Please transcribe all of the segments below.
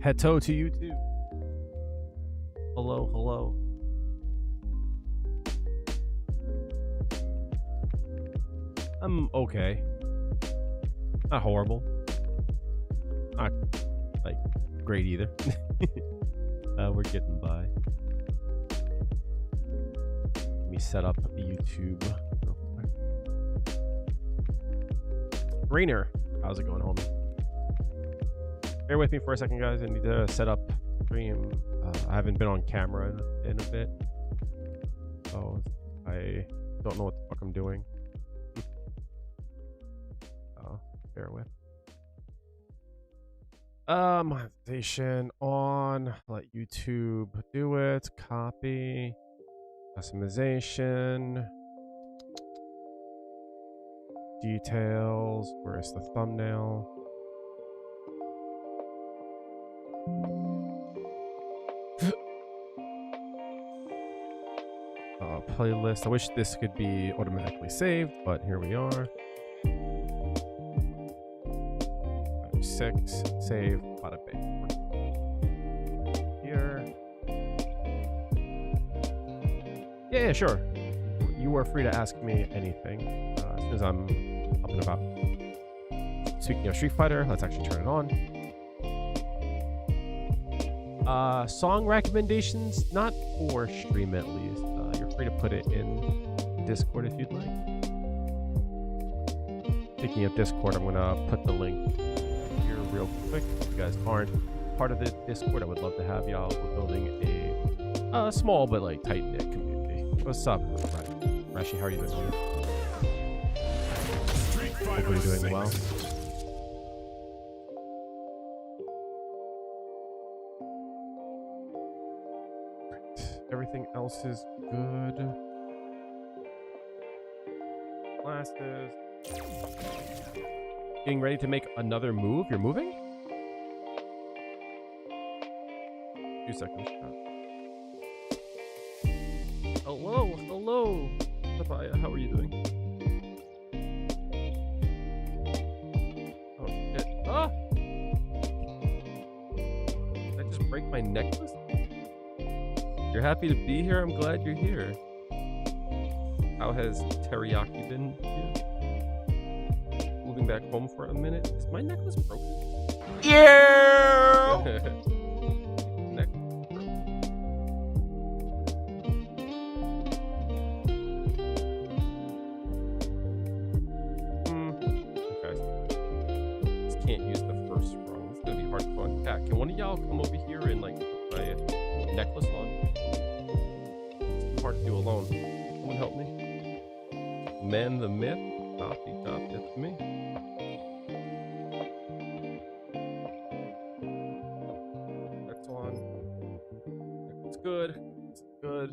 Heto to you too. Hello, hello. I'm okay. Not horrible. Not like great either. We're getting by. Let me set up YouTube real quick. Rainer, how's it going, homie? Bear with me for a second, guys. I need to set up stream. I haven't been on camera in a bit, so I don't know what the fuck I'm doing. Bear with. Monetization on. Let YouTube do it. Copy. Customization. Details. Where's the thumbnail? Playlist. I wish this could be automatically saved, but here we are. 6 save. Bada bing. Here. Yeah, sure. You are free to ask me anything as soon as I'm up and about. Speaking of Street Fighter, let's actually turn it on. Song recommendations, not for stream at least. You're free to put it in Discord if you'd like. Speaking of Discord, I'm gonna put the link here real quick. If you guys aren't part of the Discord, I would love to have y'all. We're building a small but like tight-knit community. What's up, Rashi? How are you doing? Hope you're doing well. Everything else is good. Glasses. Getting ready to make another move. You're moving? 2 seconds. Hello, hello. Papaya, how are you doing? Oh shit. Ah! Did I just break my necklace? You're happy to be here? I'm glad you're here. How has teriyaki been here? Moving back home for a minute. Is my necklace broken? Yeah. Necklace broken. Okay. Just can't use the first rung. It's gonna be hard to unpack. Can one of y'all come over here and like put my necklace on? It's hard to do alone. Someone help me. Man the myth. Copy, it's me. That's on. It's good. It's good.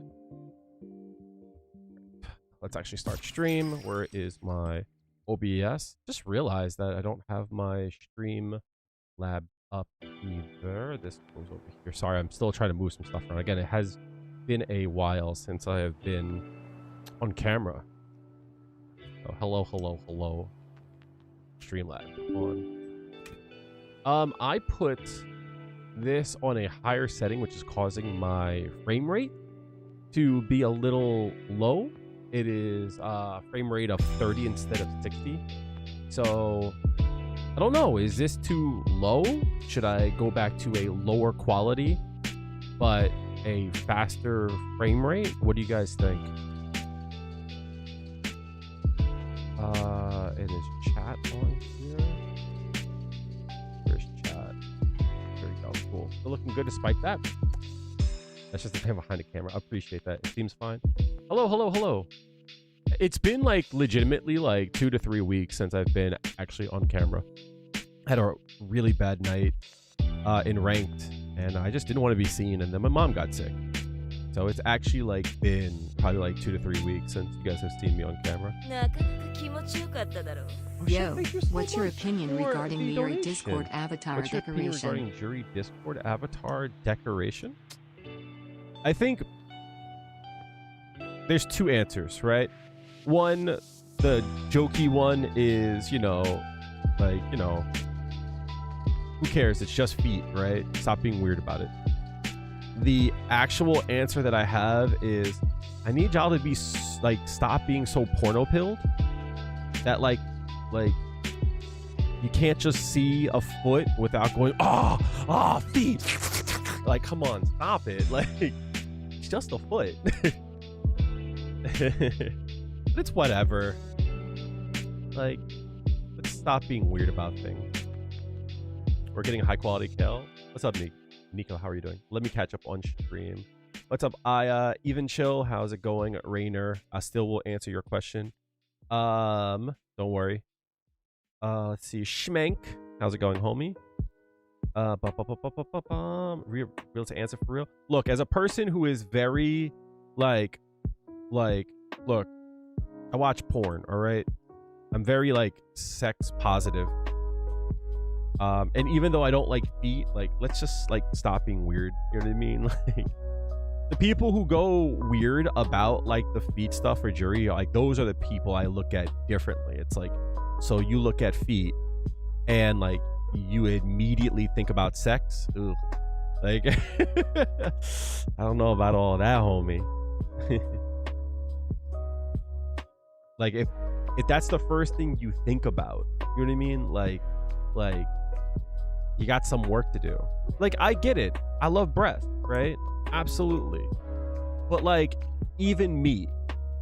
Let's actually start stream. Where is my OBS? Just realized that I don't have my stream lab up either. This goes over here. Sorry, I'm still trying to move some stuff around. Again, it has been a while since I have been on camera. Oh, hello. Streamlab on. I put this on a higher setting, which is causing my frame rate to be a little low. It is frame rate of 30 instead of 60. So I don't know. Is this too low? Should I go back to a lower quality but a faster frame rate? What do you guys think? It is chat on here. There's chat. There we go. Cool. Still looking good despite that. That's just the thing behind the camera. I appreciate that. It seems fine. Hello. It's been like legitimately like 2 to 3 weeks since I've been actually on camera. I had a really bad night in ranked, and I just didn't want to be seen, and then my mom got sick. So it's actually like been probably like 2 to 3 weeks since you guys have seen me on camera. Yo, what's your opinion regarding the Juri Discord avatar What's your opinion decoration? regarding Juri Discord avatar decoration? I think there's 2 answers, right? One, the jokey one is, who cares? It's just feet, right? Stop being weird about it. The actual answer that I have is I need y'all to be like, stop being so porno pilled that like you can't just see a foot without going, oh, feet. Like, come on, stop it. Like, it's just a foot. But it's whatever. Like, let's stop being weird about things. We're getting high quality kale. What's up, Nico? How are you doing? Let me catch up on stream. What's up, Aya? Even chill. How's it going, Rainer? I still will answer your question. Don't worry. Let's see. Schmenk. How's it going, homie? Real to answer for real. Look, as a person who is very like, look, I watch porn, all right? I'm very like sex positive. And even though I don't like feet, like, let's just like stop being weird. You know what I mean? Like, the people who go weird about like the feet stuff for Juri, like, those are the people I look at differently. It's like, so you look at feet and like you immediately think about sex. Ugh. Like, I don't know about all that, homie. Like, if that's the first thing you think about, you know what I mean? Like you got some work to do. Like, I get it. I love breath, right? Absolutely. But like, even me,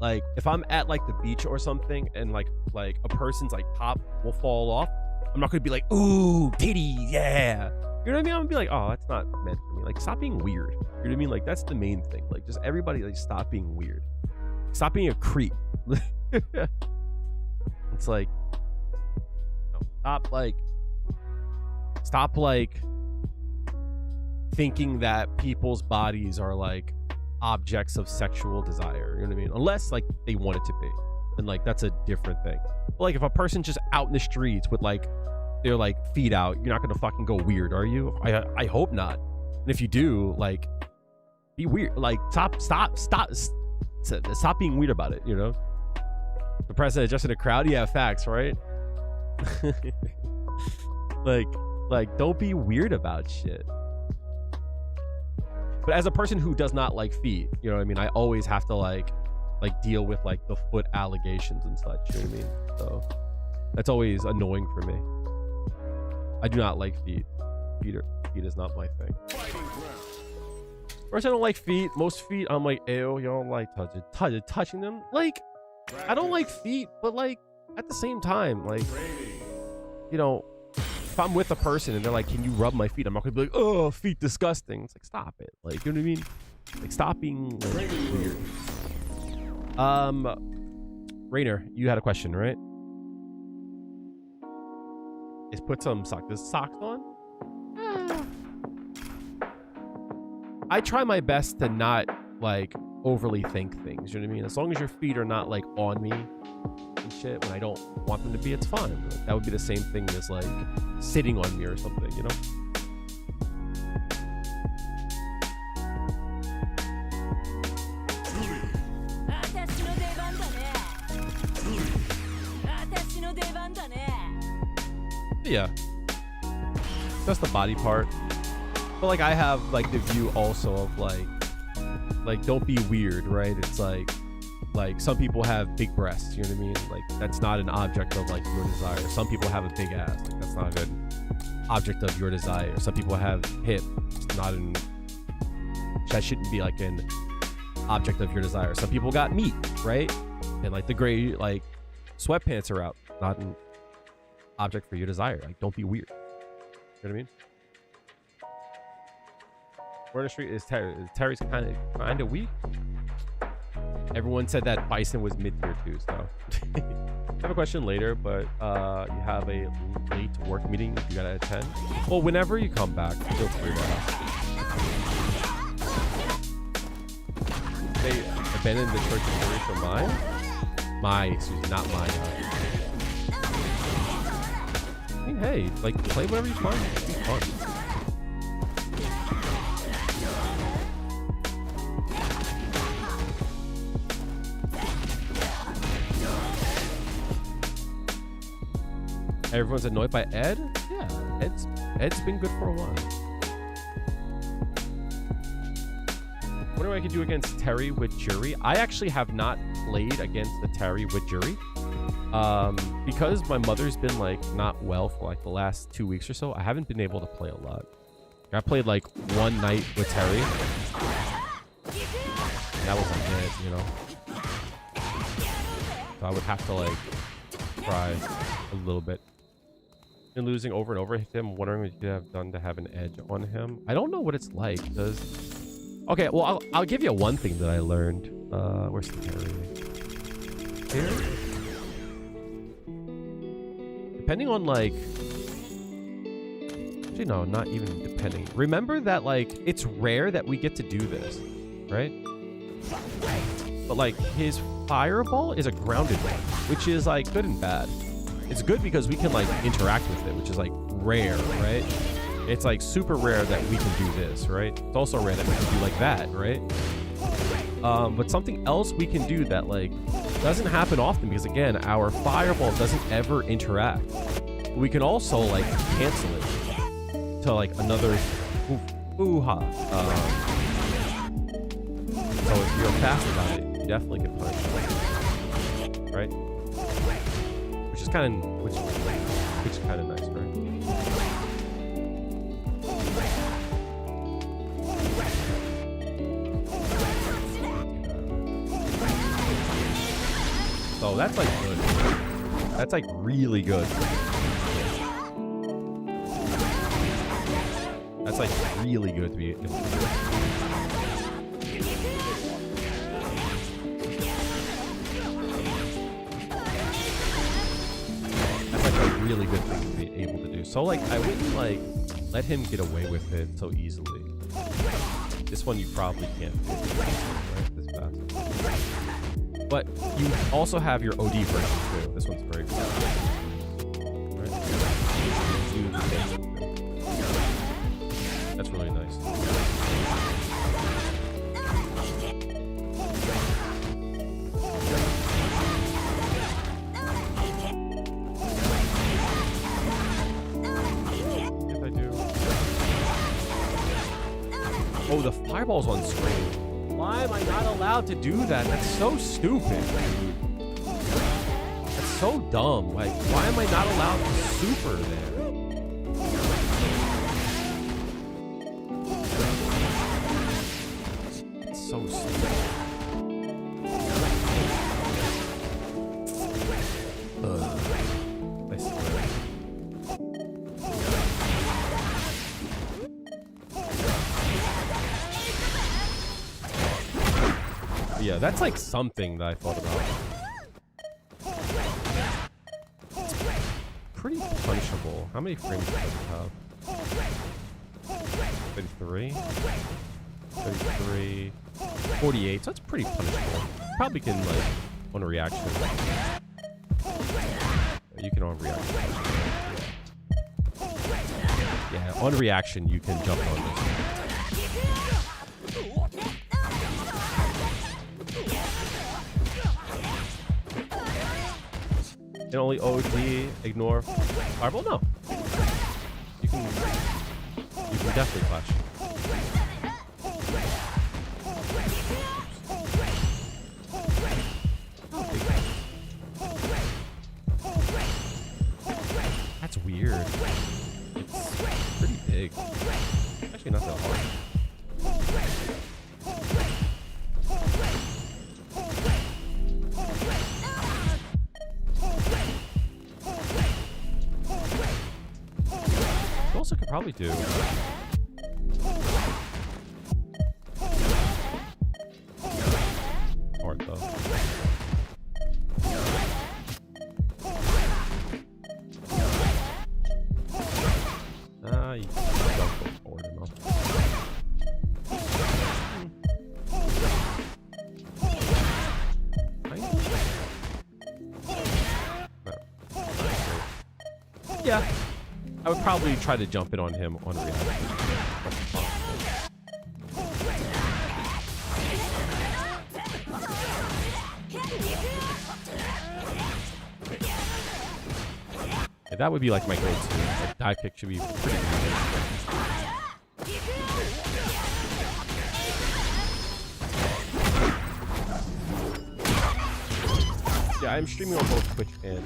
like, if I'm at like the beach or something and like a person's like top will fall off, I'm not gonna be like, ooh, titties, yeah. You know what I mean? I'm gonna be like, oh, that's not meant for me. Like, stop being weird. You know what I mean? Like, that's the main thing. Like, just everybody, like, stop being weird. Stop being a creep. It's like, no, stop thinking that people's bodies are like objects of sexual desire. You know what I mean? Unless like they want it to be, and like that's a different thing. But like, if a person's just out in the streets with like their like feet out, you're not gonna fucking go weird, are you? I hope not. And if you do, like, be weird. Like, stop being weird about it. You know, the president just in a crowd. Yeah, facts, right? like don't be weird about shit. But as a person who does not like feet, you know what I mean, I always have to like deal with like the foot allegations and such, you know what I mean? So that's always annoying for me. I do not like feet. Feet is not my thing. First, I don't like feet. Most feet, I'm like, ew, you don't like touching them. Like, I don't like feet, but like at the same time, like, you know, if I'm with a person and they're like, can you rub my feet? I'm not gonna be like, oh, feet disgusting. It's like, stop it. Like, you know what I mean? Like, stop being like, weird. Rainer, you had a question, right? Is put some socks on? I try my best to not like overly think things, you know what I mean? As long as your feet are not like on me and shit when I don't want them to be, it's fine. Like, that would be the same thing as like sitting on me or something, you know? Yeah, just the body part. But like, I have like the view also of like don't be weird, right? It's like some people have big breasts, you know what I mean? Like, that's not an object of like your desire. Some people have a big ass, like, that's not a good object of your desire. Some people have hips, that shouldn't be like an object of your desire. Some people got meat, right? And like the gray like sweatpants are out, not an object for your desire. Like, don't be weird. You know what I mean? Murder Street is Terry. Terry's kind of weak. Everyone said that Bison was mid-tier too, so. I have a question later, but you have a late work meeting you gotta attend. Well, whenever you come back, feel free to. They abandoned the church of Juri for mine? Excuse me, not mine. I mean, hey, like, play whatever you find. It's fun. Everyone's annoyed by Ed? Yeah, Ed's Ed's been good for a while. What do I can do against Terry with Juri? I actually have not played against the Terry with Juri. Because my mother's been like not well for like the last 2 weeks or so, I haven't been able to play a lot. I played like one night with Terry. That was like it, you know. So I would have to like try a little bit. And losing over and over him, wondering what you could have done to have an edge on him. I don't know what it's like. Okay, well I'll give you one thing that I learned. Where's the Terry? Here. Depending on like, actually no, not even depending. Remember that like it's rare that we get to do this, right? But like his fireball is a grounded one, which is like good and bad. It's good because we can like interact with it, which is like rare, right? It's like super rare that we can do this, right? It's also rare that we can do like that, right? But something else we can do that like doesn't happen often because again, our fireball doesn't ever interact. We can also like cancel it to like another ooh-ha. So if you're fast about it, you definitely can punish it, right? Which is kind of nice, right? So that's like good. That's like really good. That's like really good to be able to do. That's like a really good thing to be able to do. So like I wouldn't like let him get away with it so easily. This one you probably can't do, right? This fast. But you also have your OD version too. This one's very good. Right? That's really nice. If I do. Oh, the fireball's on screen. Why am I not allowed to do that? That's so stupid. That's so dumb. Like, why am I not allowed to super there? It's so stupid. I swear. Yeah, that's like something that I thought about. It's pretty punishable. How many frames does it have? 33? 33. 48. So that's pretty punishable. Probably can like on a reaction. You can on reaction. Yeah, on reaction you can jump on this. Can only OD, ignore fireball? No. You can definitely clash. That's weird. It's pretty big. Actually not that hard. Also could probably do hard though. You don't go forward enough. Yeah. I would probably try to jump it on him on reaction. Yeah, that would be like my go-to. Like, die kick should be pretty easy. Yeah, I'm streaming on both Twitch and.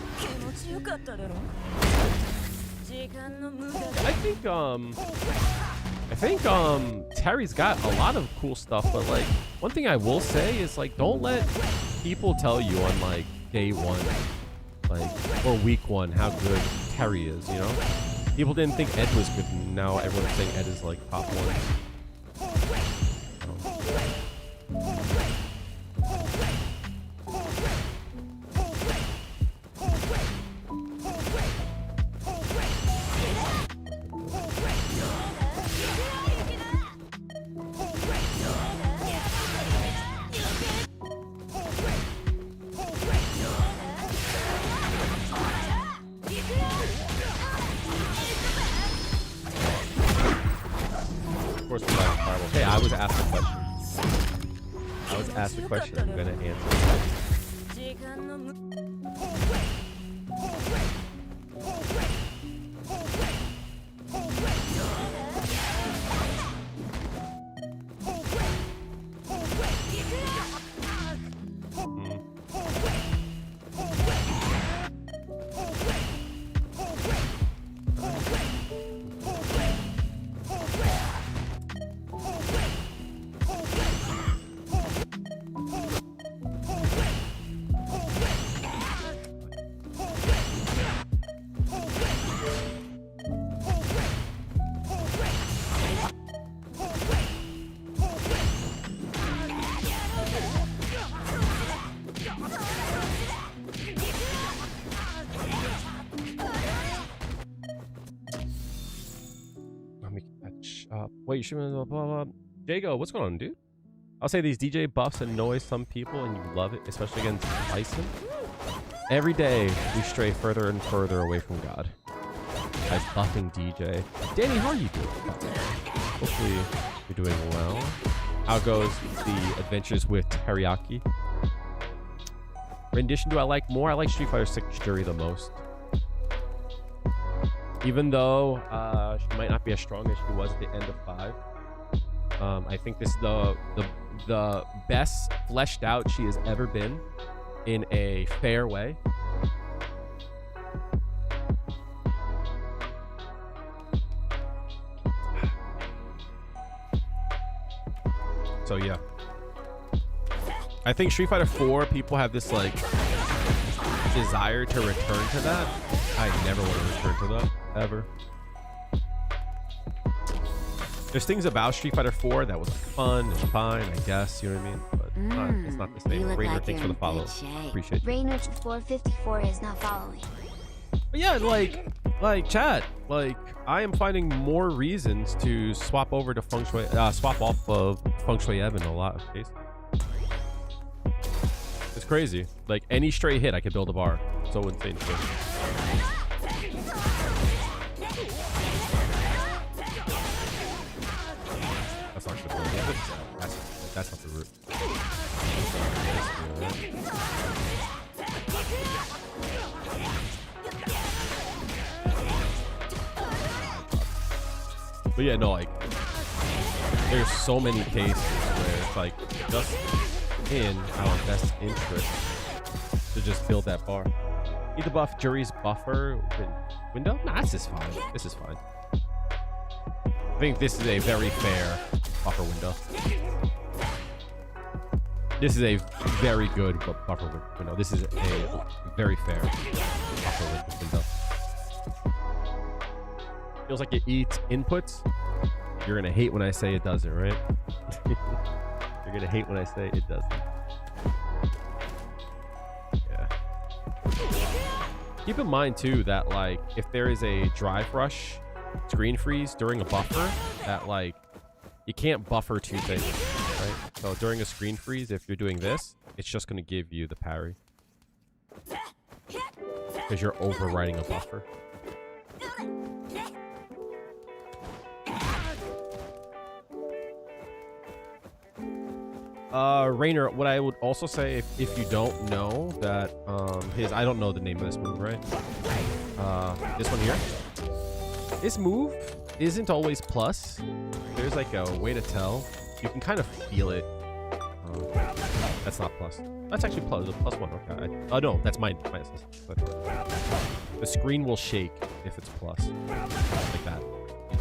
I think Terry's got a lot of cool stuff, but like one thing I will say is like don't let people tell you on like day one, like or week one how good Terry is, you know? People didn't think Ed was good, and now everyone's saying Ed is like top one. Hey, I was asked a question. I was asked a question. I'm gonna answer. Wait, you shouldn't blah, blah, blah. Jago, what's going on, dude? I'll say these DJ buffs annoy some people and you love it, especially against Bison. Every day, we stray further and further away from God. As buffing DJ. Danny, how are you doing? Hopefully, you're doing well. How goes the adventures with Teriyaki? Rendition do I like more? I like Street Fighter 6 Juri the most. Even though she might not be as strong as she was at the end of 5. I think this is the best fleshed out she has ever been in a fair way. So yeah. I think Street Fighter 4 people have this like desire to return to that. I never want to return to that, ever. There's things about Street Fighter 4 that was fun and fine, I guess, you know what I mean? But it's not the same. Rainer, like thanks for the follow. Appreciate you. Rainer 454 is not following. But yeah, like chat, like I am finding more reasons to swap over to Feng Shui, swap off of Feng Shui Evan in a lot of cases. It's crazy. Like any stray hit, I could build a bar. So insane. That's not good. That's not the root. But yeah, no, like there's so many cases where it's like just in our best interest to just build that bar. Need to buff Juri's buffer window? Nah, this is fine. This is fine. I think this is a very fair buffer window. This is a very good buffer window. This is a very fair buffer window. Feels like it eats inputs. You're gonna hate when I say it doesn't, right? You're gonna hate when I say it doesn't. Yeah. Keep in mind too that like if there is a drive rush screen freeze during a buffer, that like you can't buffer two things, right? So during a screen freeze, if you're doing this, it's just gonna give you the parry because you're overriding a buffer. Rainer, what I would also say, if you don't know that, I don't know the name of this move, right? This one here. This move isn't always plus. There's like a way to tell. You can kind of feel it. That's not plus. That's actually plus. A plus one. Okay. Oh no, that's minus. The screen will shake if it's plus, like that.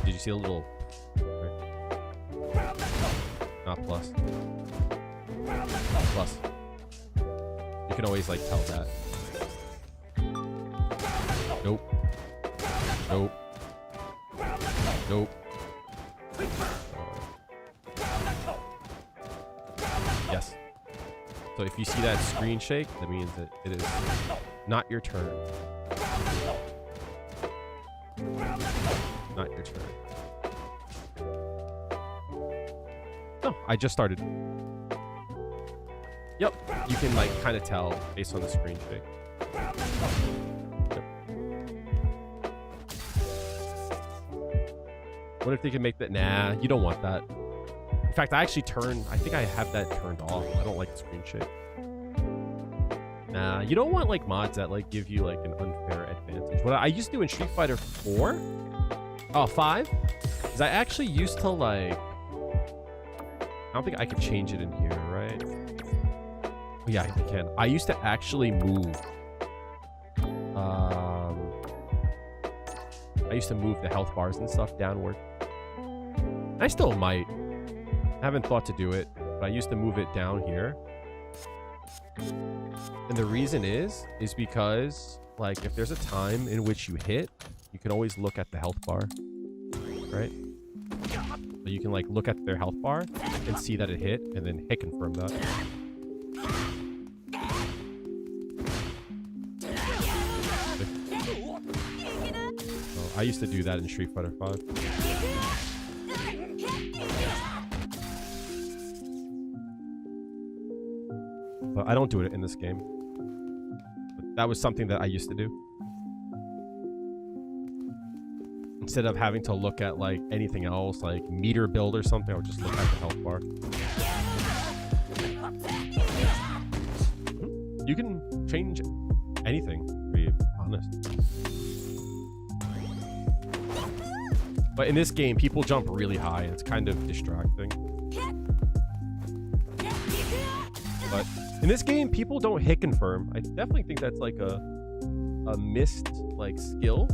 Did you see a little? Right. Not plus. Plus. You can always like tell that. Nope. Nope. Nope. Yes. So if you see that screen shake, that means that it is not your turn. Not your turn. Oh, I just started. Yep. You can like kind of tell based on the screen shake. Yep. What if they can make that? Nah, you don't want that. In fact, I think I have that turned off. I don't like the screen shake. Nah, you don't want like mods that like give you like an unfair advantage. What I used to do in Street Fighter 4, oh 5, is I actually used to like, I don't think I could change it in here, right? Oh, yeah, I can. I used to actually move. I used to move the health bars and stuff downward. I still might. I haven't thought to do it, but I used to move it down here. And the reason is because, like, if there's a time in which you hit, you can always look at the health bar, right? So you can, like, look at their health bar and see that it hit, and then hit confirm that. So I used to do that in Street Fighter 5. But I don't do it in this game. But that was something that I used to do. Instead of having to look at like anything else, like meter build or something, I would just look at the health bar. You can change anything, to be honest. But in this game, people jump really high. And it's kind of distracting. But in this game, people don't hit confirm. I definitely think that's like a missed like skill.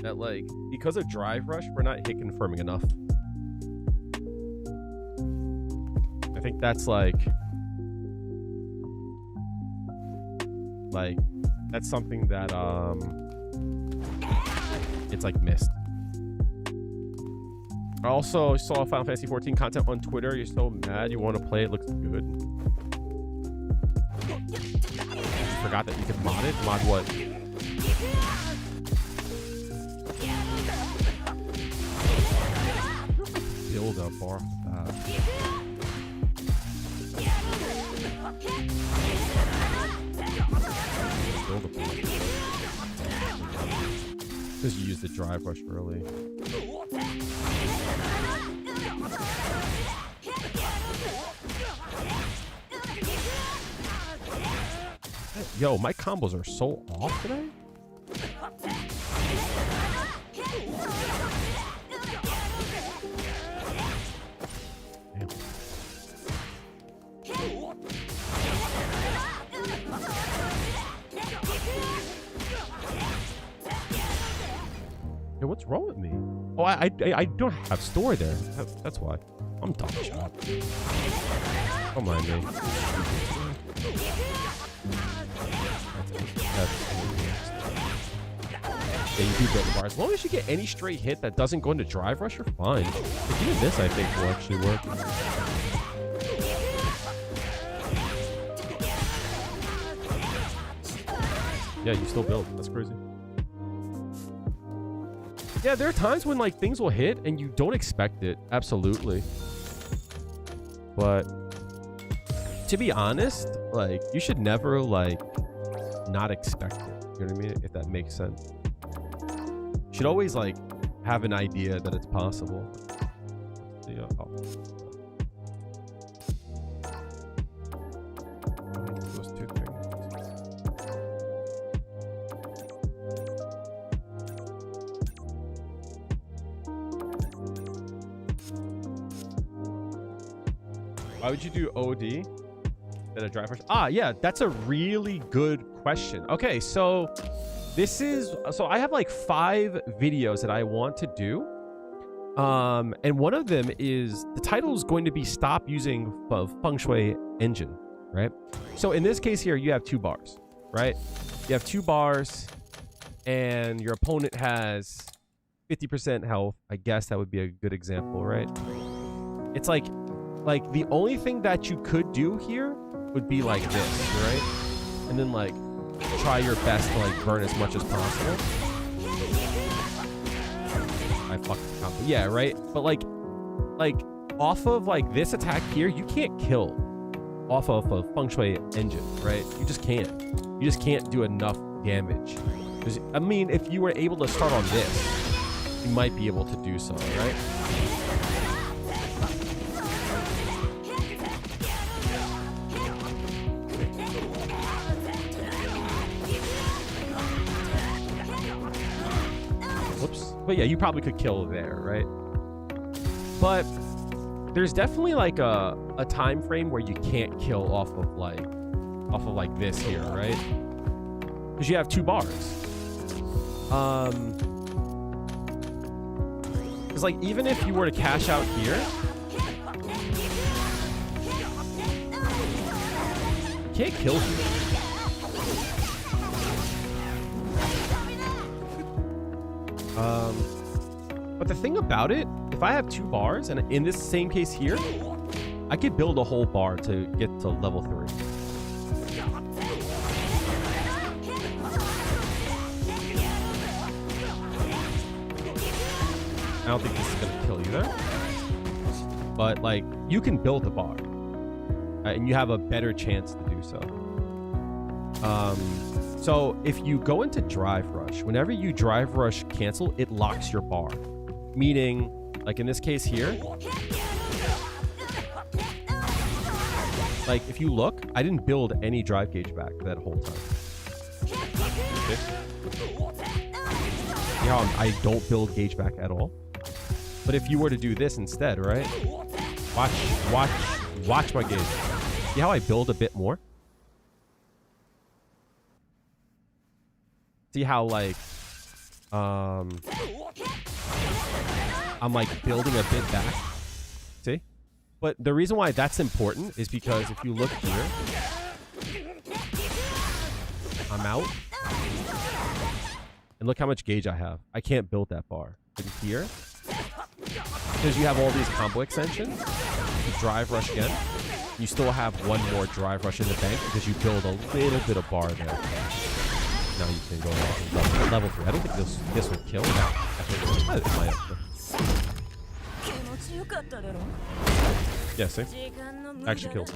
That like, because of drive rush, we're not hit confirming enough. I think that's like that's something that it's like missed. I also saw Final Fantasy 14 content on Twitter. You're so mad you want to play it. Looks good. Forgot that you could mod it. Mod what? Build a bar. Build a bar. Because you used the drive rush early. Yo, my combos are so off today. Damn. Yo, what's wrong with me? Oh, I don't have store there. That's why. I'm dumb shot. Don't mind me. Yeah, you do build the bar. As long as you get any straight hit that doesn't go into drive rush, you're fine. Like, even this, I think, will actually work. Yeah, you still build. That's crazy. Yeah, there are times when like things will hit and you don't expect it. Absolutely. But to be honest, like you should never like not expect it. You know what I mean? If that makes sense. You should always like have an idea that it's possible. Yeah. Those two things. Why would you do OD instead of drive rush? Ah, yeah, that's a really good question. Okay, so I have like 5 videos that I want to do. And one of them is, the title is going to be Stop Using Feng Shui Engine, right? So in this case here, you have 2 bars, right? You have 2 bars and your opponent has 50% health. I guess that would be a good example, right? It's like the only thing that you could do here would be like this, right? And then like try your best to like burn as much as possible. I fucked the combo. Yeah, right? But like off of like this attack here, you can't kill off of a Feng Shui engine, right? You just can't. You just can't do enough damage. I mean, if you were able to start on this, you might be able to do so, right? Whoops. But yeah, you probably could kill there, right? But there's definitely like a time frame where you can't kill off of like this here, right? Because you have 2 bars. Because like even if you were to cash out here, you can't kill here. But the thing about it, if I have 2 bars, and in this same case here, I could build a whole bar to get to level 3. I don't think this is going to kill either. But, like, you can build a bar. And you have a better chance to do so. So, if you go into Drive Rush, whenever you Drive Rush cancel, it locks your bar. Meaning, like in this case here, like if you look, I didn't build any drive gauge back that whole time. Okay. See how I don't build gauge back at all? But if you were to do this instead, right? Watch my gauge. See how I build a bit more? See how like I'm like building a bit back. See? But the reason why that's important is because if you look here, I'm out. And look how much gauge I have. I can't build that bar. In here, because you have all these combo extensions, you drive rush again. You still have 1 more drive rush in the bank because you build a little bit of bar there. Now you can go level 3. I don't think this would kill. No, I think it might have. Yeah, see? Actually killed.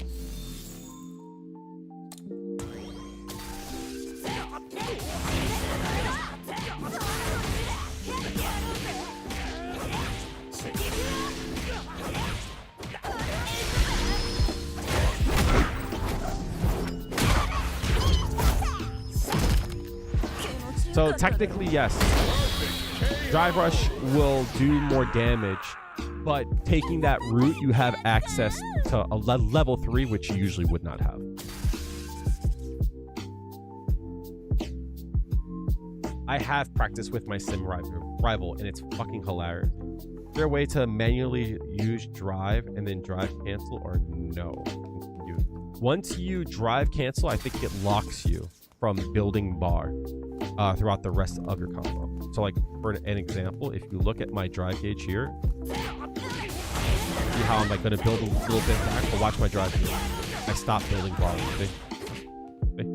So technically, yes. Drive Rush will do more damage, but taking that route, you have access to a level 3, which you usually would not have. I have practiced with my sim rival, and it's fucking hilarious. Is there a way to manually use drive and then drive cancel, or no? Once you drive cancel, I think it locks you from building bar throughout the rest of your combo. So like for an example, if you look at my drive gauge here, see how I'm like going to build a little bit back, but watch my drive gauge. I stop building bar. See? See?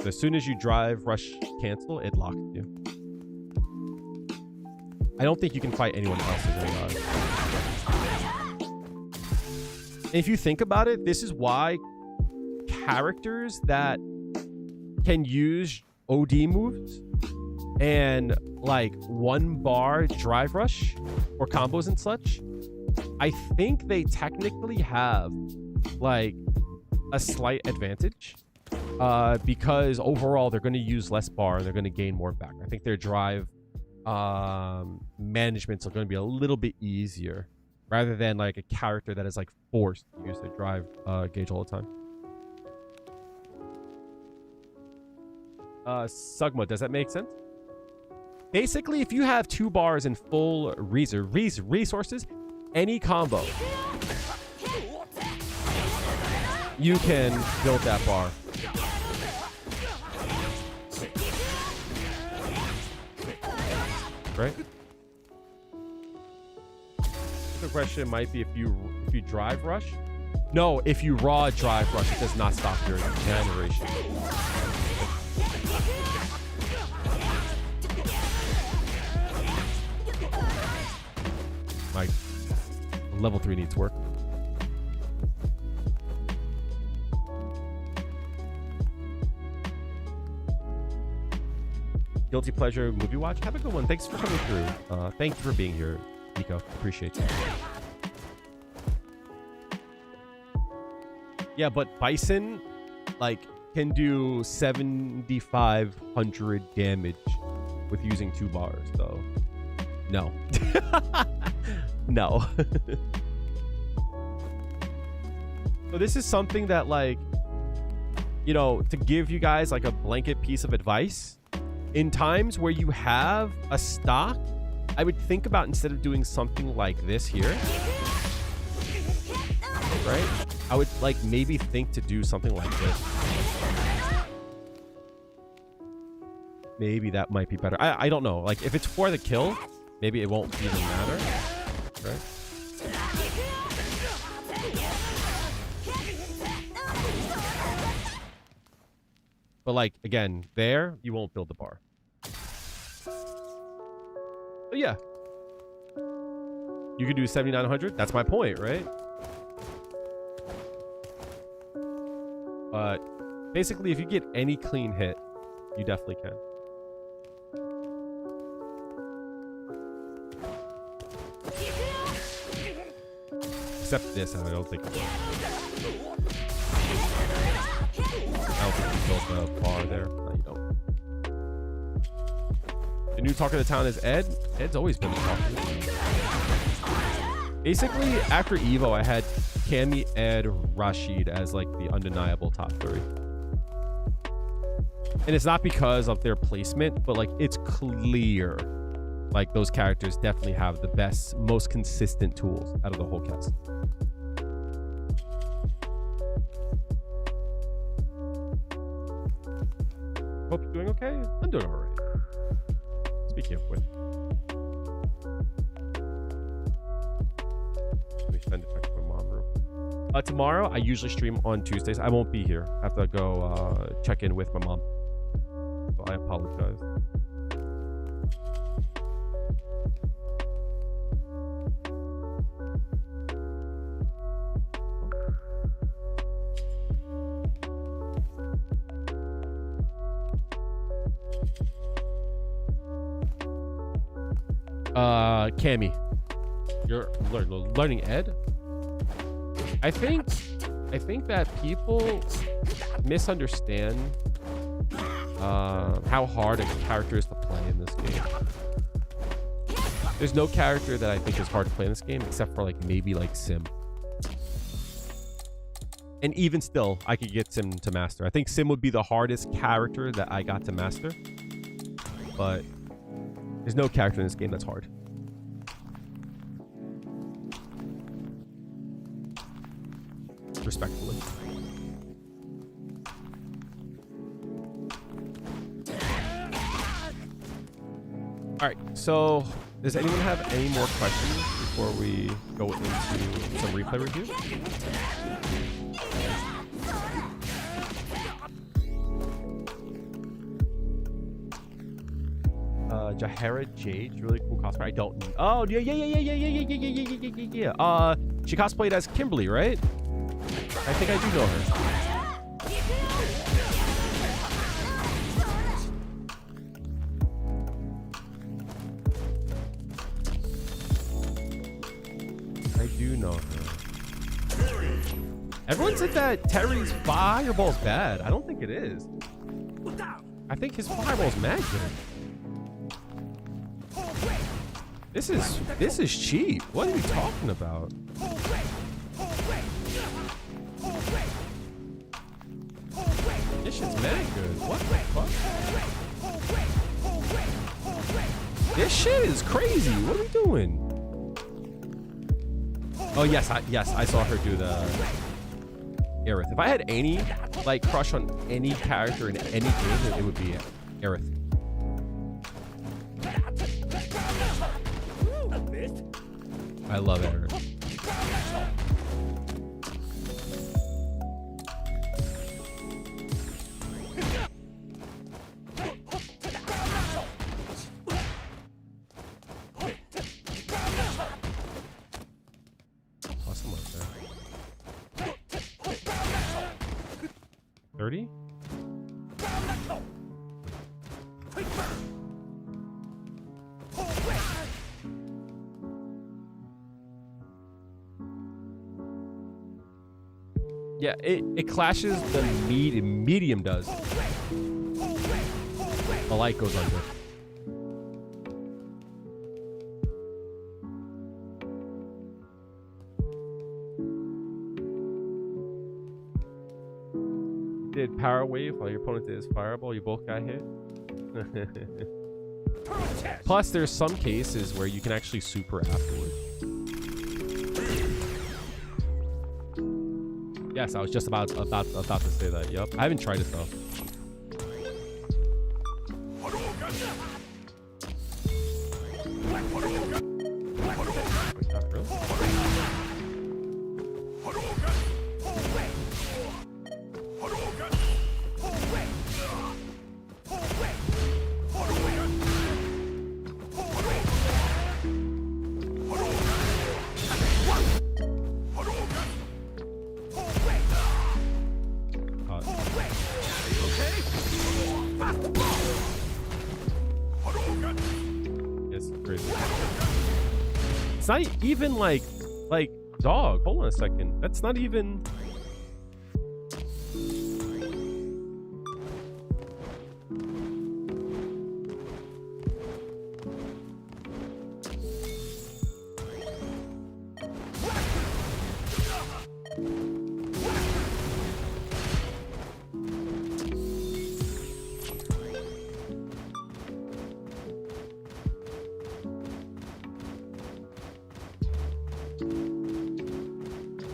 So as soon as you drive rush cancel, it locks you. I don't think you can fight anyone else in real life. And if you think about it, this is why characters that can use OD moves and like 1 bar drive rush or combos and such, I think they technically have like a slight advantage because overall they're going to use less bar and they're going to gain more back. I think their drive managements are going to be a little bit easier rather than like a character that is like forced to use their drive gauge all the time. Sugma, does that make sense? Basically, if you have 2 bars in full resources, any combo, you can build that bar. Right? The question might be if you drive rush. No, if you raw drive rush, it does not stop your generation. My level 3 needs work. Guilty pleasure movie watch. Have a good one. Thanks for coming through. Thank you for being here, Nico. Appreciate it. Yeah, but Bison, like, can do 7,500 damage with using 2 bars, so no. No. So this is something that, like, you know, to give you guys like a blanket piece of advice, in times where you have a stock, I would think about, instead of doing something like this here, right? I would like maybe think to do something like this. Maybe that might be better. I don't know. Like, if it's for the kill, maybe it won't even matter, right? But like, again, there, you won't build the bar. But yeah. You could do 7,900. That's my point, right? But basically, if you get any clean hit, you definitely can. Except this, I don't think. I don't think you built a bar there. No, you don't. The new talk of the town is Ed. Ed's always been the talk of the town. Basically, after Evo, I had Cammy, Ed, Rashid as like the undeniable top 3. And it's not because of their placement, but like, it's clear like those characters definitely have the best, most consistent tools out of the whole cast. Hope you're doing okay. I'm doing all right. Speaking of which, let me send it back to my mom real quick. Tomorrow, I usually stream on Tuesdays. I won't be here. I have to go check in with my mom. So I apologize. Cammy, you're learning Ed. I think that people misunderstand how hard a character is to play in this game. There's no character that I think is hard to play in this game except for like maybe like Sim. And even still, I could get Sim to master. I think Sim would be the hardest character that I got to master. But there's no character in this game that's hard. Respectfully. All right, so does anyone have any more questions before we go into some replay review? Jahara Jade, really cool cosplay. I don't know. Oh, yeah. She cosplayed as Kimberly, right? I think I do know her. I do know her. Everyone said that Terry's fireball's bad. I don't think it is. I think his fireball's mad good. This is cheap. What are you talking about? This shit's mad good. What the fuck? This shit is crazy. What are we doing? Oh yes, I saw her do the Aerith. If I had any like crush on any character in any game, it would be Aerith. I love Aerith. Awesome right there. 30? Yeah, it clashes the medium does. The light goes under. Did power wave while your opponent did his fireball, you both got hit. Plus there's some cases where you can actually super afterwards. Yes, I was just about to say that. Yep. I haven't tried it though. It's not even like dog. Hold on a second. That's not even.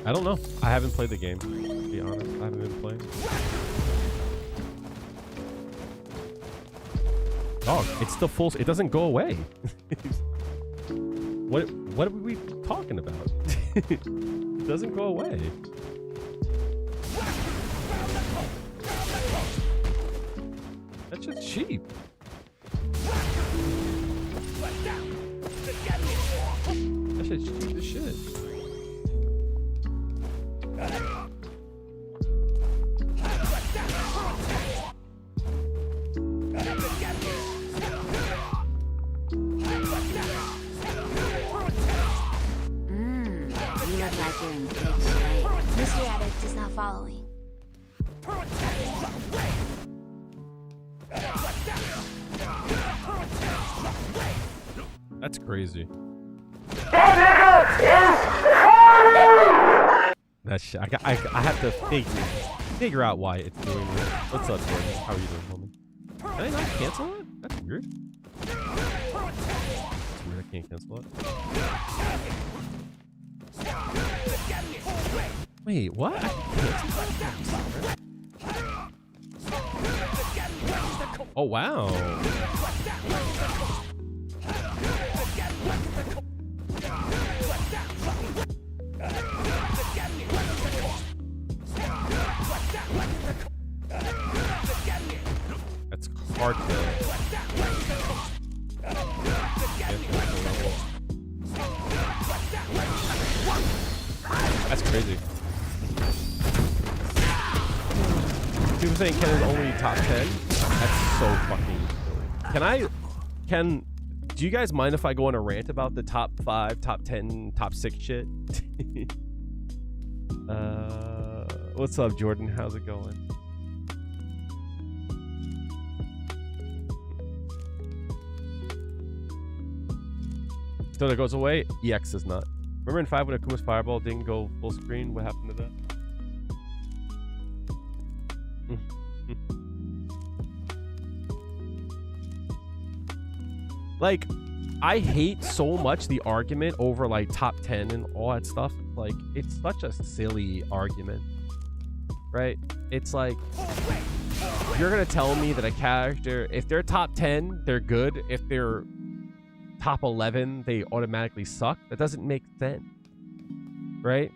I don't know. I haven't played the game, to be honest. I haven't been playing. Dog, it's the full... It doesn't go away. What are we talking about? It doesn't go away. That's just cheap. That shit's cheap as shit. Mr. Addict is not following. That's crazy. That shit. I have to figure out why it's doing it. What's up, Jordan? How are you doing, homie? Can I not cancel it? That's weird. That's weird. I can't cancel it. Wait, what? I can't cancel. Oh wow. That's hard to... That's crazy. People saying Ken is only top 10? That's so fucking silly. Do you guys mind if I go on a rant about the top 5, top 10, top 6 shit? What's up, Jordan? How's it going? So that goes away. EX does not. Remember in 5 when Akuma's fireball didn't go full screen? What happened to that? Like, I hate so much the argument over like top 10 and all that stuff. Like, it's such a silly argument, right? It's like, you're gonna tell me that a character, if they're top 10, they're good. If they're top 11, they automatically suck. That doesn't make sense, right?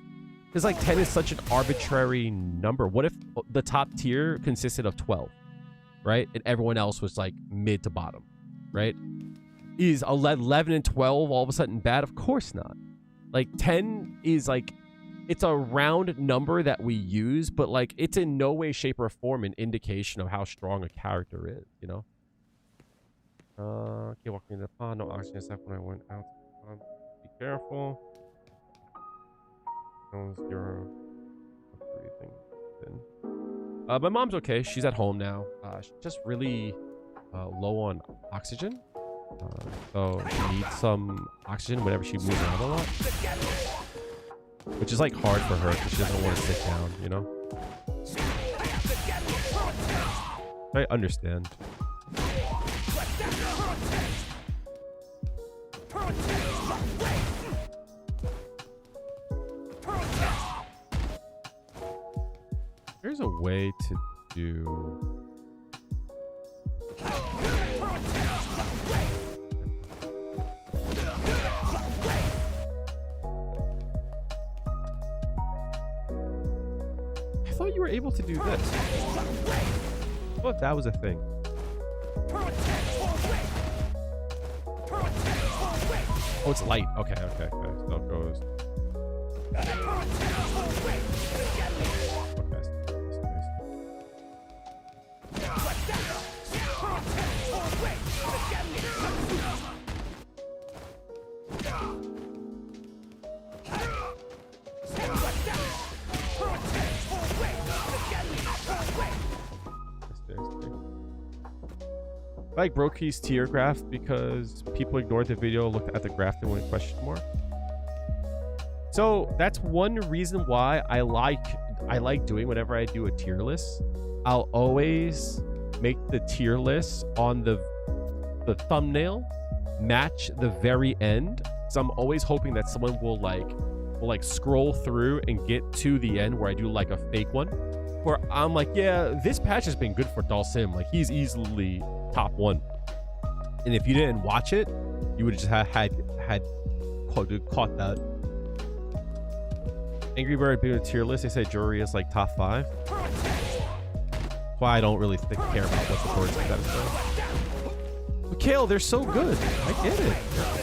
Because like 10 is such an arbitrary number. What if the top tier consisted of 12, right? And everyone else was like mid to bottom, right? Is 11 and 12 all of a sudden bad? Of course not. Like 10 is like, it's a round number that we use, but like it's in no way, shape, or form an indication of how strong a character is, you know? Keep walking in the pond. No oxygen except when I went out. Be careful. Zero breathing in. My mom's okay. She's at home now. She's just really low on oxygen. So she needs some oxygen whenever she moves around a lot. Which is like hard for her because she doesn't want to sit down, you know? I understand. There's a way to do... I thought you were able to do this. I thought that was a thing. Oh, it's light. Okay. So it goes... I like Broki's tier graph because people ignored the video, looked at the graph, and went question mark. So that's one reason why I like doing whenever I do a tier list. I'll always make the tier list on the thumbnail match the very end. So I'm always hoping that someone will scroll through and get to the end where I do like a fake one, where I'm like, yeah, this patch has been good for Dalsim. Like he's easily top 1. And if you didn't watch it, you would have just had caught that. Angry Bird being a tier list, they said Juri is like top 5. That's why I don't really care about what the birds got to say. But Kale, they're so good. I get it.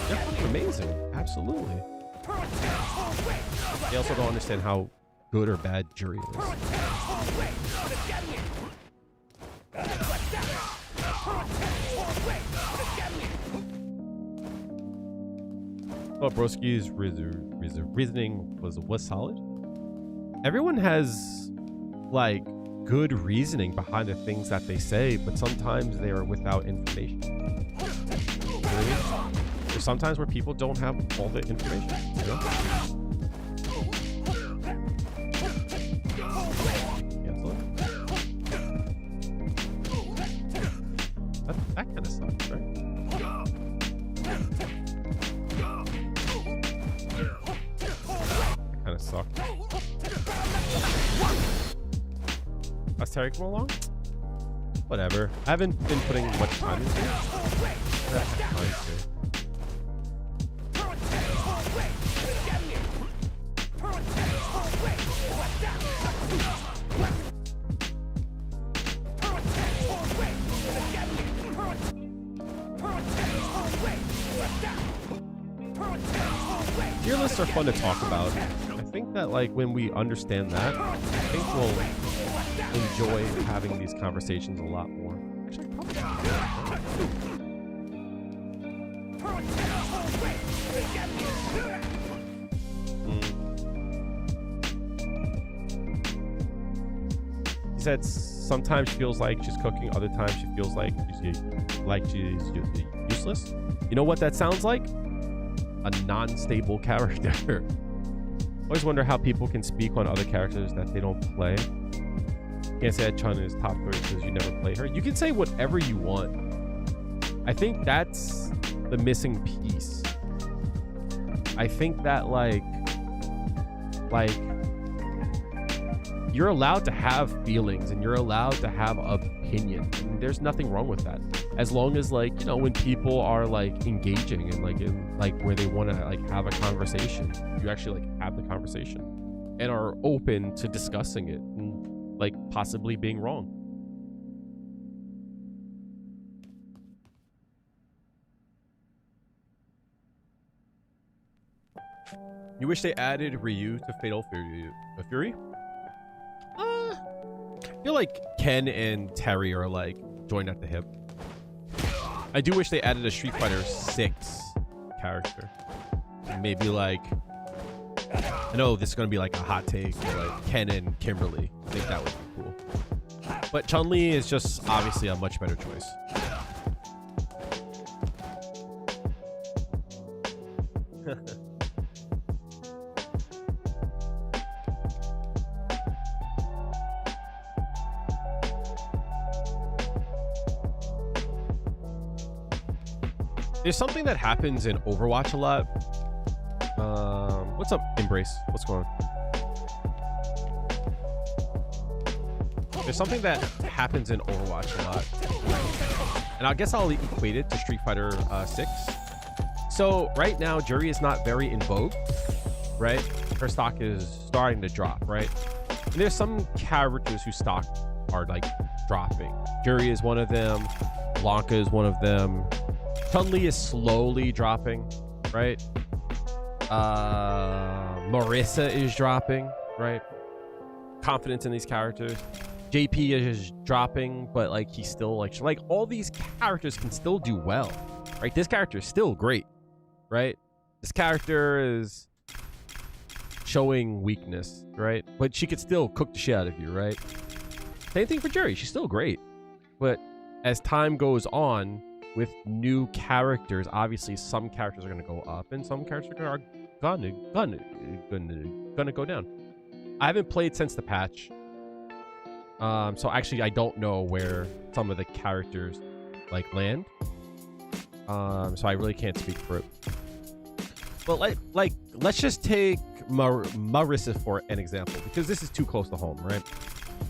They're fucking amazing. Absolutely. I also don't understand how good or bad Juri is. Oh, Broski's reasoning was solid. Everyone has like good reasoning behind the things that they say, but sometimes they are without information. You know what I mean? There's sometimes where people don't have all the information. You know? That kind of sucks, right? That kind of sucked. How's Terry come along? Whatever. I haven't been putting much time into it. Tier lists are fun to talk about. I think that like when we understand that, I think we'll enjoy having these conversations a lot more. He said sometimes she feels like she's cooking, other times she feels like she's useless. You know what that sounds like? a non-stable character. Always wonder how people can speak on other characters that they don't play. Can't say that Chun is top 3 because you never play her. You can say whatever you want. I think that's the missing piece. I think that like you're allowed to have feelings and you're allowed to have opinion. And there's nothing wrong with that. As long as like, you know, when people are like engaging and like in like where they want to like have a conversation, you actually like have the conversation and are open to discussing it and like possibly being wrong. You wish they added Ryu to Fatal Fury? I feel like Ken and Terry are like joined at the hip. I do wish they added a Street Fighter 6 character. Maybe like, I know this is gonna be like a hot take, but like Ken and Kimberly. I think that would be cool. But Chun-Li is just obviously a much better choice. There's something that happens in Overwatch a lot. What's up, Embrace? What's going on? There's something that happens in Overwatch a lot. And I guess I'll equate it to Street Fighter 6. So right now, Juri is not very in vogue, right? Her stock is starting to drop, right? And there's some characters whose stock are like dropping. Juri is one of them. Blanca is one of them. Chun-Li is slowly dropping, right? Marissa is dropping, right? Confidence in these characters. JP is dropping, but like he's still like all these characters can still do well, right? This character is still great, right? This character is showing weakness, right? But she could still cook the shit out of you, right? Same thing for Juri. She's still great, but as time goes on, with new characters, obviously some characters are going to go up and some characters are gonna go down. I haven't played since the patch, so actually I don't know where some of the characters like land, so I really can't speak for it. But like let's just take Marissa for an example, because this is too close to home, right?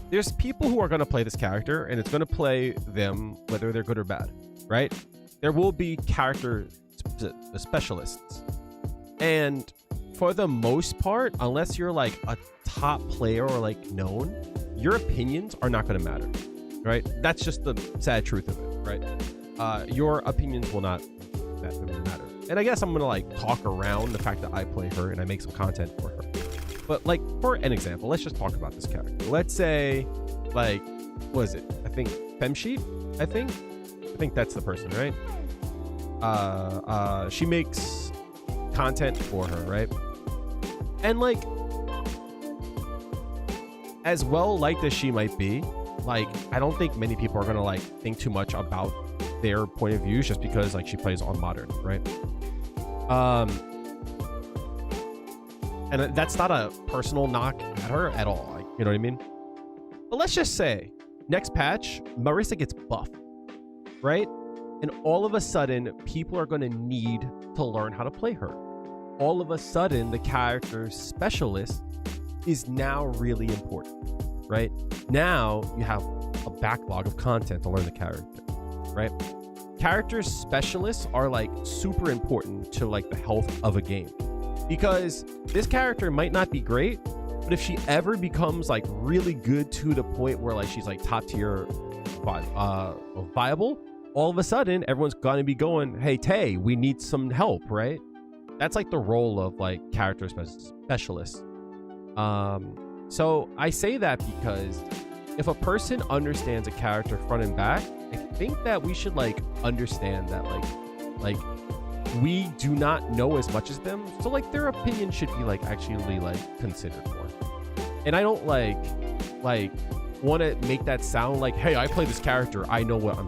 There's people who are going to play this character and it's going to play them whether they're good or bad, right? There will be character specialists. And for the most part, unless you're like a top player or like known, your opinions are not going to matter, right? That's just the sad truth of it, right? Your opinions will not matter. And I guess I'm going to like talk around the fact that I play her and I make some content for her. But like, for an example, let's just talk about this character. Let's say, like, what is it? I think Femsheet, I think that's the person, right? She makes content for her, right? And like, as well liked as she might be, like, I don't think many people are gonna like think too much about their point of views just because like she plays on modern, right? And that's not a personal knock at her at all, like, you know what I mean? But let's just say next patch, Marissa gets buffed, right? And all of a sudden, people are going to need to learn how to play her. All of a sudden, the character specialist is now really important, right? Now you have a backlog of content to learn the character, right? Character specialists are like super important to like the health of a game, because this character might not be great, but if she ever becomes like really good to the point where like she's like top tier viable, all of a sudden everyone's gonna be going, hey Tay, we need some help, right? That's like the role of like character specialists. So I say that because if a person understands a character front and back, I think that we should like understand that like we do not know as much as them, so like their opinion should be like actually like considered more. And I don't like want to make that sound like, hey, I play this character, I know what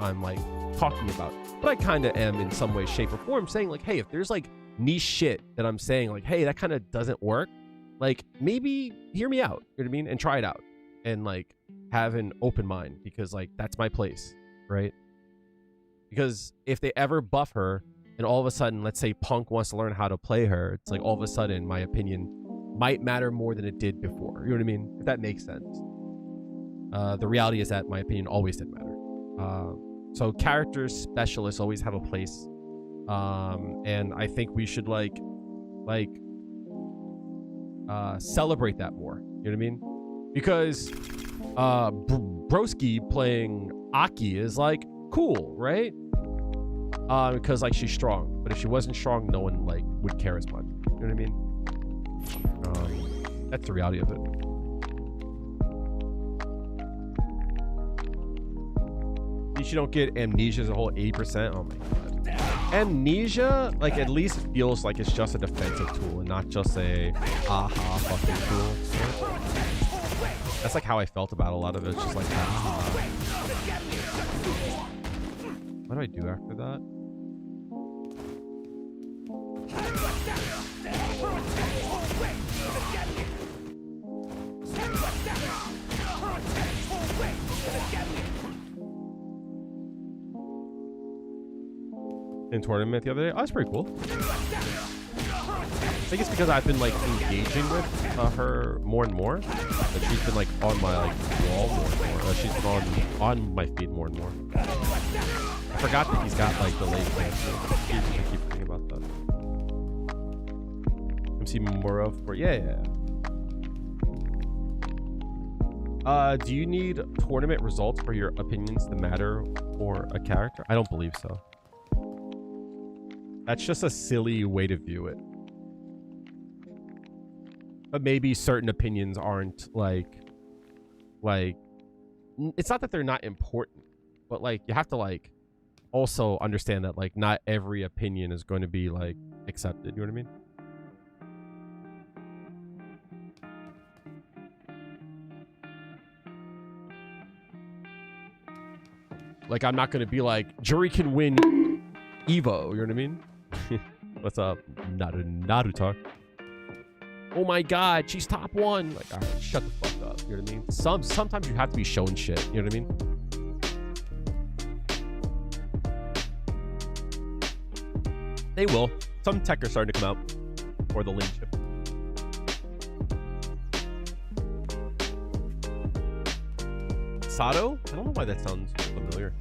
I'm like talking about. But I kind of am in some way, shape, or form, saying like, hey, if there's like niche shit that I'm saying, like, hey, that kind of doesn't work, like, maybe hear me out, you know what I mean, and try it out, and like have an open mind, because like that's my place, right? Because if they ever buff her and all of a sudden, let's say Punk wants to learn how to play her, it's like all of a sudden my opinion might matter more than it did before, you know what I mean, if that makes sense. The reality is that my opinion always did matter. So character specialists always have a place, and I think we should like celebrate that more, you know what I mean? Because Broski playing Aki is like cool, right? Because like she's strong, but if she wasn't strong, no one like would care as much, you know what I mean? That's the reality of it. At least you don't get amnesia as a whole 80%. Oh my god. Amnesia, like, at least feels like it's just a defensive tool and not just a aha fucking tool. That's like how I felt about a lot of it. It's just like, what do I do after that? In tournament the other day. Oh, that's pretty cool. I think it's because I've been like engaging with her more and more. That she's been like on my like wall more and more. She's been on my feed more and more. I forgot that he's got like delayed plans. I keep thinking about that. MC Mura for yeah. Do you need tournament results for your opinions to matter for a character? I don't believe so. That's just a silly way to view it. But maybe certain opinions aren't like it's not that they're not important, but like you have to like also understand that like not every opinion is going to be like accepted, you know what I mean? Like I'm not going to be like Juri can win Evo, you know what I mean? What's up, Naruto? Oh my god, she's top 1. Like, all right, shut the fuck up, you know what I mean? Sometimes you have to be shown shit, you know what I mean? They will. Some tech are starting to come out for the link chip. Sato? I don't know why that sounds familiar.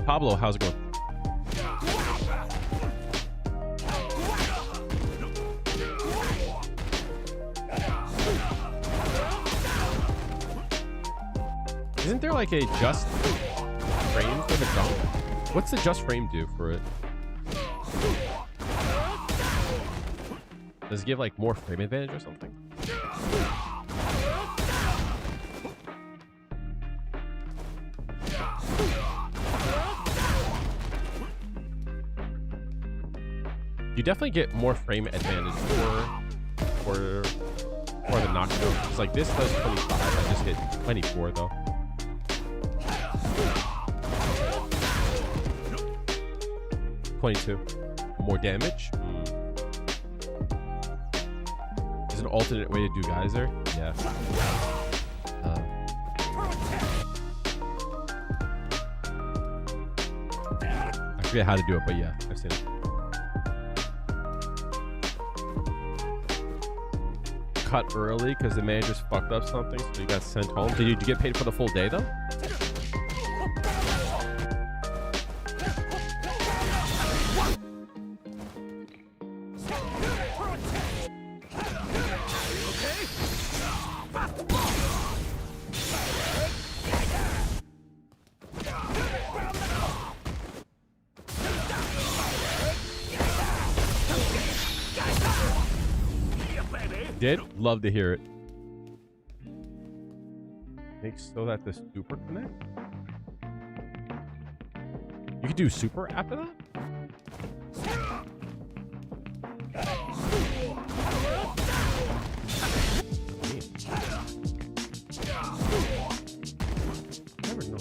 Pablo, how's it going? Isn't there like a just frame for the jump? What's the just frame do for it? Does it give like more frame advantage or something? You definitely get more frame advantage for the knockdown. It's like this does 25. I just hit 24 though. $22. More damage. Is an alternate way to do geyser? Yeah. I forget how to do it, but yeah, I've seen it. Cut early because the managers fucked up something, so you got sent home. Did you get paid for the full day though? Did love to hear it. Makes so that the super connect. You could do super after that. Never know.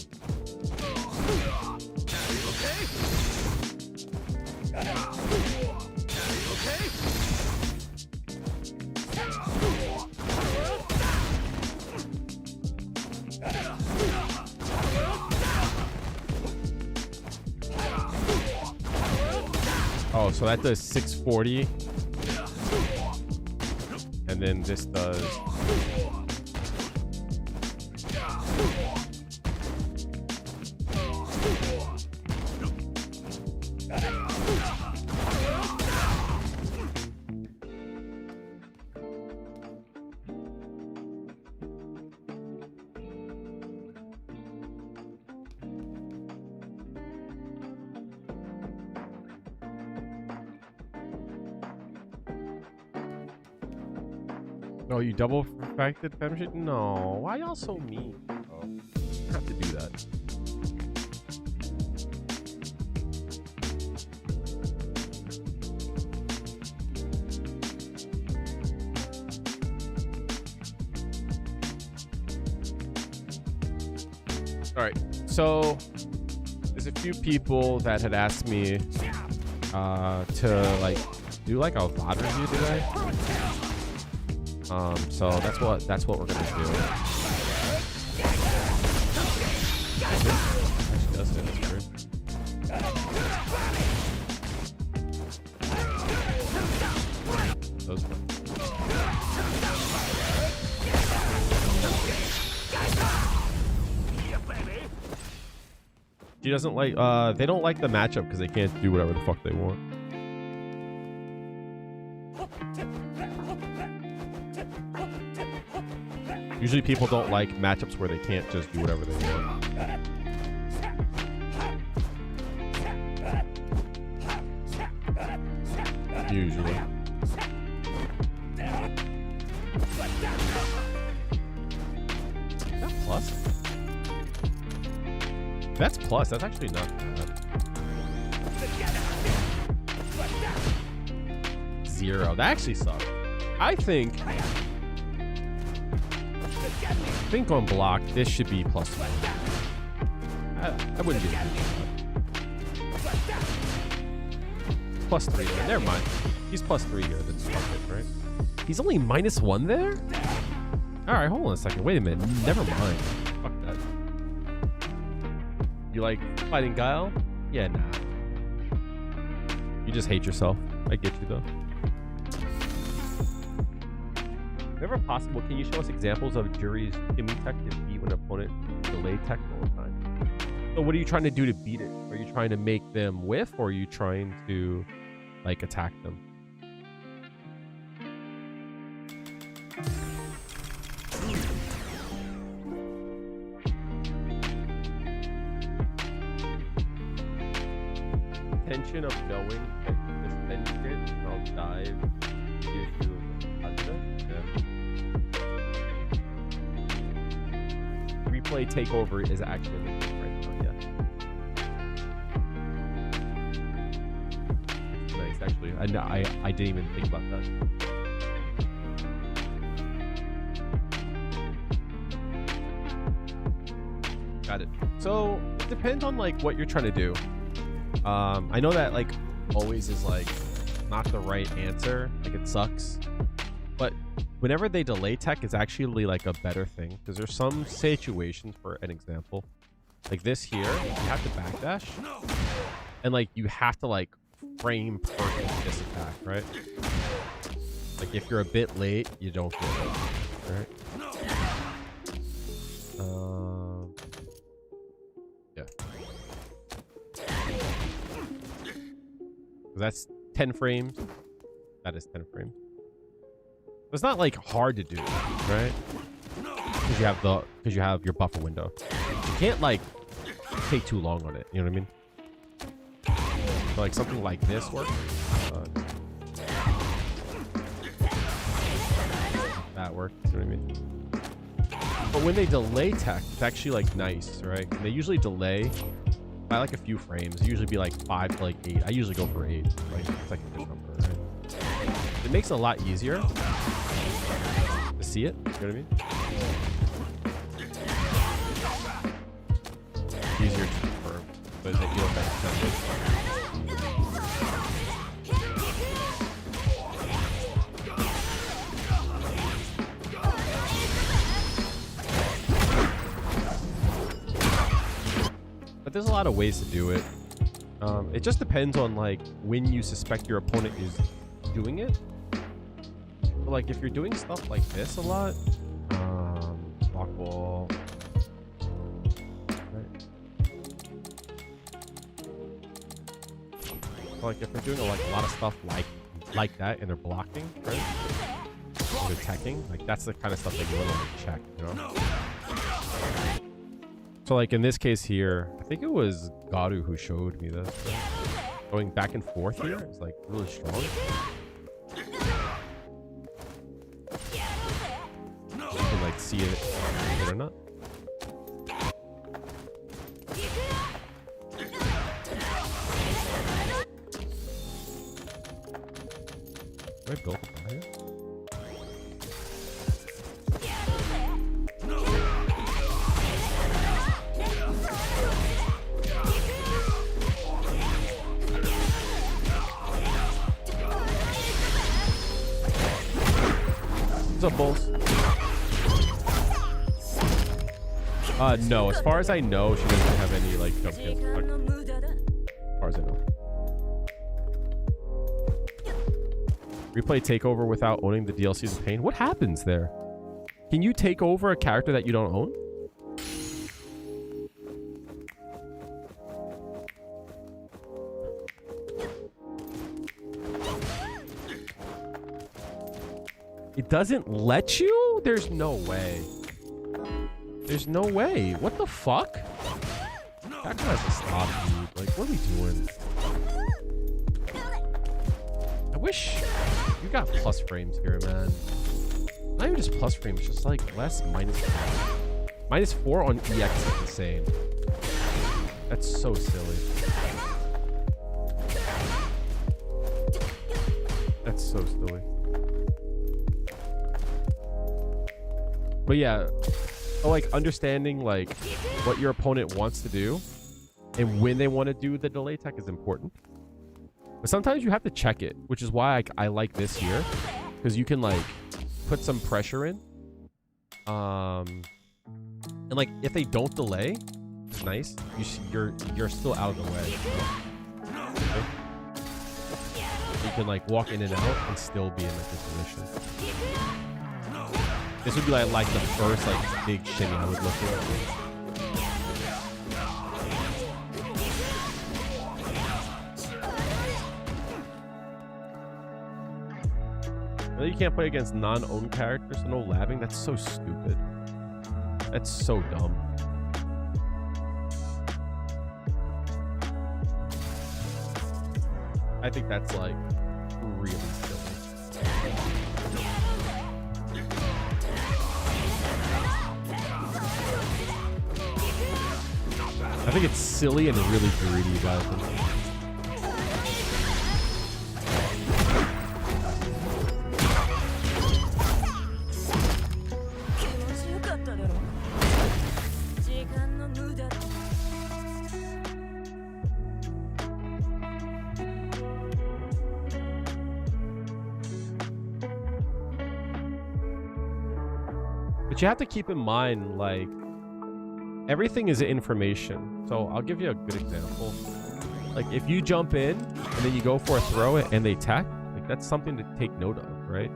So that does 640. And then this does... Oh, you double perfected Femshade? No, why y'all so mean? Oh, I have to do that. All right, so there's a few people that had asked me to like do like a VOD review today. So that's what we're gonna do. Actually, that's it. That's weird. Those She doesn't like. They don't like the matchup because they can't do whatever the fuck they want. Usually people don't like matchups where they can't just do whatever they want. Usually. Is that plus? That's plus. That's actually not bad. 0. That actually sucks. I think on block, this should be +1. I wouldn't be +3 there. Never mind. He's +3 here. That's fuck it, right? He's only -1 there? Alright, hold on a second. Wait a minute. Never mind. Fuck that. You like fighting Guile? Yeah, nah. You just hate yourself. I get you though. Whenever possible, can you show us examples of Juri's Kimmy tech to beat when an opponent delay tech all the time? So what are you trying to do to beat it? Are you trying to make them whiff, or are you trying to like attack them? Tension of knowing that this engine, I'll dive issue of positive. Replay takeover is actually right now, yeah. Nice, actually. I didn't even think about that. Got it. So it depends on like what you're trying to do. I know that like always is like not the right answer. Like it sucks. But whenever they delay tech, it's actually like a better thing, because there's some situations, for an example, like this here, you have to backdash, and like you have to like frame perfect this attack, right? Like if you're a bit late, you don't get it, right? Yeah. So that's 10 frames. That is 10 frames. It's not like hard to do, right? Because you have your buffer window. You can't like take too long on it. You know what I mean? So, like something like this works. That works. You know what I mean? But when they delay tech, it's actually like nice, right? And they usually delay by like a few frames. It usually be like 5 to like 8. I usually go for 8. Right? It's like a good number, right? It makes it a lot easier to see it. You know what I mean? Easier to confirm, but you don't have But there's a lot of ways to do it. It just depends on like when you suspect your opponent is doing it. But, like if you're doing stuff like this a lot, block wall. Right. So, like if they're doing like a lot of stuff like that and they're blocking, right? Or they're attacking, like that's the kind of stuff that you want to check, you know? So like in this case here, I think it was Garu who showed me this. Going back and forth here is like really strong. You can like see it or not. Am I built here? What's up, Bulls? No. As far as I know, she doesn't have any like jump kills. As far as I know. Replay takeover without owning the DLC's of pain. What happens there? Can you take over a character that you don't own? It doesn't let you? There's no way. There's no way. What the fuck? That guy has to stop, dude. Like, what are we doing? I wish you got plus frames here, man. Not even just plus frames, just like less -4. -4 on EX is insane. That's so silly. That's so silly. But yeah, so like understanding like what your opponent wants to do and when they want to do the delay tech is important. But sometimes you have to check it, which is why I like this here, because you can like put some pressure in. And like if they don't delay, it's nice. You're still out of the way. Okay? You can like walk in and out and still be in like this position. This would be like the first like big shimmy I would look for. Really, you can't play against non-owned characters, so no labbing. That's so stupid. That's so dumb. I think that's like really silly. I think it's silly and really greedy about it. But you have to keep in mind, like, everything is information. So I'll give you a good example. Like if you jump in and then you go for a throw it and they tech, like that's something to take note of, right?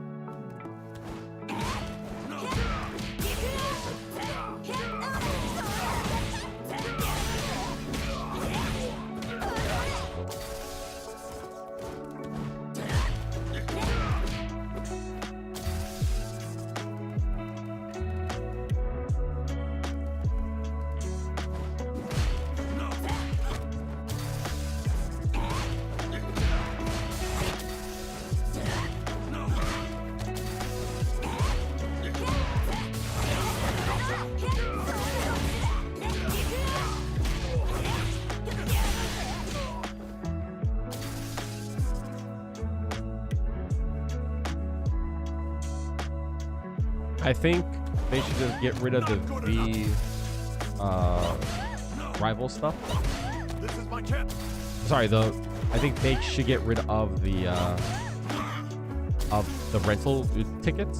I think they should just get rid of the V rival stuff. Sorry, I think they should get rid of the rental tickets.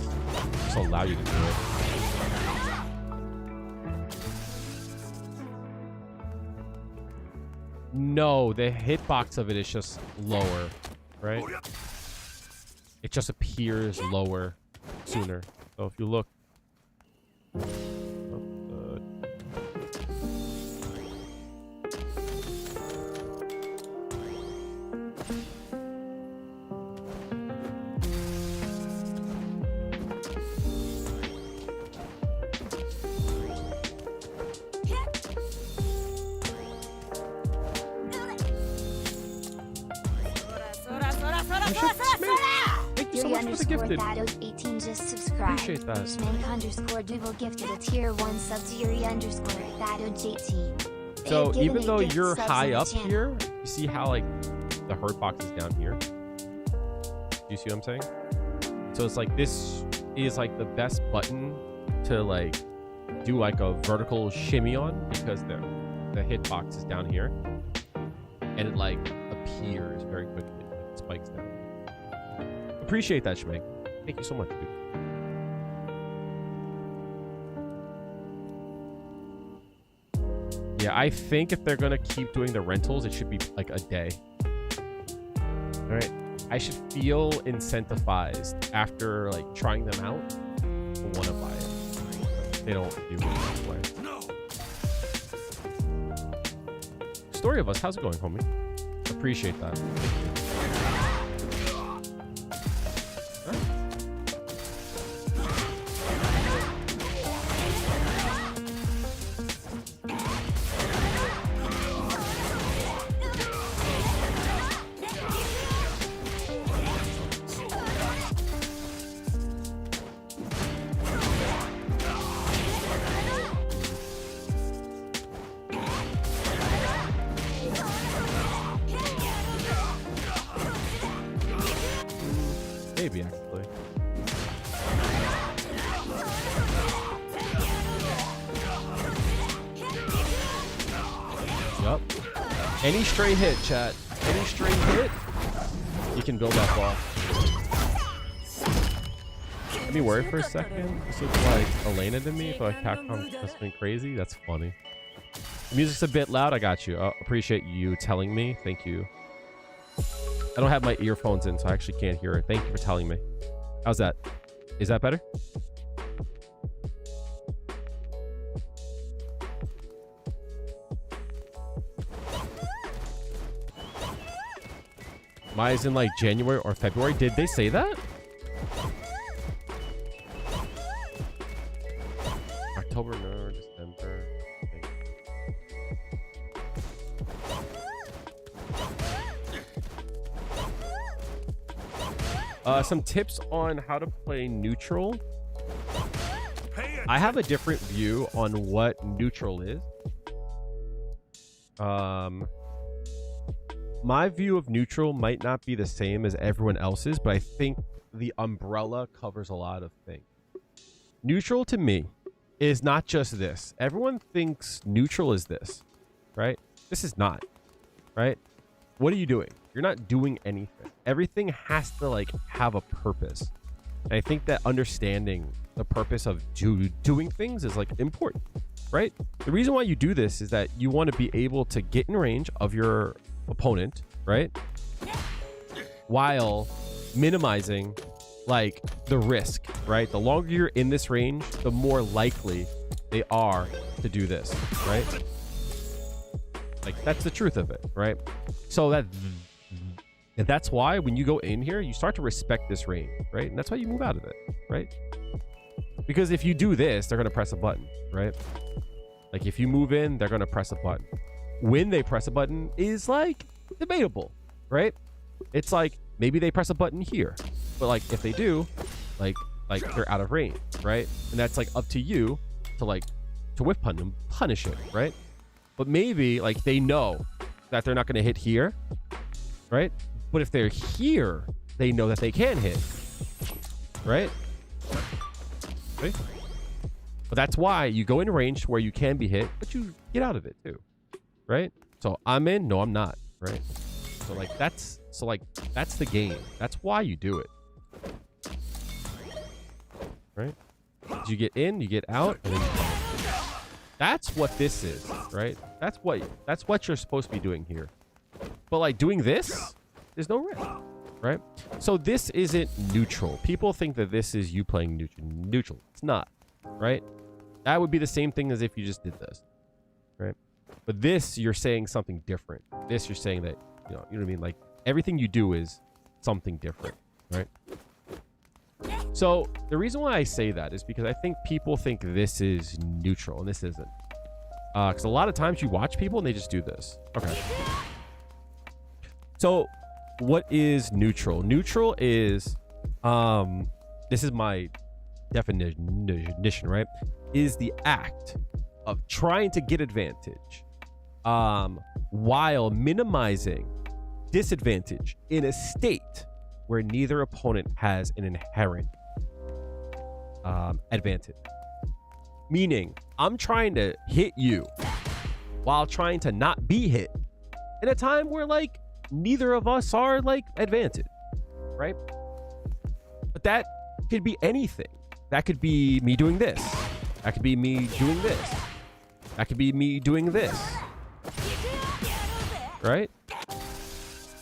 Just allow you to do it. No, the hitbox of it is just lower, right? It just appears lower sooner. So if you look... Thank you so Juri much for the gifted. Thados 18 just subscribed. Appreciate that. Schmank_Duval gifted a tier 1 sub to Juri_Thados 18. They So have given even me though gift you're subs high on the up channel. here, you see how like the hurt box is down here? Do you see what I'm saying? So it's like this is like the best button to like do like a vertical shimmy on because the hitbox is down here. And it like appears very quickly. It spikes down. Appreciate that, Shmeg. Thank you so much, dude. Yeah, I think if they're gonna keep doing the rentals, it should be like a day. All right, I should feel incentivized after like trying them out to want to buy it. They don't do it this way. Story of Us, how's it going, homie? Appreciate that. Maybe actually. Yup. Any stray hit, chat. Any stray hit, you can build up off. Let me worry for a second. This looks like Elena to me. I feel like Capcom does something crazy. That's funny. The music's a bit loud. I got you. Appreciate you telling me. Thank you. I don't have my earphones in, so I actually can't hear it. Thank you for telling me. How's that? Is that better? Maya's in like January or February. Did they say that? October, no, December. Some tips on how to play neutral. I have a different view on what neutral is. My view of neutral might not be the same as everyone else's, but I think the umbrella covers a lot of things. Neutral to me is not just this. Everyone thinks neutral is this, right? This is not, right? What are you doing? You're not doing anything. Everything has to like have a purpose. And I think that understanding the purpose of doing things is like important, right? The reason why you do this is that you want to be able to get in range of your opponent, right? While minimizing like the risk, right? The longer you're in this range, the more likely they are to do this, right? Like that's the truth of it, right? So that's why when you go in here, you start to respect this range, right? And that's why you move out of it, right? Because if you do this, they're going to press a button, right? Like if you move in, they're going to press a button. When they press a button is like debatable, right? It's like maybe they press a button here, but like if they do, like they're out of range, right? And that's like up to you to like to whiff punish it, right? But maybe like they know that they're not going to hit here, right? But if they're here, they know that they can hit, right? Okay. But that's why you go in range where you can be hit, but you get out of it too, right? So I'm in, no, I'm not, right? So like that's the game. That's why you do it, right? You get in, you get out, and then That's what this is, right? That's what you're supposed to be doing here. But like doing this, there's no risk, right? So this isn't neutral. People think that this is you playing neutral. It's not, right? That would be the same thing as if you just did this, right? But this, you're saying something different. This, you're saying that, you know what I mean? Like everything you do is something different, right? So the reason why I say that is because I think people think this is neutral and this isn't. Because a lot of times you watch people and they just do this. Okay. So what is neutral? Neutral is, this is my definition, right? Is the act of trying to get advantage while minimizing disadvantage in a state where neither opponent has an inherent advantage. Meaning, I'm trying to hit you while trying to not be hit in a time where like neither of us are like advantaged, right? But that could be anything. That could be me doing this. That could be me doing this. That could be me doing this. Right?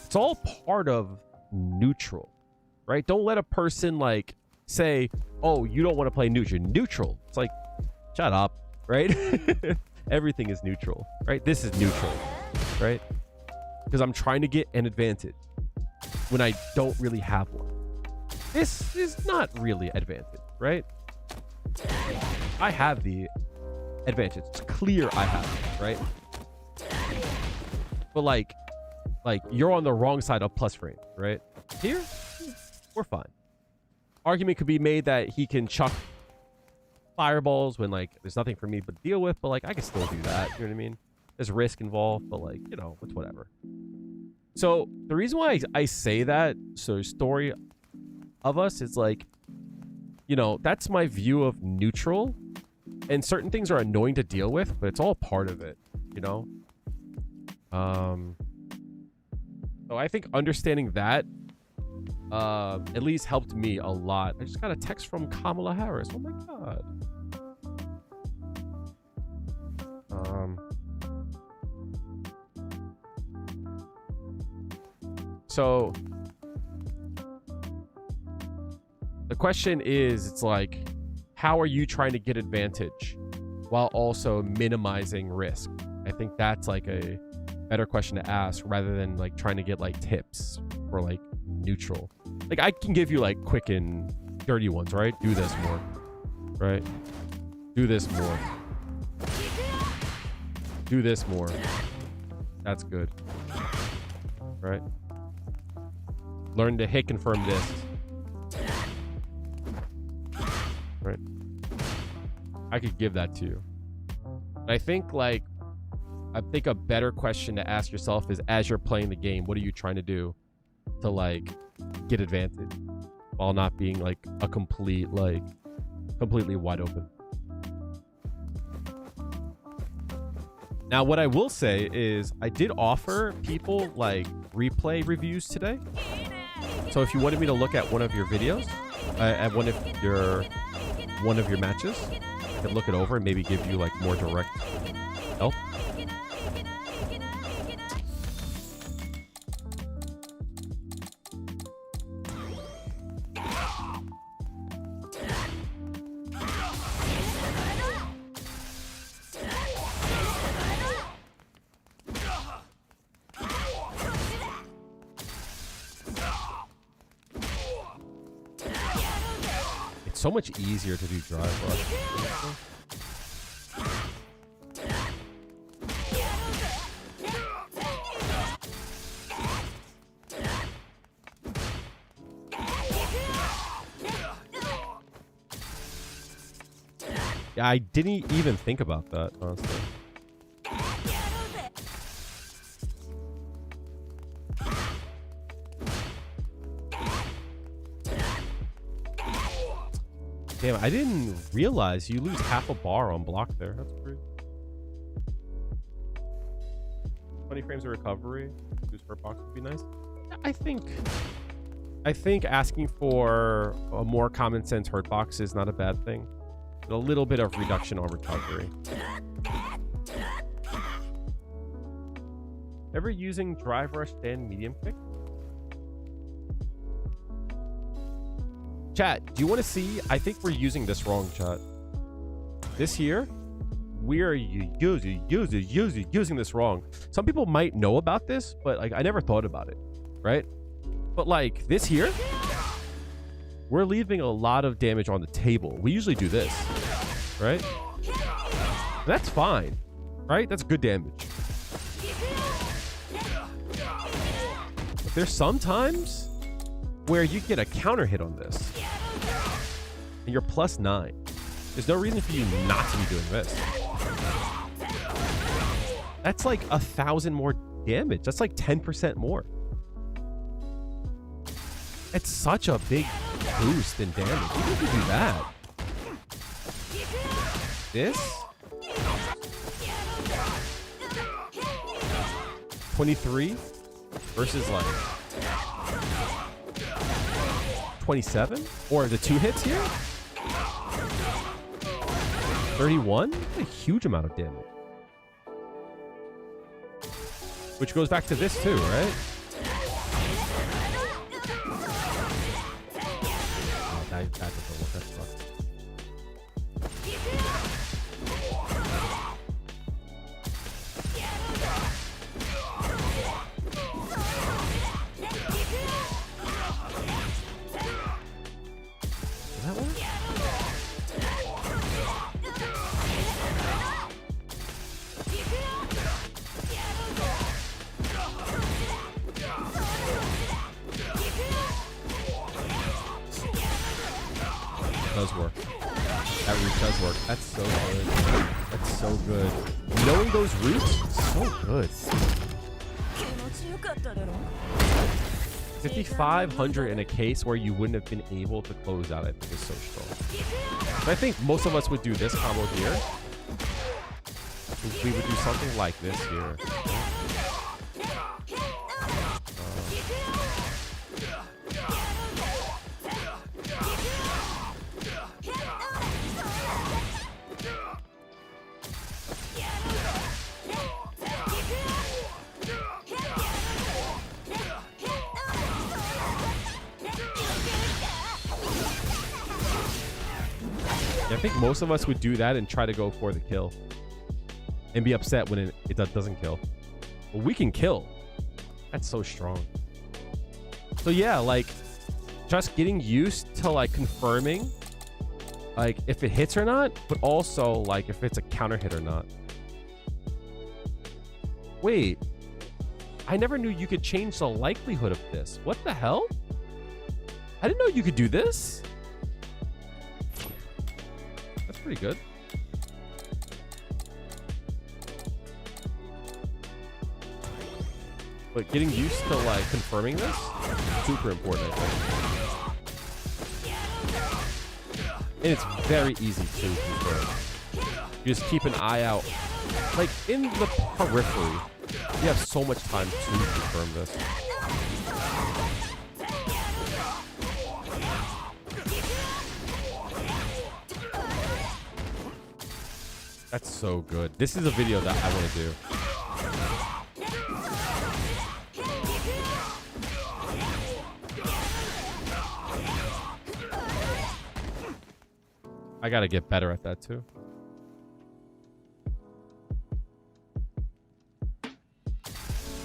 It's all part of neutral, right? Don't let a person like say, oh, you don't want to play neutral. It's like, shut up, right? Everything is neutral, right? This is neutral, right? Because I'm trying to get an advantage when I don't really have one. This is not really advantage, right? I have the advantage. It's clear I have it, right? But like you're on the wrong side of plus frame, right? Here, we're fine. Argument could be made that he can chuck fireballs when like there's nothing for me to deal with, but like I can still do that. You know what I mean? There's risk involved, but like, you know, it's whatever. So the reason why I say that, so story of us is like, you know, that's my view of neutral, and certain things are annoying to deal with, but it's all part of it, you know? So I think understanding that at least helped me a lot. I just got a text from Kamala Harris. Oh my God. So the question is, it's like, how are you trying to get advantage while also minimizing risk? I think that's like a better question to ask rather than like trying to get like tips for like neutral. Like I can give you like quick and dirty ones, right? Do this more, right? Do this more. Do this more. That's good, right? Learn to hit confirm this, right? I could give that to you. I think a better question to ask yourself is, as you're playing the game, what are you trying to do to like get advantage while not being like a completely wide open. Now, what I will say is I did offer people like replay reviews today. So if you wanted me to look at one of your videos, at one of your matches, I could look it over and maybe give you like more direct help. So much easier to do drive rush. Yeah, I didn't even think about that, honestly. Damn, I didn't realize you lose half a bar on block there. That's crazy. 20 frames of recovery. Lose for a box would be nice. I think asking for a more common sense hurt box is not a bad thing. But a little bit of reduction on recovery. Ever using drive rush stand medium kick? Chat, do you want to see? I think we're using this wrong, chat. This here, we are using this wrong. Some people might know about this, but like I never thought about it, right? But like this here, we're leaving a lot of damage on the table. We usually do this, right? That's fine, right? That's good damage. But there's sometimes where you get a counter hit on this and you're +9. There's no reason for you not to be doing this. That's like 1,000 more damage. That's like 10% more. It's such a big boost in damage. Even if you do that. This? 23 versus like 27? Or the 2 hits here? 31? That's a huge amount of damage. Which goes back to this too, right? Oh, that doesn't work. That sucks. Does that work? Does work. That root does work. That's so good. That's so good. Knowing those roots, so good. 5,500 in a case where you wouldn't have been able to close out, I think is so strong. And I think most of us would do this combo here. We would do something like this here. I think most of us would do that and try to go for the kill and be upset when it doesn't kill. But we can kill. That's so strong. So yeah, like just getting used to like confirming like if it hits or not, but also like if it's a counter hit or not. Wait, I never knew you could change the likelihood of this. What the hell? I didn't know you could do this. Pretty good. But getting used to like confirming this, super important, I think. And it's very easy to confirm. You just keep an eye out. Like in the periphery, you have so much time to confirm this. That's so good. This is a video that I want to do. I gotta get better at that too.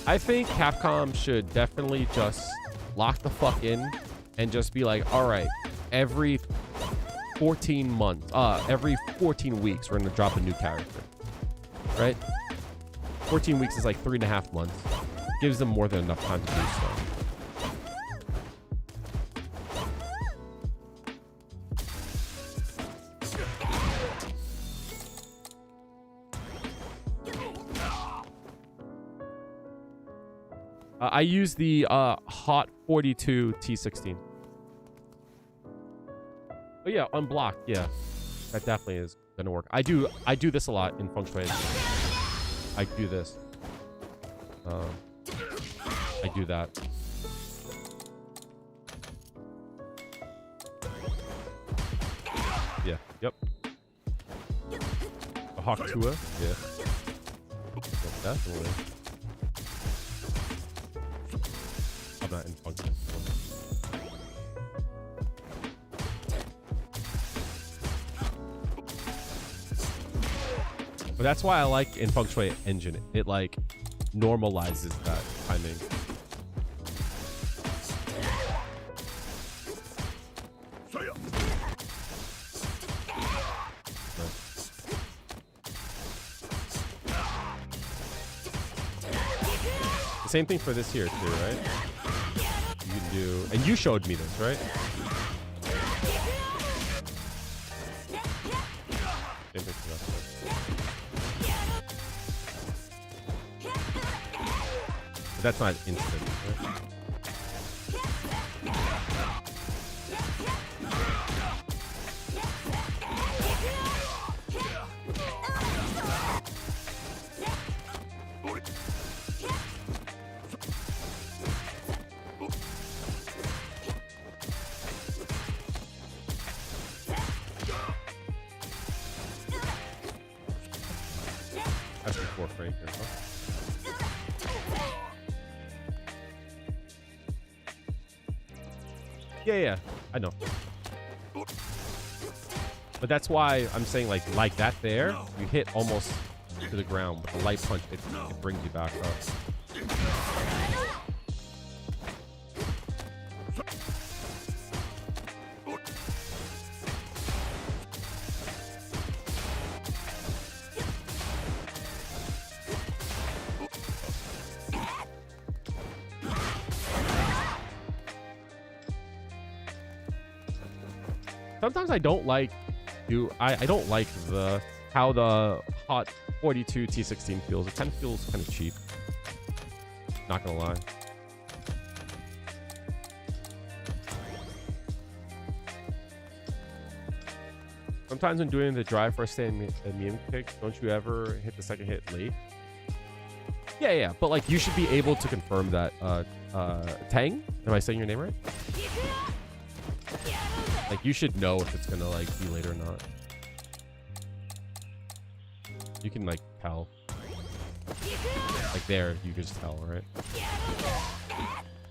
I think Capcom should definitely just lock the fuck in and just be like, all right, every 14 months, every 14 weeks, we're gonna drop a new character, right? 14 weeks is like 3.5 months. Gives them more than enough time to do so. I use the Hot 42 T16. But yeah, unblock, yeah. That definitely is gonna work. I do this a lot in Feng Shui. I do this. I do that. Yeah, yep. The Hawk Tua, yeah. Definitely. not in feng shui. But that's why I like in feng shui engine. It like normalizes that timing. The same thing for this here too, right? You can do, and you showed me this, right? Same thing for that. But that's not instant, right? That's before Frank here, huh? Yeah, I know. But that's why I'm saying like that there, you hit almost to the ground, but the light punch, it brings you back up. Sometimes I don't like I don't like how the Hot 42 T16 feels. It kind of feels kind of cheap. Not gonna lie. Sometimes when doing the drive first stand immune kick, don't you ever hit the second hit late? Yeah, but like you should be able to confirm that. Tang, am I saying your name right? Like you should know if it's gonna like be late or not. You can like tell. Like there, you can just tell, right? You know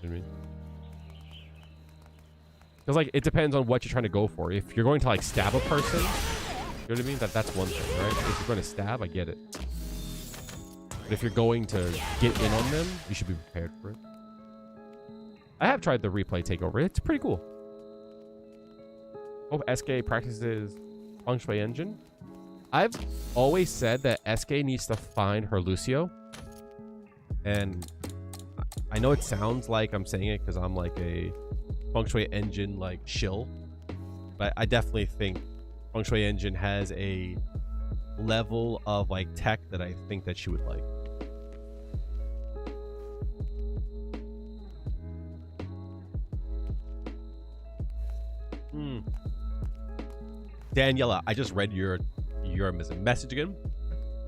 what I mean? Because like it depends on what you're trying to go for. If you're going to like stab a person, you know what I mean? That's one thing, right? If you're going to stab, I get it. But if you're going to get in on them, you should be prepared for it. I have tried the replay takeover. It's pretty cool. Hope SK practices feng shui engine. I've always said that SK needs to find her Lucio. And I know it sounds like I'm saying it because I'm like a feng shui engine like shill. But I definitely think feng shui engine has a level of like tech that I think that she would like. Daniela, I just read your message again.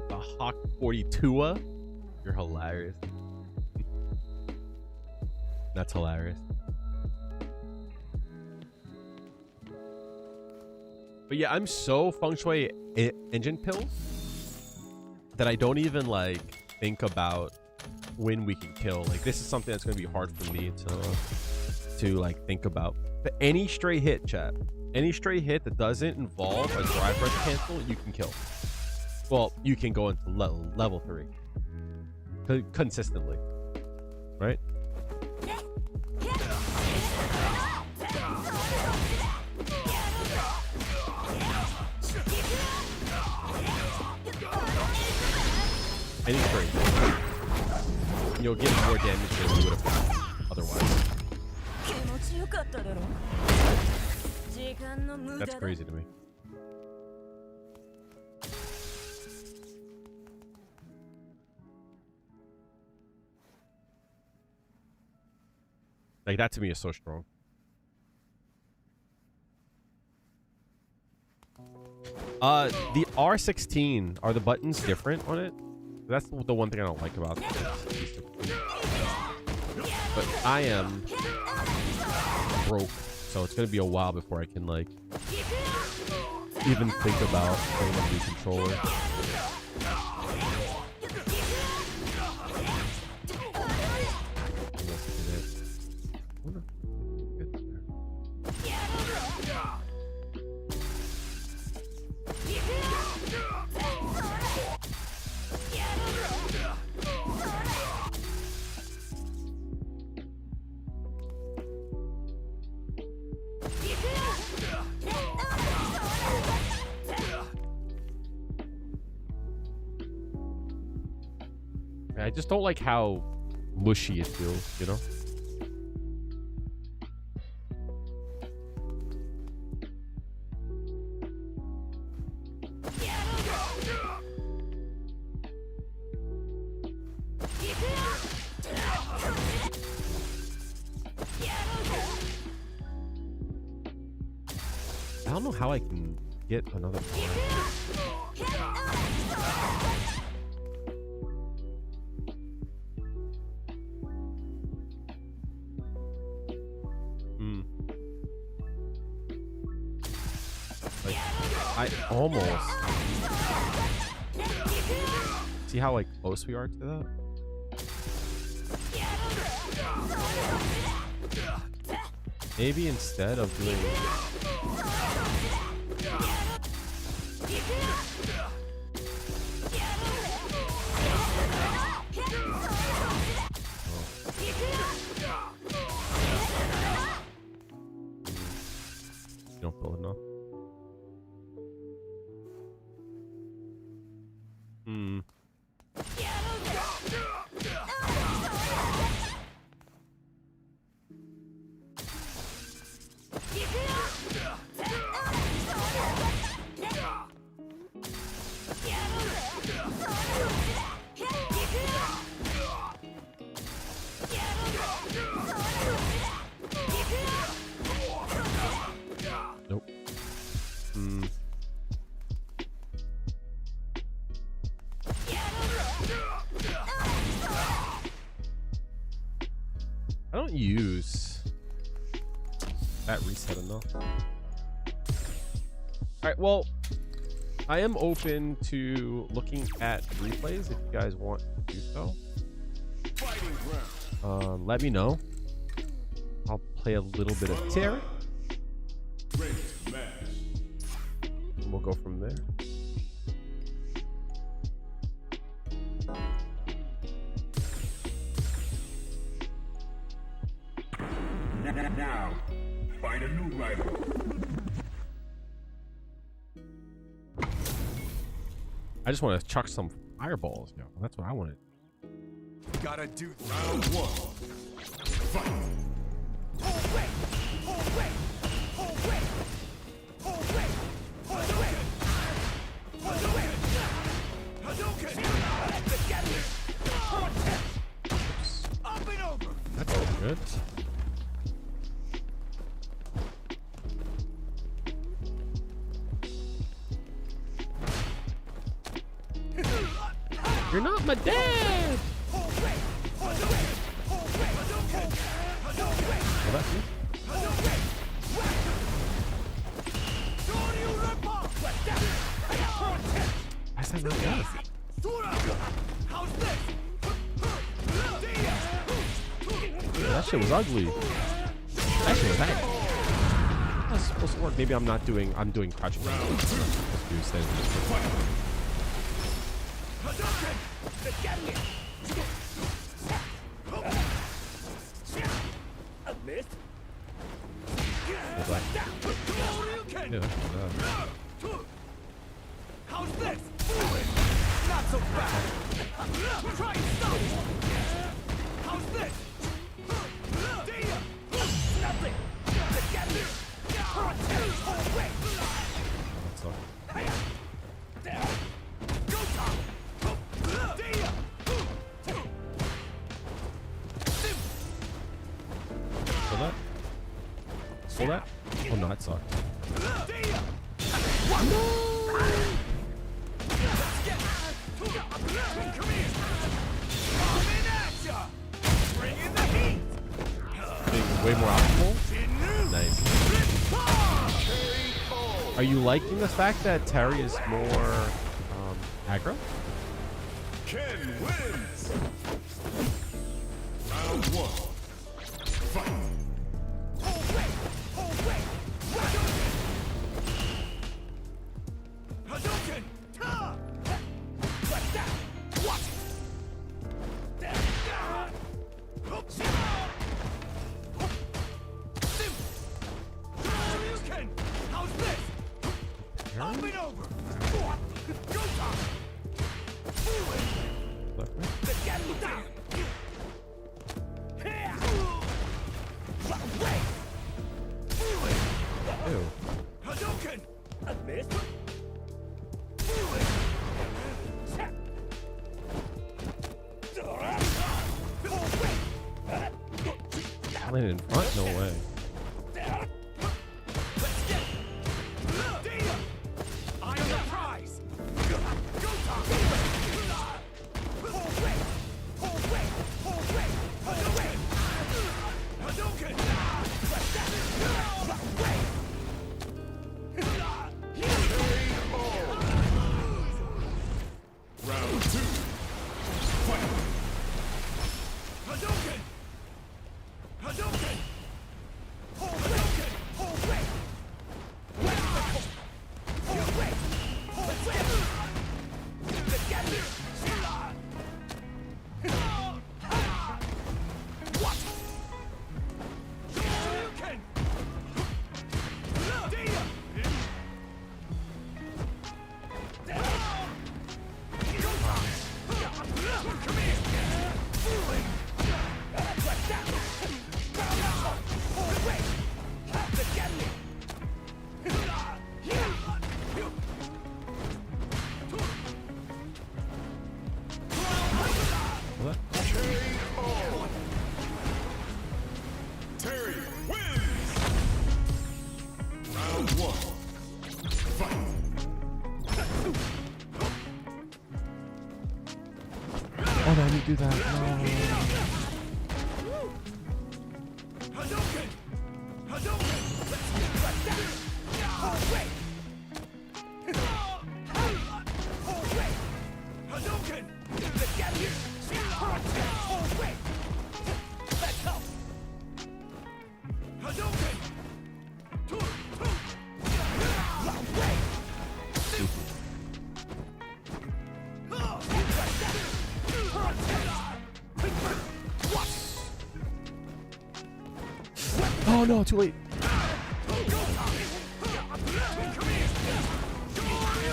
The Hawk 42. You're hilarious. That's hilarious. But yeah, I'm so feng shui engine pill that I don't even like think about when we can kill. Like this is something that's gonna be hard for me to like think about. But any stray hit, chat. Any stray hit that doesn't involve a drive rush cancel, you can kill. Well, you can go into level 3 consistently, right? Any stray hit, you'll get more damage than you would have gotten otherwise. That's crazy to me. Like that to me is so strong. The R16, are the buttons different on it? That's the one thing I don't like about it. But I am broke, so it's gonna be a while before I can like even think about playing a new controller. I just don't like how mushy it feels, you know? I don't know how I can get another one. Like, I almost... See how, like, close we are to that? Maybe instead of doing... You don't feel enough. Nope. I don't use that reset enough. Alright, well, I am open to looking at replays if you guys want to do so. Let me know. I'll play a little bit of Terry. And we'll go from there. Now, find a new rival. I just want to chuck some fireballs, yo. That's what I wanted. Gotta do round one. Fight. That's all good. You're not my dad! Oh, that's me. I said no, yes. That shit was ugly. That shit was bad. That's supposed to work. Maybe I'm doing crouching. Let's do standing. How's this? Not so bad. Try and stop it. How's this? Nothing. Together. Go top. Pull that? Oh no, that sucked. Being way more optimal. Nice. Are you liking the fact that Terry is more aggro? Ken wins. Round one. Fight. Hadouken! Like that! Watch it! Hadouken! How's this? Up and over! Go top! left, right? Ew. Hadouken! Landed in front? No way. I am the prize! Round 2. Fight! Hadouken! Hadouken! Hadouken! What? Terry wins! Round 1. Fight! Oh, no, you do that. No. Hadouken! Hadouken! Hadouken! Hadouken! Oh, no, too late.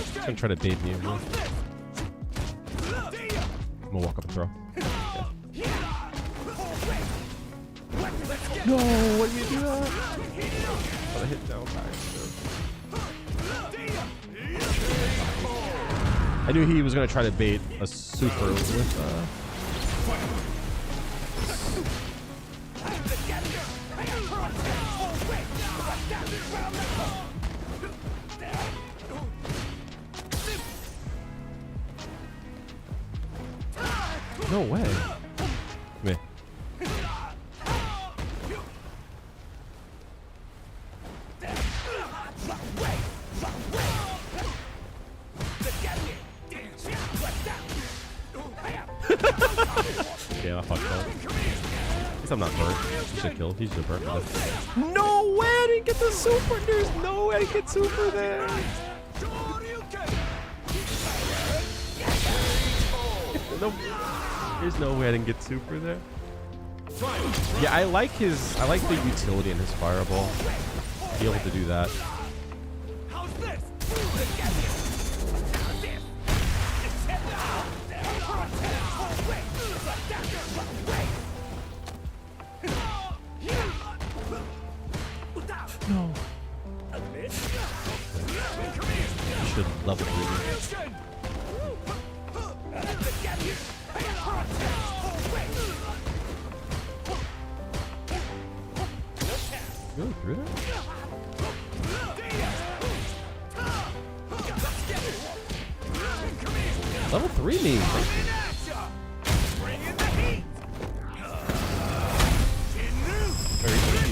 He's gonna try to bait me. I'm gonna walk up and throw. No, what did you do that? But I hit down back. I knew he was gonna try to bait a super with No way. Come here. Yeah, I fucked up. At least I'm not hurt. He should kill. He should hurt me. No way! I didn't get the super. There's no way I get super there. No, there's no way I didn't get super there. Yeah, I like the utility in his fireball. Be able to do that. How's this? No. You should level 3. Really through there? Level 3 means.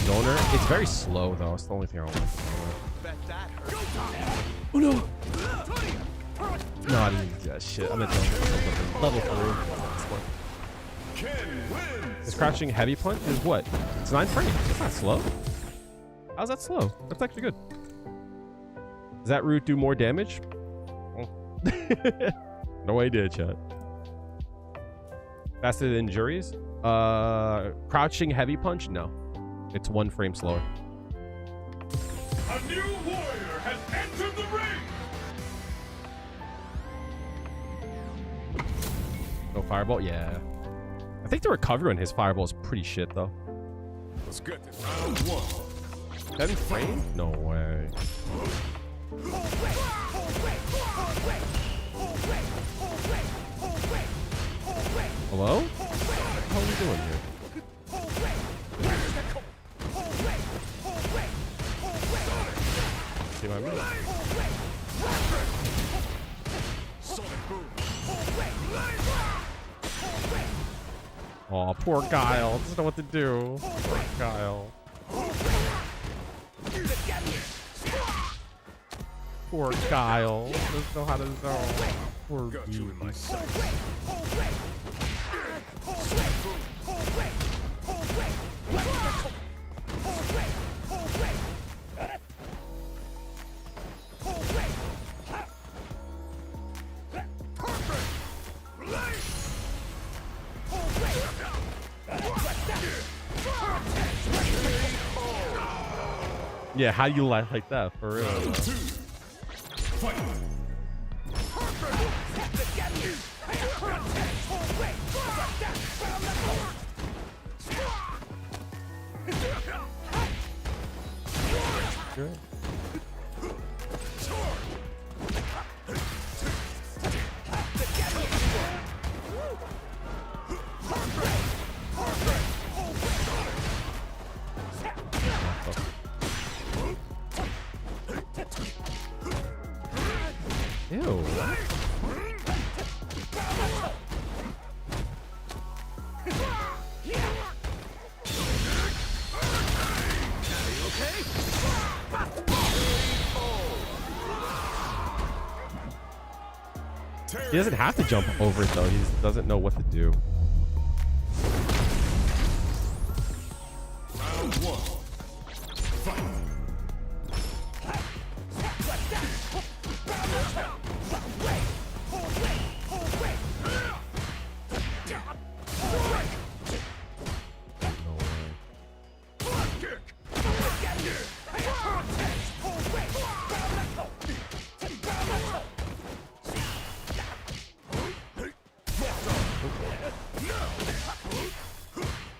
Donor. It's very slow though. It's the only thing I want. Oh no! No, I didn't do that shit. I'm at level 3. This crouching heavy punch is what? It's 9 frames. That's not slow. How's that slow? That's actually good. Does that root do more damage? No idea, chat. Faster than Juri's? Crouching heavy punch? No. It's 1 frame slower. A new warrior has entered the ring. Go fireball. Yeah. I think the recovery on his fireball is pretty shit though. Let's get this. Round 1. 10 frames? No way. Hello? What are we doing here? See what I mean? Oh, poor Guile. Doesn't know what to do. Poor Guile. Poor Guile. Doesn't know how to zone. Poor Got you in my dude. sights. Yeah, how you like that for real? Round 2. Fight. Good. Ew. He doesn't have to jump over it though. He just doesn't know what to do. Round 1. Fight. No way.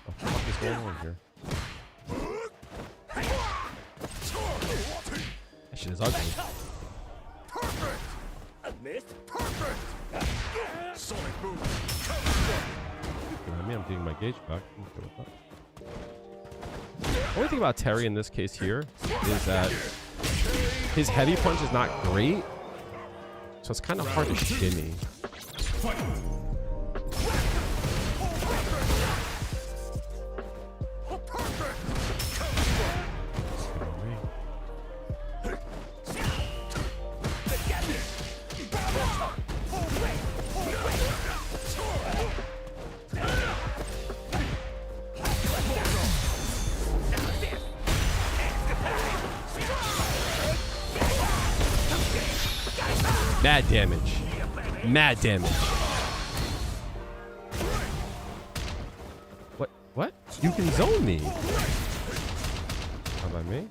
What the fuck is going on here? That shit is ugly. Sonic boom. I mean, I'm getting my gauge back. I'm okay with that. The only thing about Terry in this case here is that his heavy punch is not great, so it's kind of hard to shimmy. Fight. Mad damage. Mad damage. What? What? You can zone me. How about me?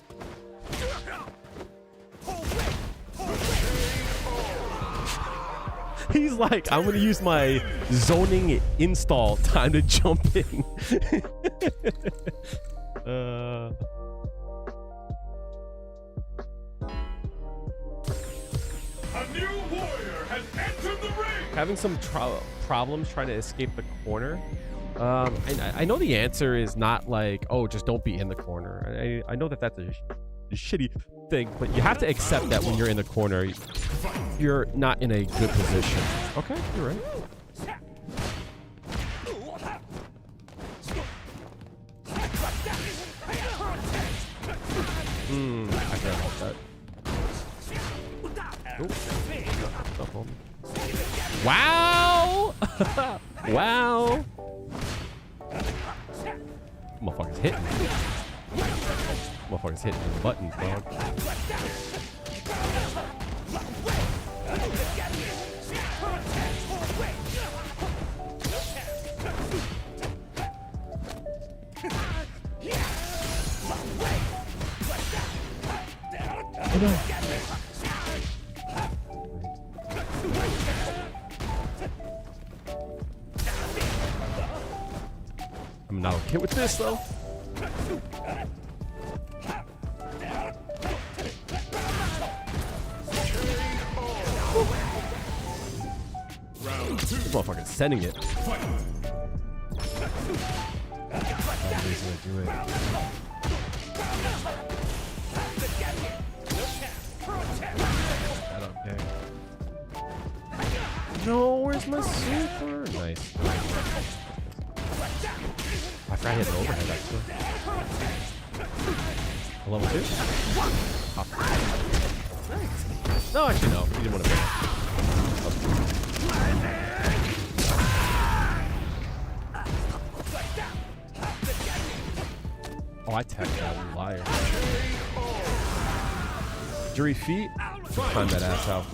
He's like, I'm gonna use my zoning install time to jump in. A new warrior has entered the ring. Having some problems trying to escape the corner. I know the answer is not like, oh, just don't be in the corner. I know that that's a shitty thing, but you have to accept that when you're in the corner, you're not in a good position. Okay, you're right. I can't help that. Oop. Wow! Wow! Motherfucker's hitting. Motherfucker's hitting the buttons, dog. Oh no. not okay with this though. This motherfucker's sending it. He's gonna do it. I don't care. No, where's my super? Nice. I forgot he had an overhead actually. A level 2? Oh. No, actually no. He didn't want to be. Oh, I tagged that liar. Juri feet. Climb that ass out.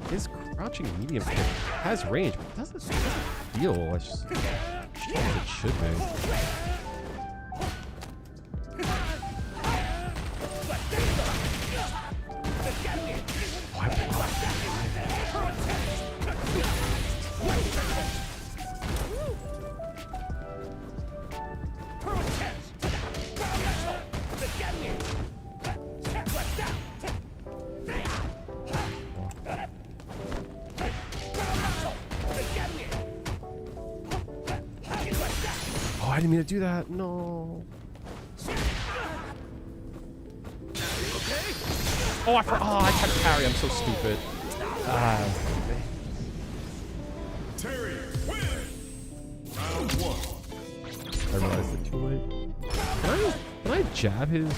His crouching medium kick has range, but it doesn't feel as strong as it should be. I didn't mean to do that. No. Oh, I tried to parry. I'm so stupid. Terry, win! Round 1. I realized it too late. Can I jab his?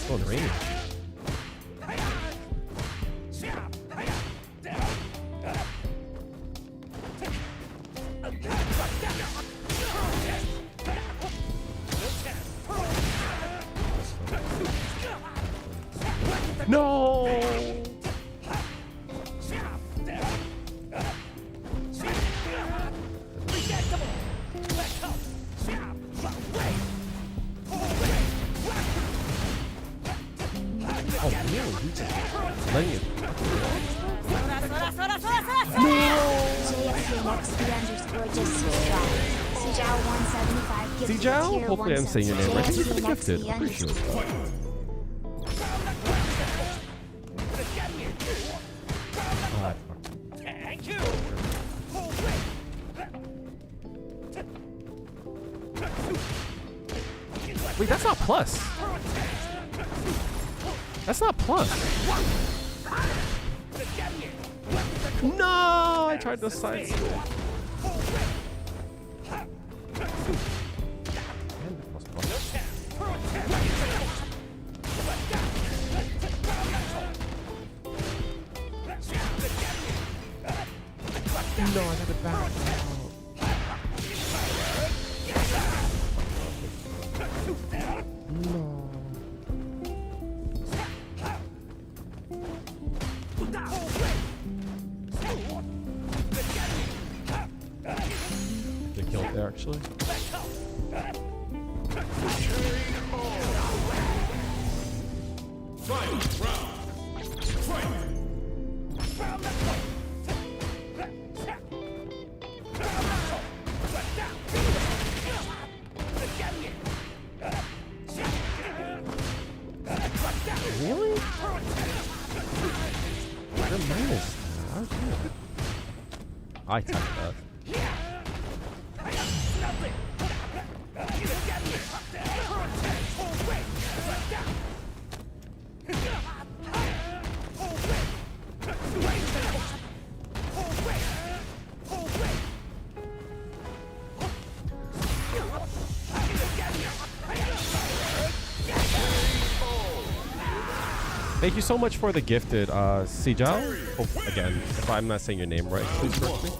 Oh, the range. No! Oh, really? He's just letting it. Sijao? Hopefully I'm saying your name right. Thank you for the gifted. Appreciate it. Thank you. Wait, that's not plus. That's not plus. No, I tried to side switch. No, I got it back. No. Get killed there, actually. Final round. Fight! Really? They're minus. I typed that. Thank you so much for the gifted, Sijao. Oh, again, if I'm not saying your name right, please correct me.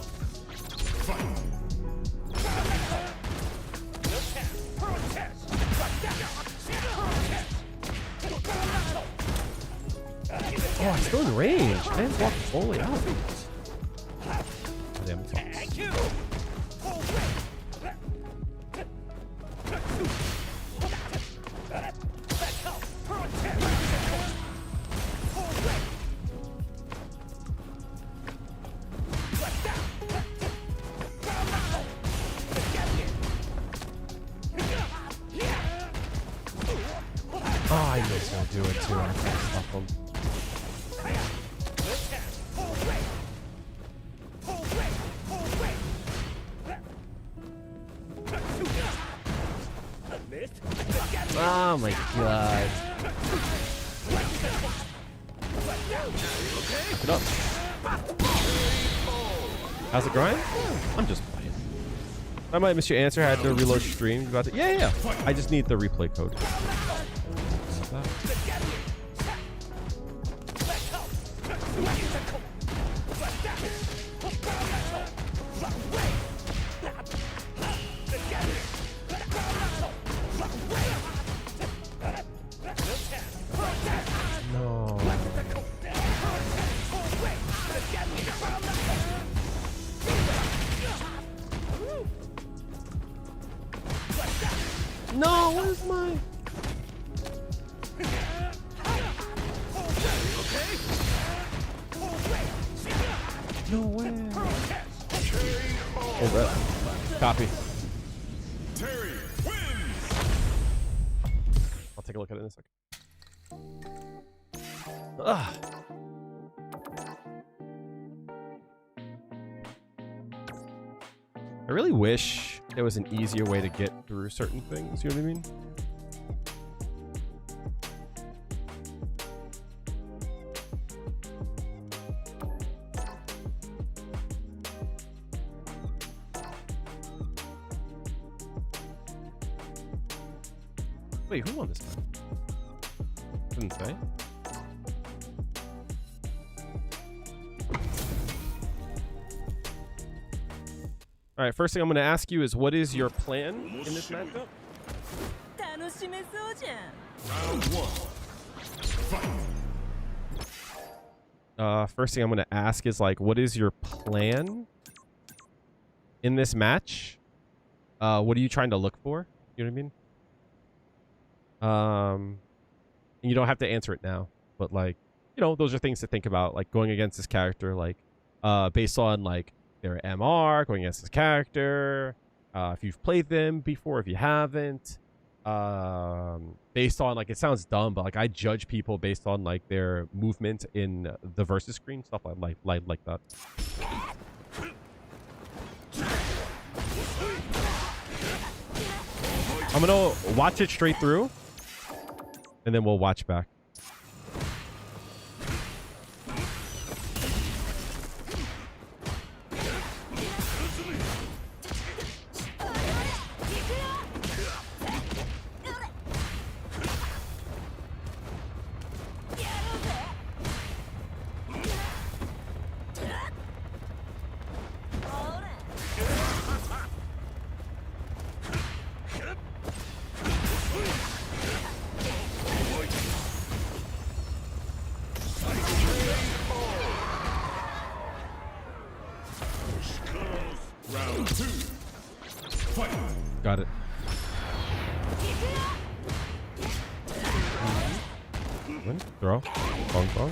Oh, I Still in range. Man's walking fully out. Damn, it's awesome. Oh, I know so do it too. I can't stop him. Oh my god. Pick it up. How's it going? I'm just playing. I might miss your answer. I had to reload stream. You about to... Yeah. I just need the replay code. No. No, where's my... No way. Oh, that. Copy. Terry wins. I'll take a look at it in a second. Ugh. I really wish there was an easier way to get through certain things. You know what I mean? Wait, who won this time? Didn't say. All right, first thing I'm going to ask you is, what is your plan in this matchup? Round one. Fight. First thing I'm going to ask is, like, what is your plan in this match? What are you trying to look for? You know what I mean? And you don't have to answer it now, but, like, you know, those are things to think about, like going against this character, like, based on, like, their MR, going against this character, if you've played them before, if you haven't, based on, like, it sounds dumb, but, like, I judge people based on, like, their movement in the versus screen, stuff like that. I'm gonna watch it straight through, and then we'll watch back. Round two. Fight. Got it. Win, throw, bong bong.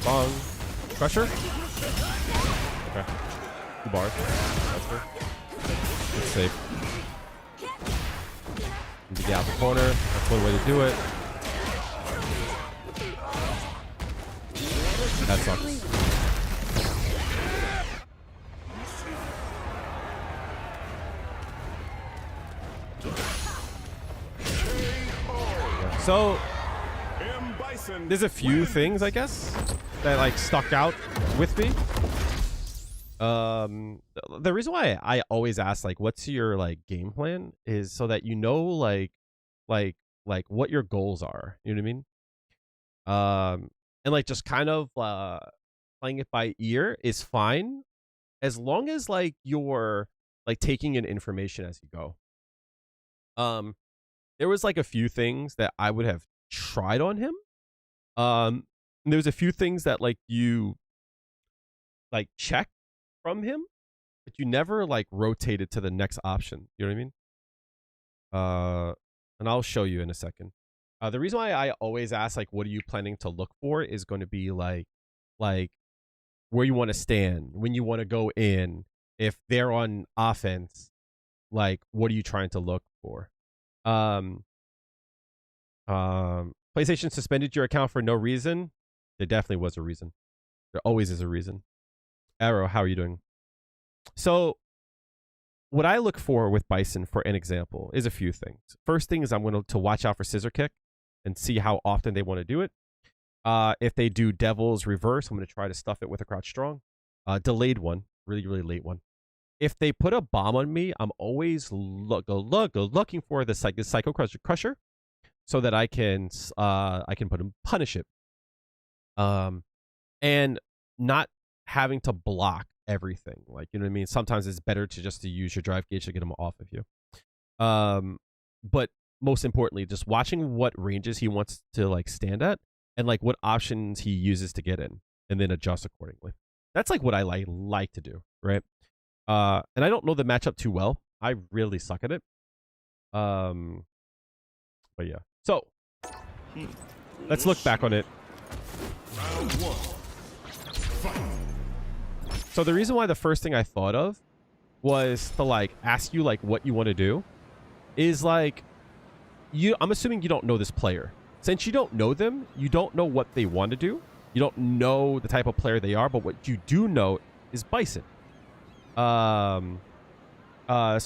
Bong. Crusher? Okay. 2 bars. Crusher. It's safe. Need to get out the corner. That's one way to do it. That sucks. So, Bison. there's a few things, I guess, that like stuck out with me. The reason why I always ask like, what's your like game plan, is so that you know like what your goals are. You know what I mean? And like just kind of playing it by ear is fine, as long as like you're like taking in information as you go. There was like a few things that I would have tried on him. And there was a few things that like you like check from him, but you never like rotated to the next option. You know what I mean? And I'll show you in a second. The reason why I always ask like, what are you planning to look for, is going to be like where you want to stand, when you want to go in, if they're on offense, like what are you trying to look for? PlayStation suspended your account for no reason. There definitely was a reason. There always is a reason. Arrow, how are you doing? So what I look for with Bison, for an example, is a few things. First thing is I'm going to watch out for scissor kick and see how often they want to do it. If they do Devil's Reverse, I'm going to try to stuff it with a crouch strong. Delayed one, really, really late one. If they put a bomb on me, I'm always looking for the Psycho Crusher, so that I can put him, punish it. And not having to block everything. Like, you know what I mean? Sometimes it's better to just to use your drive gauge to get him off of you. But most importantly, just watching what ranges he wants to like stand at, and like what options he uses to get in, and then adjust accordingly. That's like what I like to do, right? And I don't know the matchup too well. I really suck at it. But yeah. So let's look back on it. Round one. Fight. So the reason why the first thing I thought of was to like ask you like what you want to do is like, I'm assuming you don't know this player. Since you don't know them, you don't know what they want to do. You don't know the type of player they are, but what you do know is Bison. So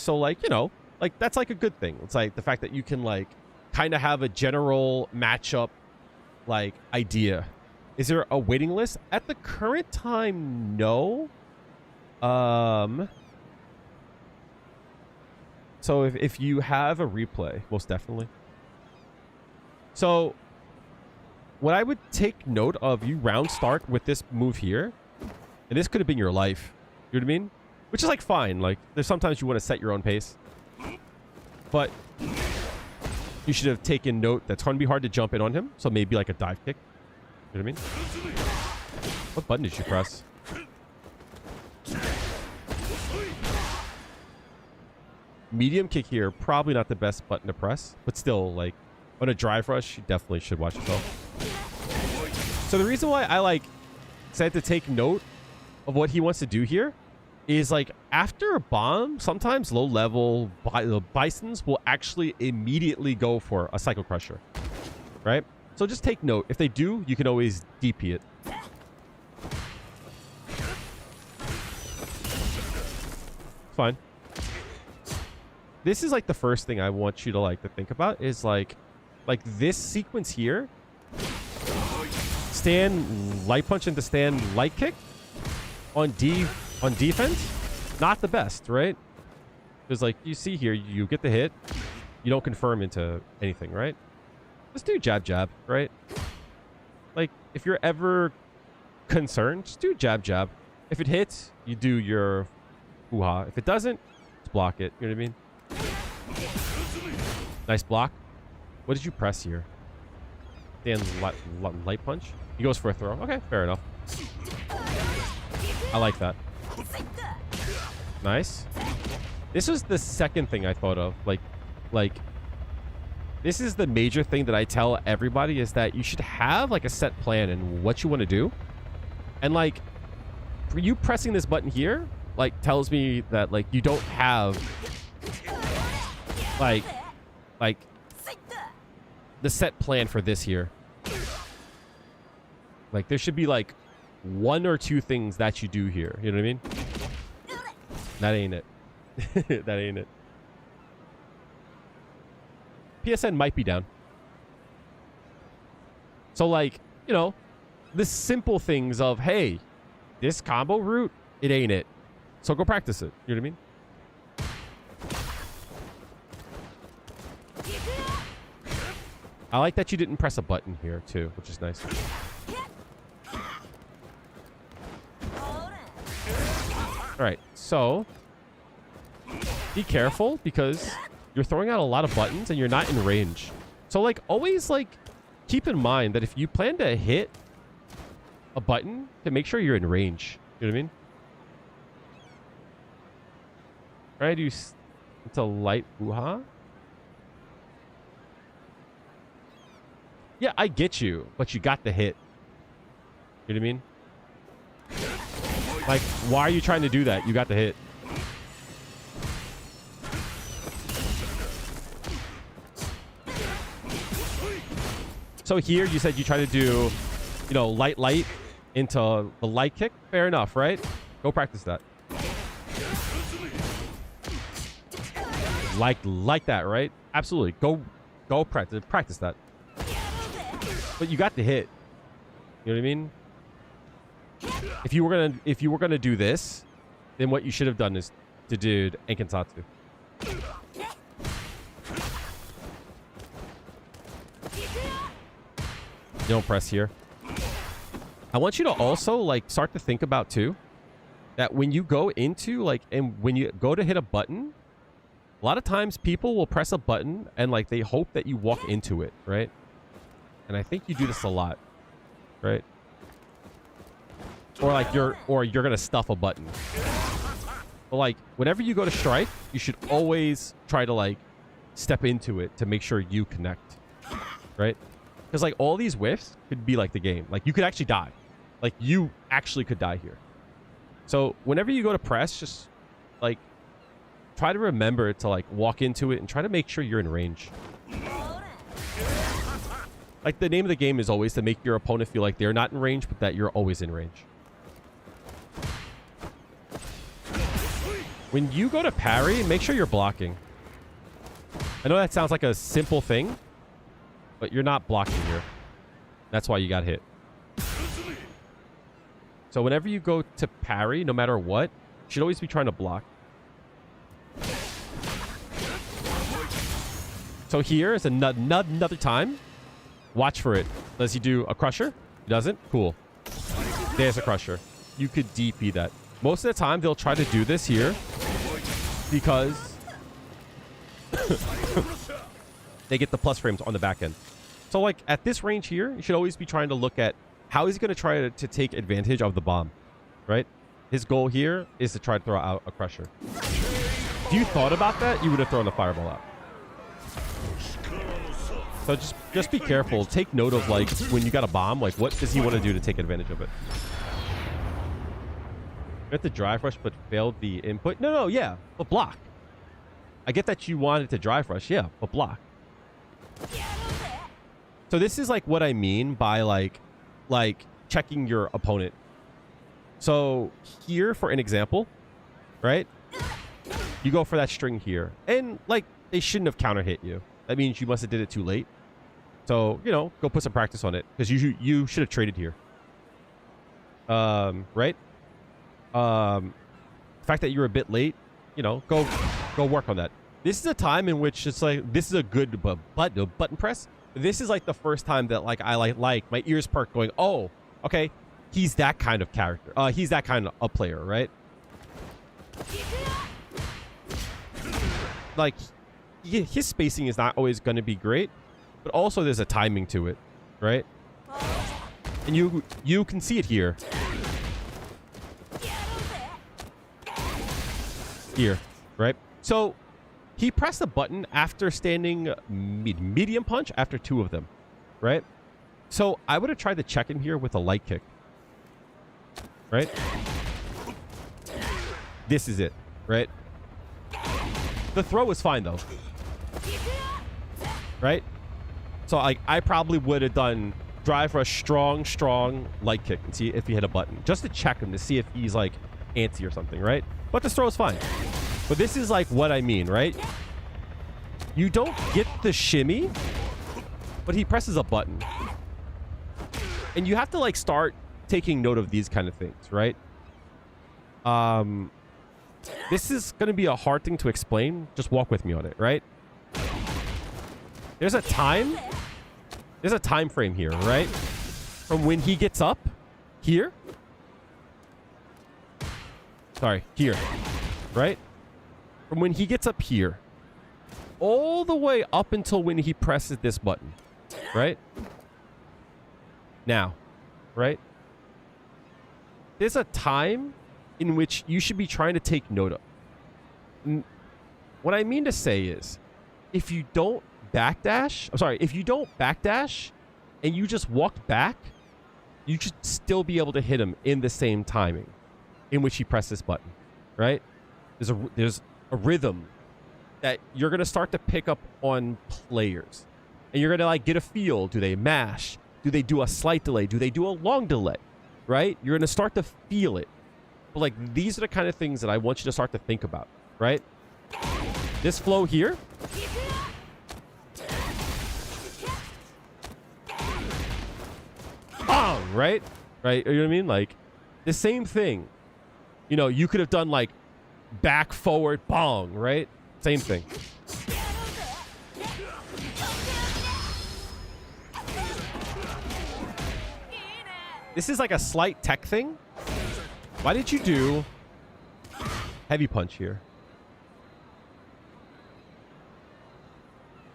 like, you know, like that's like a good thing. It's like the fact that you can like kind of have a general matchup like idea. Is there a waiting list? At the current time, no. So if you have a replay, most definitely. So what I would take note of, you round start with this move here, and this could have been your life. You know what I mean? Which is like fine. Like there's sometimes you want to set your own pace, but you should have taken note that's going to be hard to jump in on him. So maybe like a dive kick. You know what I mean? What button did you press? Medium kick here, probably not the best button to press, but still, like, on a drive rush, you definitely should watch yourself. So the reason why I, like, said to take note of what he wants to do here is, like, after a bomb, sometimes low-level Bisons will actually immediately go for a Psycho Crusher, right? So just take note. If they do, you can always DP it. Fine. This is like the first thing I want you to like to think about is like this sequence here. Stand light punch into stand light kick on defense. Not the best, right? Because like you see here, you get the hit, you don't confirm into anything, right? Just do jab jab, right? Like if you're ever concerned, just do jab jab. If it hits, you do your hoo-ha. If it doesn't, just block it. You know what I mean? Nice block. What did you press here? Stand light punch. He goes for a throw. Okay, fair enough. I like that. Nice. This was the second thing I thought of. Like, this is the major thing that I tell everybody is that you should have like a set plan and what you want to do. And like, for you pressing this button here, like tells me that like you don't have like the set plan for this here. Like there should be like one or two things that you do here. You know what I mean? That ain't it. That ain't it. PSN might be down. So like, you know, the simple things of, hey, this combo route, it ain't it. So go practice it. You know what I mean? I like that you didn't press a button here too, which is nice. All right, so be careful because you're throwing out a lot of buttons and you're not in range. So like always like keep in mind that if you plan to hit a button, to make sure you're in range. You know what I mean? Try to do it's a light hoo-ha. Yeah, I get you, but you got the hit. You know what I mean? Like, why are you trying to do that? You got the hit. So here you said you try to do, you know, light into the light kick. Fair enough, right? Go practice that. Like that, right? Absolutely. Go practice that. But you got the hit. You know what I mean? If you were gonna do this, then what you should have done is to do Enkensatsu. You don't press here. I want you to also like start to think about too that when you go into like and when you go to hit a button, a lot of times people will press a button and like they hope that you walk into it, right? And I think you do this a lot, right? Or like you're gonna stuff a button. But like whenever you go to strike, you should always try to like step into it to make sure you connect, right? Because like all these whiffs could be like the game. Like you could actually die. Like you actually could die here. So whenever you go to press, just like try to remember to like walk into it and try to make sure you're in range. Like the name of the game is always to make your opponent feel like they're not in range, but that you're always in range. When you go to parry, make sure you're blocking. I know that sounds like a simple thing, but you're not blocking here. That's why you got hit. So whenever you go to parry, no matter what, you should always be trying to block. So here is another time. Watch for it. Does he do a crusher? He doesn't? Cool. There's a crusher. You could DP that. Most of the time, they'll try to do this here because they get the plus frames on the back end. So like at this range here, you should always be trying to look at how is he going to try to take advantage of the bomb, right? His goal here is to try to throw out a crusher. If you thought about that, you would have thrown the fireball out. So just be careful. Take note of like when you got a bomb, like what does he want to do to take advantage of it? You have to drive rush but failed the input. No, yeah, but block. I get that you wanted to drive rush, yeah, but block. So this is like what I mean by like checking your opponent. So here, for an example, right? You go for that string here, and like they shouldn't have counter hit you. That means you must have did it too late. So, you know, go put some practice on it because you should have traded here. Right? The fact that you're a bit late, you know, go work on that. This is a time in which it's like this is a good button press. This is like the first time that like I like my ears perk going, oh, okay, he's that kind of character. He's that kind of a player, right? Like his spacing is not always going to be great, but also there's a timing to it, right? And you can see it here. Here, right? So he pressed a button after standing medium punch after 2 of them, right? So I would have tried to check him here with a light kick, right? This is it, right? The throw was fine though, right? So I probably would have done drive rush, strong light kick and see if he hit a button just to check him to see if he's like antsy or something, right? But this throw is fine. But this is like what I mean, right? You don't get the shimmy, but he presses a button. And you have to like start taking note of these kind of things, right? This is going to be a hard thing to explain. Just walk with me on it, right? There's a time frame here, right? From when he gets up here. Sorry, here, right? From when he gets up here all the way up until when he presses this button, right? Now, right? There's a time in which you should be trying to take note of. What I mean to say is, if you don't if you don't backdash and you just walk back, you should still be able to hit him in the same timing in which he presses this button, right? There's a rhythm that you're going to start to pick up on players. And you're going to like get a feel. Do they mash? Do they do a slight delay? Do they do a long delay? Right? You're going to start to feel it. But like, these are the kind of things that I want you to start to think about, right? This flow here. Bang, right? Right? You know what I mean? Like, the same thing. You know, you could have done like back, forward, bong, right? Same thing. This is like a slight tech thing. Why did you do heavy punch here?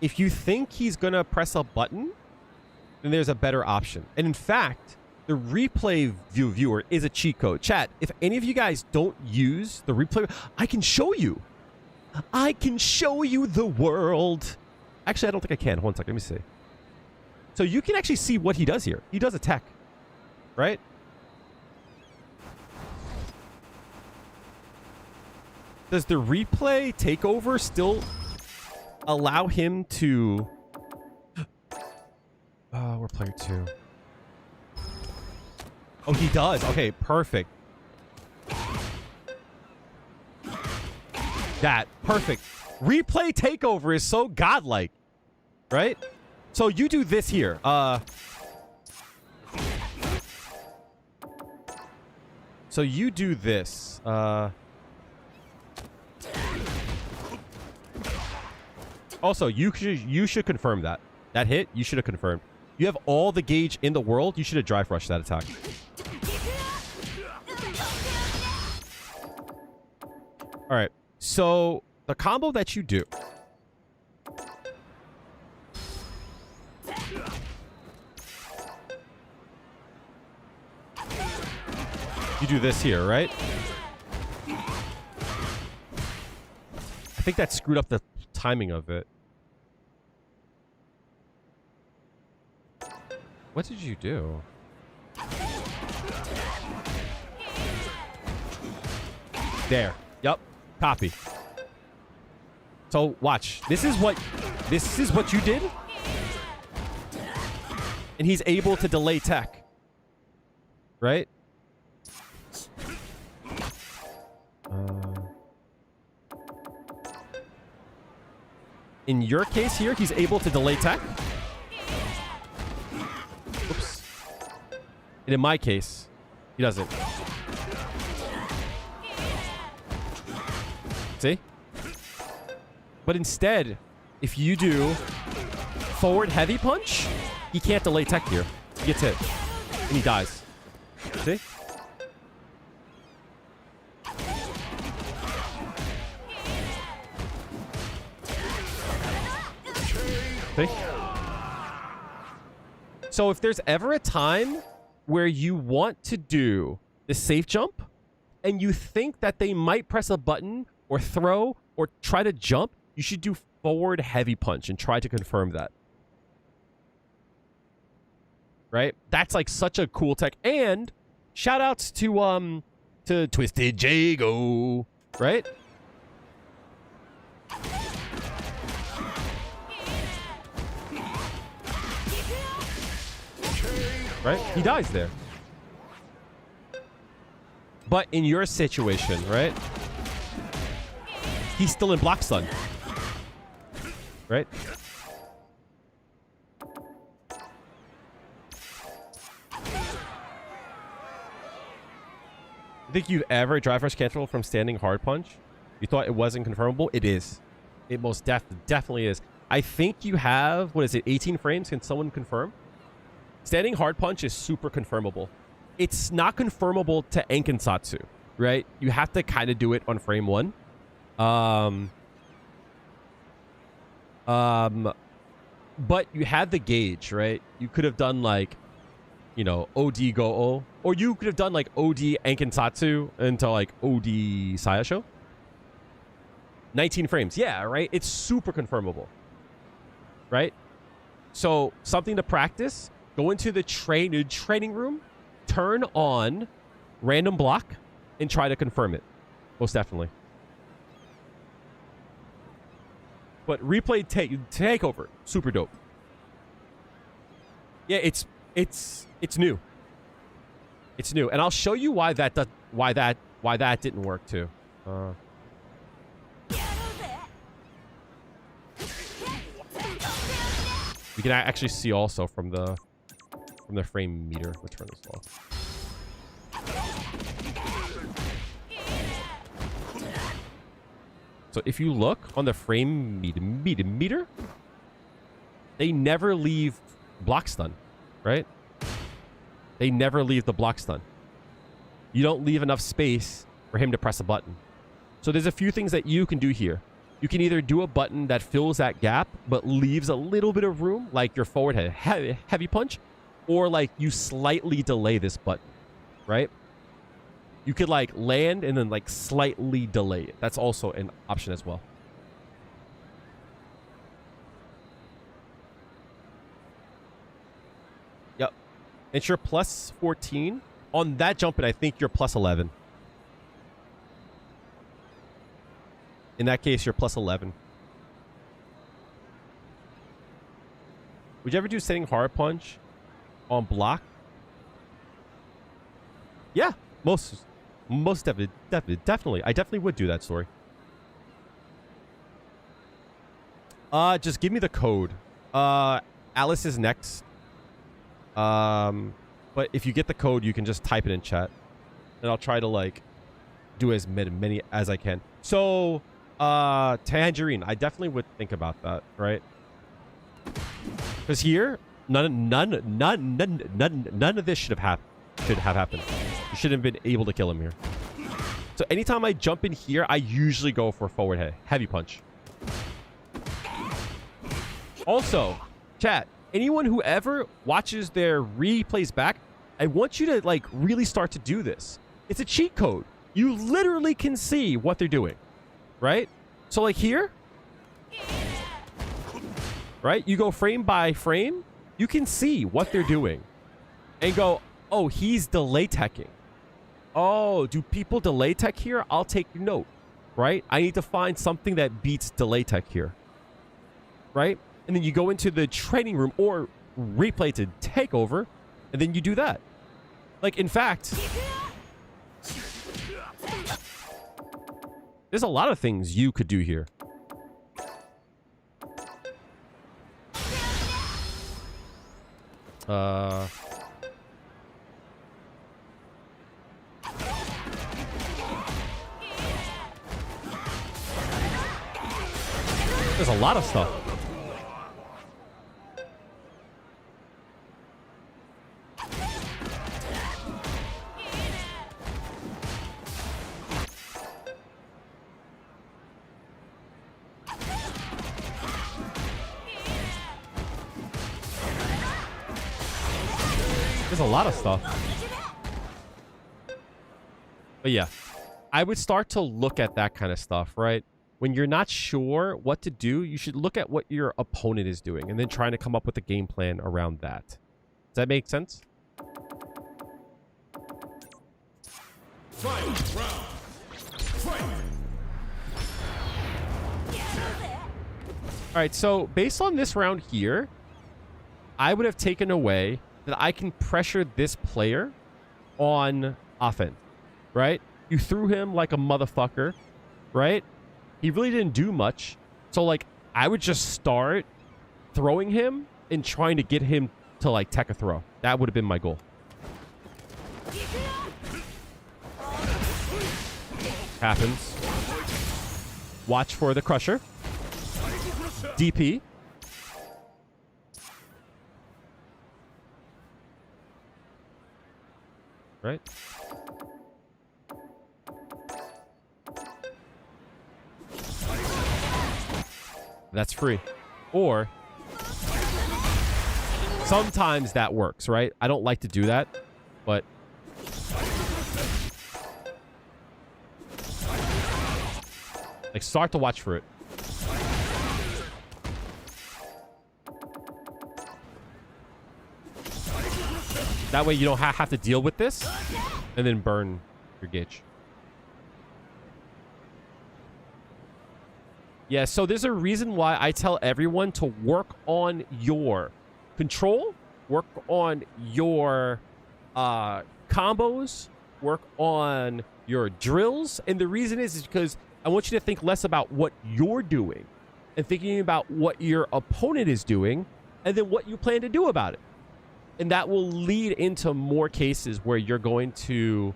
If you think he's gonna press a button, then there's a better option. And in fact, the replay viewer is a cheat code. Chat, if any of you guys don't use the replay, I can show you. I can show you the world. Actually, I don't think I can. One second, let me see. So you can actually see what he does here. He does attack, right? Does the replay takeover still allow him to... we're player 2. Oh, he does. Okay, perfect. That, perfect. Replay takeover is so godlike, right? So you do this here. So you do this. Also, you should confirm that. That hit, you should have confirmed. You have all the gauge in the world. You should have drive rushed that attack. All right. So the combo that you do. You do this here, right? I think that screwed up the timing of it. What did you do? There. Yup. Copy. So watch. This is what you did. And he's able to delay tech. Right? In your case here, he's able to delay tech. Oops. And in my case, he doesn't. See? But instead, if you do forward heavy punch, he can't delay tech here. He gets hit. And he dies. See? See? So if there's ever a time where you want to do the safe jump and you think that they might press a button or throw or try to jump, you should do forward heavy punch and try to confirm that. Right? That's like such a cool tech. And shout outs to Twisted Jago, right? Right? He dies there. But in your situation, right? He's still in block stun. Right? think you've ever drive rush cancel from standing hard punch? You thought it wasn't confirmable? It is. It most definitely is. I think you have, what is it, 18 frames? Can someone confirm? Standing hard punch is super confirmable. It's not confirmable to Enkensatsu, right? You have to kind of do it on frame 1. But you had the gauge, right? You could have done like, you know, OD Go-O. Or you could have done like OD Enkensatsu into like OD Sayasho. 19 frames. Yeah, right? It's super confirmable. Right? So, something to practice. Go into the training room. Turn on random block. And try to confirm it. Most definitely. But replay takeover. Super dope. Yeah, it's new. It's new. And I'll show you why that didn't work too. We can actually see also from the frame meter. Let's turn this off. So if you look on the frame meter, they never leave block stun, right? They never leave the block stun. You don't leave enough space for him to press a button. So there's a few things that you can do here. You can either do a button that fills that gap but leaves a little bit of room, like your forward heavy punch, or like you slightly delay this button, right? You could like land and then like slightly delay it. That's also an option as well. Yep. And you're plus 14. On that jump in, I think you're plus 11. In that case, you're plus 11. Would you ever do setting hard punch on block? Yeah, most definitely. I definitely would do that, story. Just give me the code. Alice is next. But if you get the code, you can just type it in chat. And I'll try to, like, do as many as I can. So, Tangerine, I definitely would think about that, right? Because here, none of this should have happened. You shouldn't have been able to kill him here. So anytime I jump in here, I usually go for forward heavy punch. Also, chat, anyone who ever watches their replays back, I want you to like really start to do this. It's a cheat code. You literally can see what they're doing, right? So like here, right? You go frame by frame, you can see what they're doing and go, oh, he's delay teching. Oh, do people delay tech here? I'll take note, right? I need to find something that beats delay tech here, right? And then you go into the training room or replay to take over, and then you do that. Like, in fact, there's a lot of things you could do here. There's a lot of stuff. There's a lot of stuff. But yeah, I would start to look at that kind of stuff, right? When you're not sure what to do, you should look at what your opponent is doing and then trying to come up with a game plan around that. Does that make sense? Fight! Round! Fight! All right, so based on this round here, I would have taken away that I can pressure this player on offense, right? You threw him like a motherfucker, right? He really didn't do much. So, like, I would just start throwing him and trying to get him to, like, tech a throw. That would have been my goal. Happens. Watch for the crusher. DP. Right? That's free. Or sometimes that works, right? I don't like to do that, but like start to watch for it. That way you don't have to deal with this and then burn your gauge. Yeah, so there's a reason why I tell everyone to work on your control, work on your combos, work on your drills. And the reason is because I want you to think less about what you're doing and thinking about what your opponent is doing and then what you plan to do about it. And that will lead into more cases where you're going to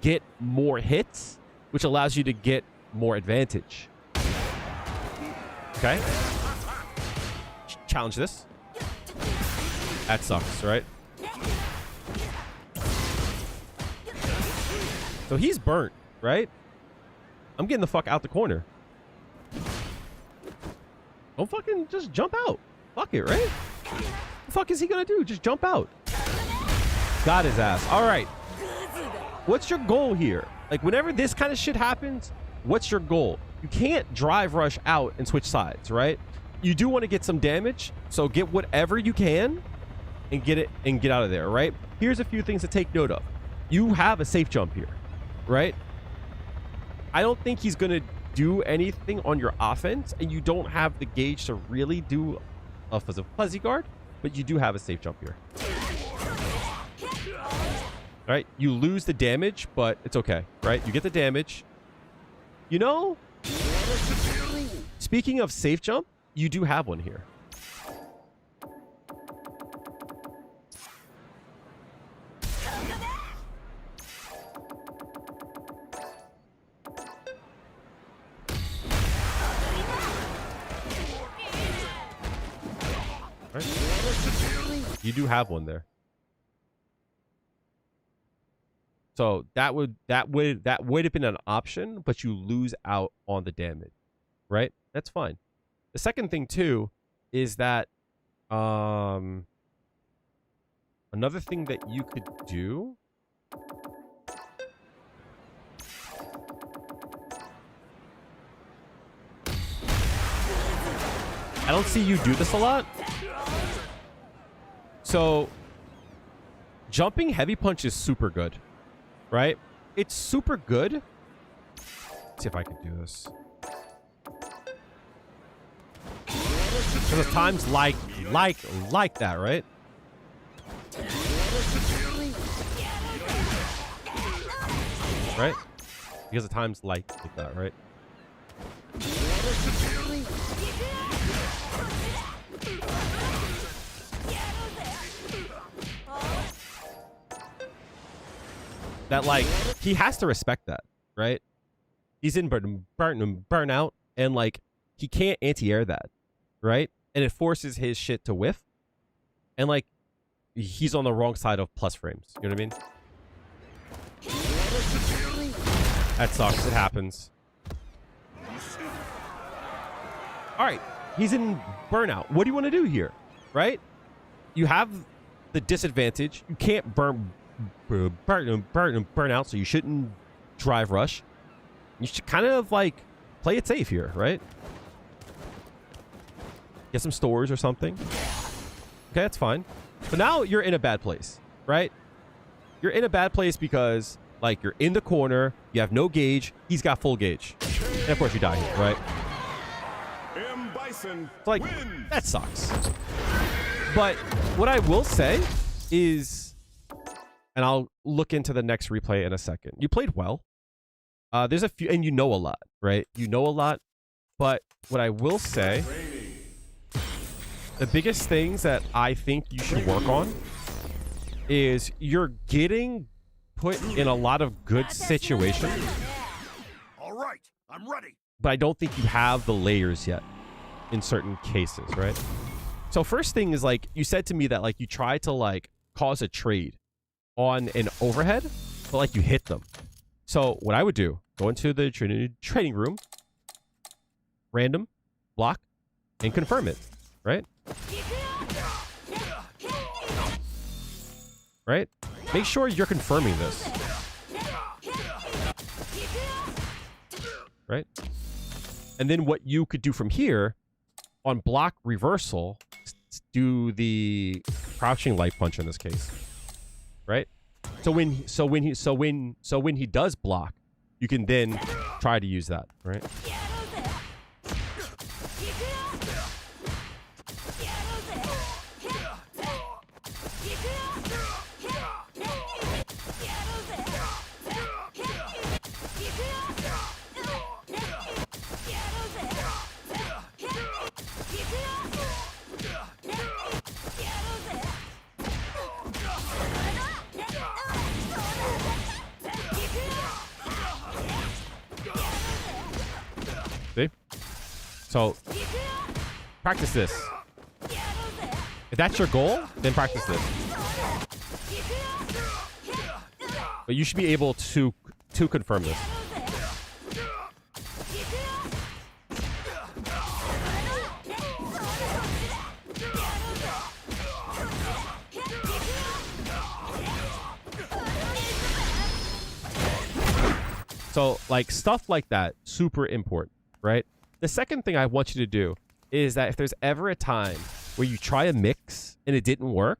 get more hits, which allows you to get more advantage. Okay? Challenge this. That sucks, right? So he's burnt, right? I'm getting the fuck out the corner. Don't fucking just jump out. Fuck it, right? What the fuck is he gonna do? Just jump out. Got his ass. All right. What's your goal here? Like, whenever this kind of shit happens, what's your goal? You can't drive rush out and switch sides, right? You do want to get some damage, so get whatever you can and get it and get out of there, right? Here's a few things to take note of. You have a safe jump here, right? I don't think he's going to do anything on your offense, and you don't have the gauge to really do a fuzzy guard, but you do have a safe jump here. All right, you lose the damage, but it's okay, right? You get the damage. You know, speaking of safe jump, you do have one here. Right. You do have one there. So that would have been an option, but you lose out on the damage, right? That's fine. The second thing too is that another thing that you could do I don't see you do this a lot. So jumping heavy punch is super good. Right? It's super good. Let's see if I can do this. Because at times like that, right? Right? Because at times like that, right? That, like, he has to respect that, right? He's in burnout, and, like, he can't anti-air that, right? And it forces his shit to whiff. And, like, he's on the wrong side of plus frames. You know what I mean? That sucks. It happens. All right. He's in burnout. What do you want to do here, right? You have the disadvantage. You can't burn out, so you shouldn't drive rush. You should kind of like play it safe here, right? Get some stores or something. Okay, that's fine. But now you're in a bad place, right? You're in a bad place because, like, you're in the corner, you have no gauge, he's got full gauge. And of course you die here, right? It's like, that sucks. But what I will say is, and I'll look into the next replay in a second. You played well. There's a few, and you know a lot, right? You know a lot. But what I will say, the biggest things that I think you should work on is you're getting put in a lot of good situations, All right, I'm ready. but I don't think you have the layers yet in certain cases, right? So first thing is like, you said to me that like you try to like cause a trade on an overhead, but like you hit them. So what I would do, go into the trading room, random, block, and confirm it, right? Right? Make sure you're confirming this. Right? And then what you could do from here, on block reversal, do the crouching light punch in this case. Right? So when he does block, you can then try to use that, right? See? So, practice this. If that's your goal, then practice this. But you should be able to confirm this. So, like, stuff like that, super important, right? The second thing I want you to do is that if there's ever a time where you try a mix and it didn't work,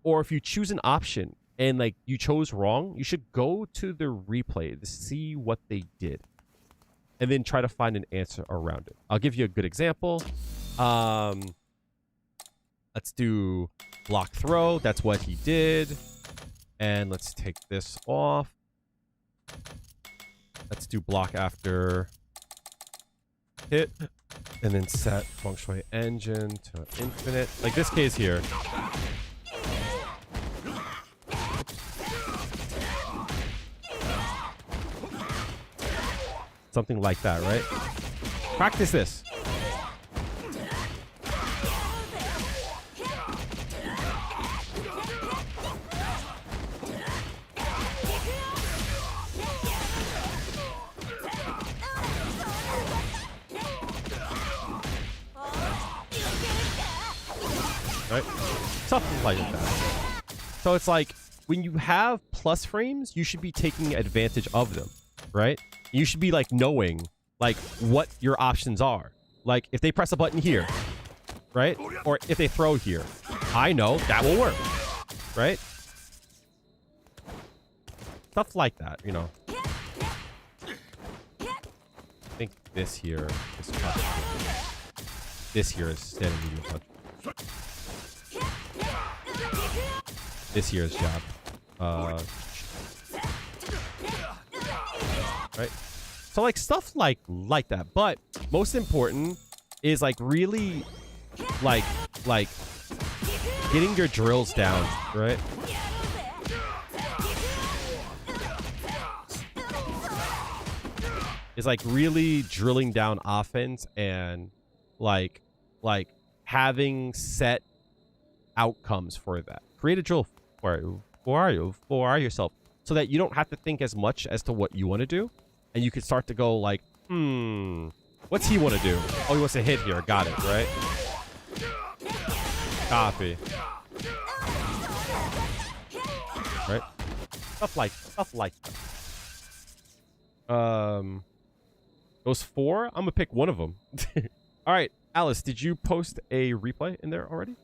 or if you choose an option and, like, you chose wrong, you should go to the replay to see what they did and then try to find an answer around it. I'll give you a good example. Let's do block throw. That's what he did. And let's take this off. Let's do block after hit, and then set feng shui engine to infinite. Like this case here. Something like that, right? Practice this. Right? Something like that. So it's like, when you have plus frames, you should be taking advantage of them, right? You should be like knowing like what your options are. Like if they press a button here, right? Or if they throw here, I know that will work, right? Stuff like that, you know. I think this here is punch. This here is standing medium punch. This year's job. Right? So like stuff like that. But most important is like really like getting your drills down, right? Is like really drilling down offense and like having set outcomes for that. Create a drill for yourself so that you don't have to think as much as to what you want to do, and you can start to go like, what's he want to do? Oh, he wants to hit here. Got it, right? Copy. Right? Stuff like that. Those four, I'm gonna pick one of them. All right, Alice, did you post a replay in there already?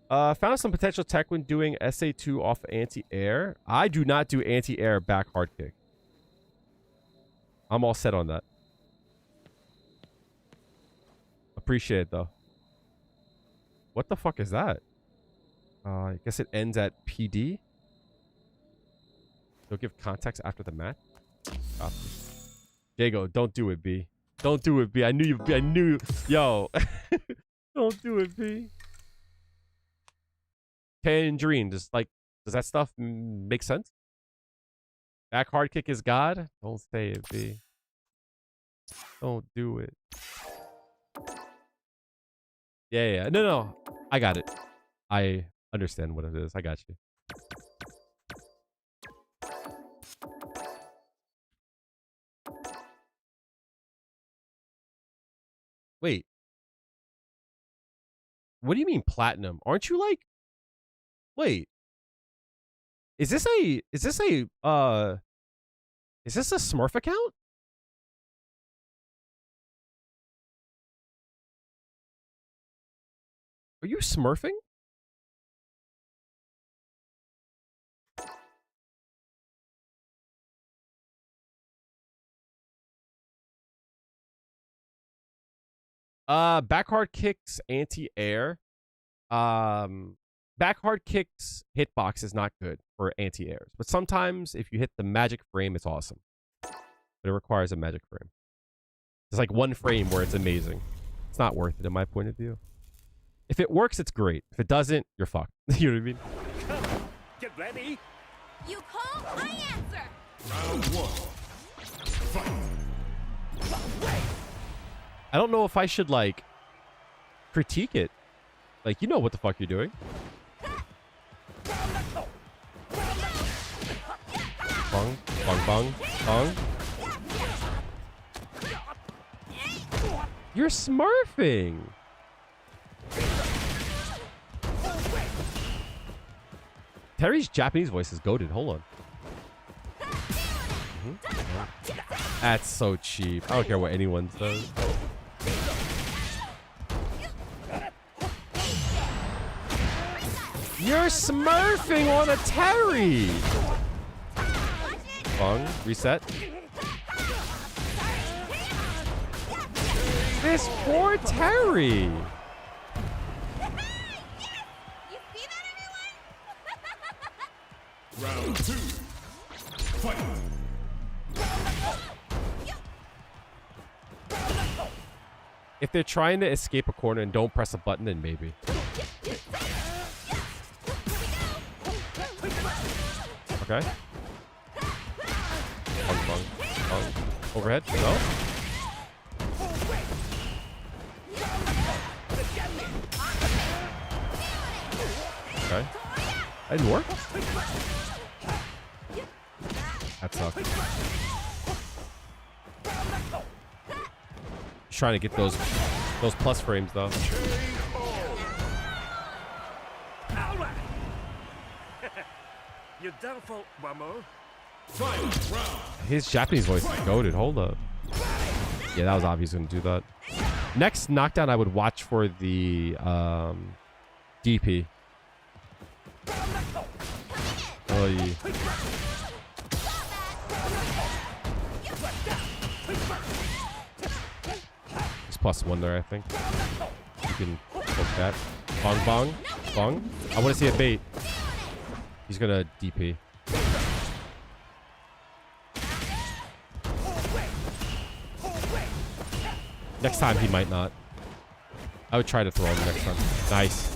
Found some potential tech when doing SA2 off anti-air. I do not do anti-air back hard kick. I'm all set on that. Appreciate it, though. What the fuck is that? I guess it ends at PD. You'll give context after the match. Copy. Jago, don't do it, B. Don't do it, B. I knew you. Yo. Don't do it, B. Tangerine, just like Does that stuff make sense? Back hard kick is God? Don't say it, B. Don't do it. Yeah. No. I got it. I understand what it is. I got you. Wait. What do you mean platinum? Aren't you like... Wait. Is this a Smurf account? Are you smurfing? Back hard kicks anti-air. Back hard kicks hitbox is not good for anti-airs, but sometimes if you hit the magic frame, it's awesome. But it requires a magic frame. There's like one frame where it's amazing. It's not worth it in my point of view. If it works, it's great. If it doesn't, you're fucked. You know what I mean? Come on, get ready. You call, I answer. Round one. Fight. I don't know if I should like critique it. Like, you know what the fuck you're doing. Bong, bong, bong, bong. You're smurfing. Terry's Japanese voice is goated. Hold on. That's so cheap. I don't care what anyone says. You're smurfing on a Terry. Bong, reset. This poor Terry. Round two. Fight. If they're trying to escape a corner and don't press a button, then maybe. Okay. Bong, bong, bong. Overhead? No? Okay. That didn't work? That sucked. Just trying to get those plus frames though. You're done for one more. Fight round. His Japanese voice is goated. Hold up. Yeah, that was obvious going to do that. Next knockdown, I would watch for the DP. Oh, yeah. He's +1 there, I think. You can poke that. Bong, bong, bong. I want to see a bait. He's gonna DP. Next time he might not. I would try to throw him next time. Nice.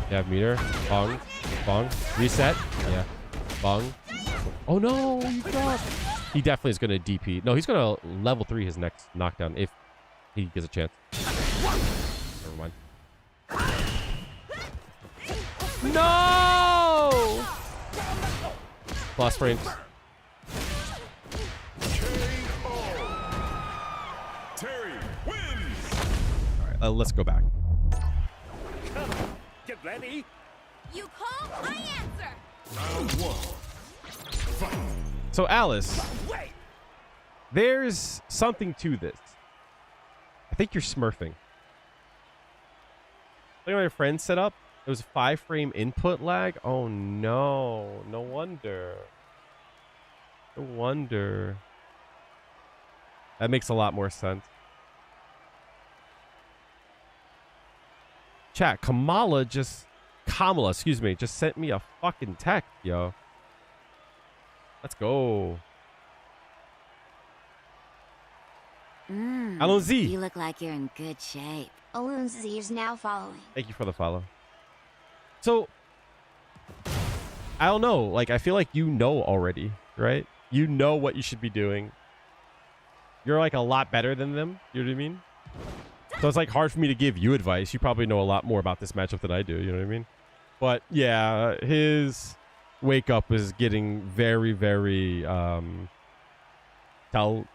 Yeah, meter. Bong. Bong. Reset. Yeah. Bong. Oh no, you dropped. He definitely is gonna DP. No, he's gonna level 3 his next knockdown if he gets a chance. Never mind. No! Plus frames. Terry wins. All right, let's go back. Come on, get ready. You call, I answer. Round one. Fight. So Alice, Wait. there's something to this. I think you're smurfing. Look at my friend set up. It was 5-frame input lag. Oh no. No wonder. No wonder. That makes a lot more sense. Chat, Kamala, excuse me, just sent me a fucking text, yo. Let's go. Allons-y. You look like you're in good shape. Alonzi is now following. Thank you for the follow. So, I don't know. Like, I feel like you know already, right? You know what you should be doing. You're like a lot better than them. You know what I mean? So it's like hard for me to give you advice. You probably know a lot more about this matchup than I do. You know what I mean? But yeah, his wake up is getting very, very telegraphed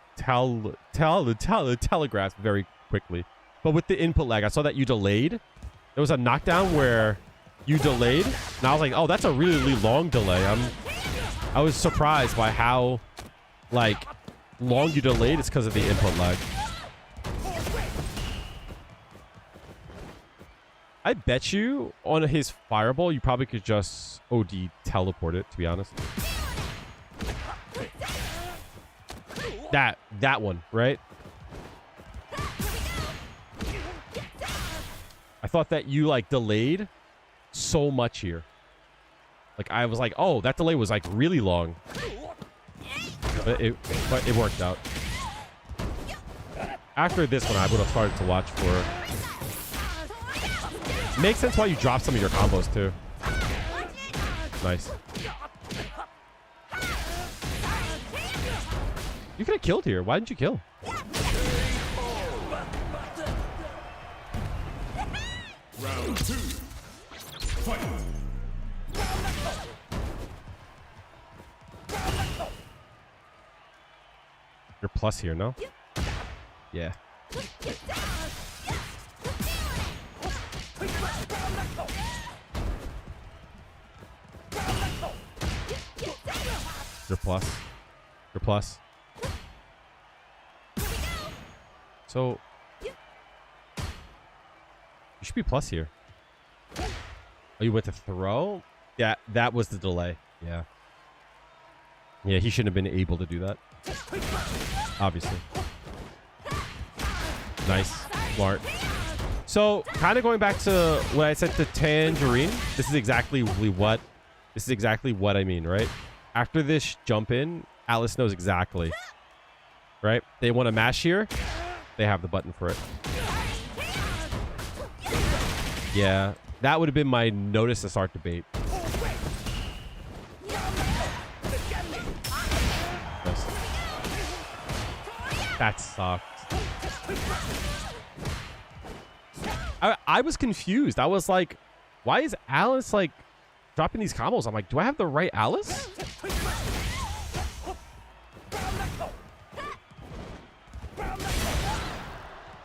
very quickly. But with the input lag, I saw that you delayed. There was a knockdown where you delayed, and I was like, oh, that's a really, really long delay. I was surprised by how like long you delayed. It's because of the input lag. I bet you on his fireball, you probably could just OD teleport it, to be honest. That one, right? I thought that you like delayed so much here. Like I was like, oh, that delay was like really long. But it worked out. After this one, I would have started to watch for. Makes sense why you drop some of your combos too. Nice. You could have killed here. Why didn't you kill? Round 2. Fight. You're plus here, no? Yeah. You're plus. You're plus. So you should be plus here. Oh, you went to throw? Yeah, that was the delay. Yeah. Yeah, he shouldn't have been able to do that. Obviously. Nice. Smart. So, kind of going back to what I said to Tangerine, this is exactly what I mean, right? After this jump in, Alice knows exactly. Right? They want to mash here. They have the button for it. Yeah, that would have been my notice to start debate. Nice. That sucked. I was confused. I was like, why is Alice like dropping these combos? I'm like, do I have the right Alice?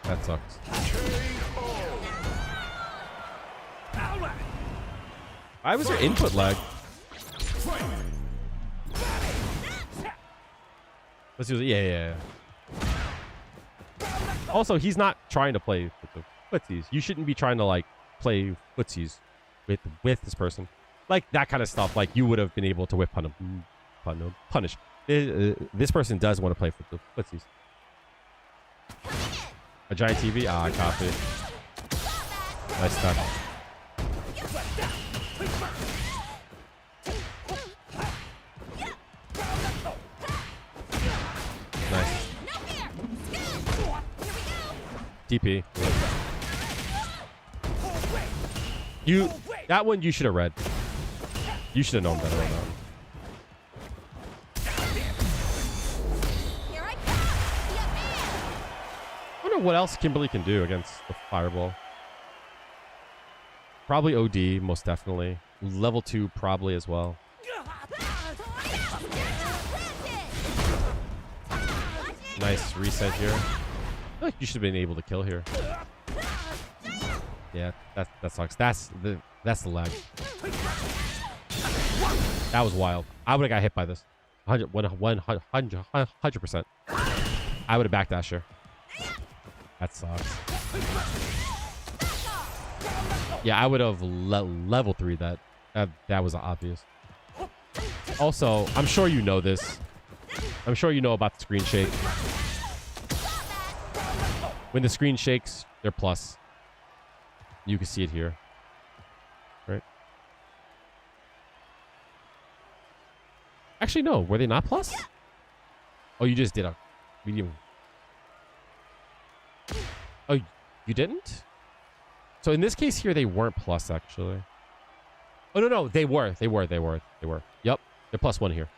That sucks. Why was your input lag? Let's use it. Yeah. Also, he's not trying to play with the footsies. You shouldn't be trying to like play footsies with this person. Like that kind of stuff. Like you would have been able to whip punish. This person does want to play for the footsies. A giant TV? Ah, I copy. Nice stuff. Nice. DP. That one you should have read. You should have known better on that one. I wonder what else Kimberly can do against the fireball. Probably OD, most definitely. Level 2 probably as well. Nice reset here. I feel like you should have been able to kill here. Yeah, that sucks. That's the lag. That was wild. I would have got hit by this. 100%. I would have backdashed here. That sucks. Yeah, I would have level 3 that. That was obvious. Also, I'm sure you know this. I'm sure you know about the screen shake. When the screen shakes, they're plus. You can see it here. Right? Actually, no. Were they not plus? Oh, you just did a medium. Oh, you didn't? So in this case here, they weren't plus, actually. Oh, no, they were. Yep, they're +1 here.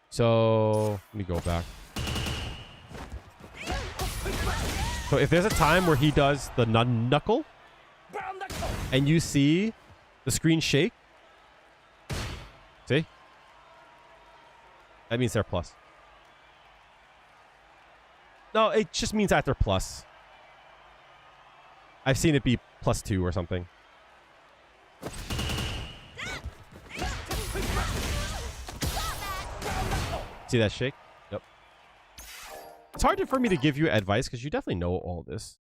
So let me go back. So if there's a time where he does the knuckle and you see the screen shake, see? That means they're plus. No, it just means that they're plus. I've seen it be +2 or something. See that shake? Yep. It's hard for me to give you advice because you definitely know all this.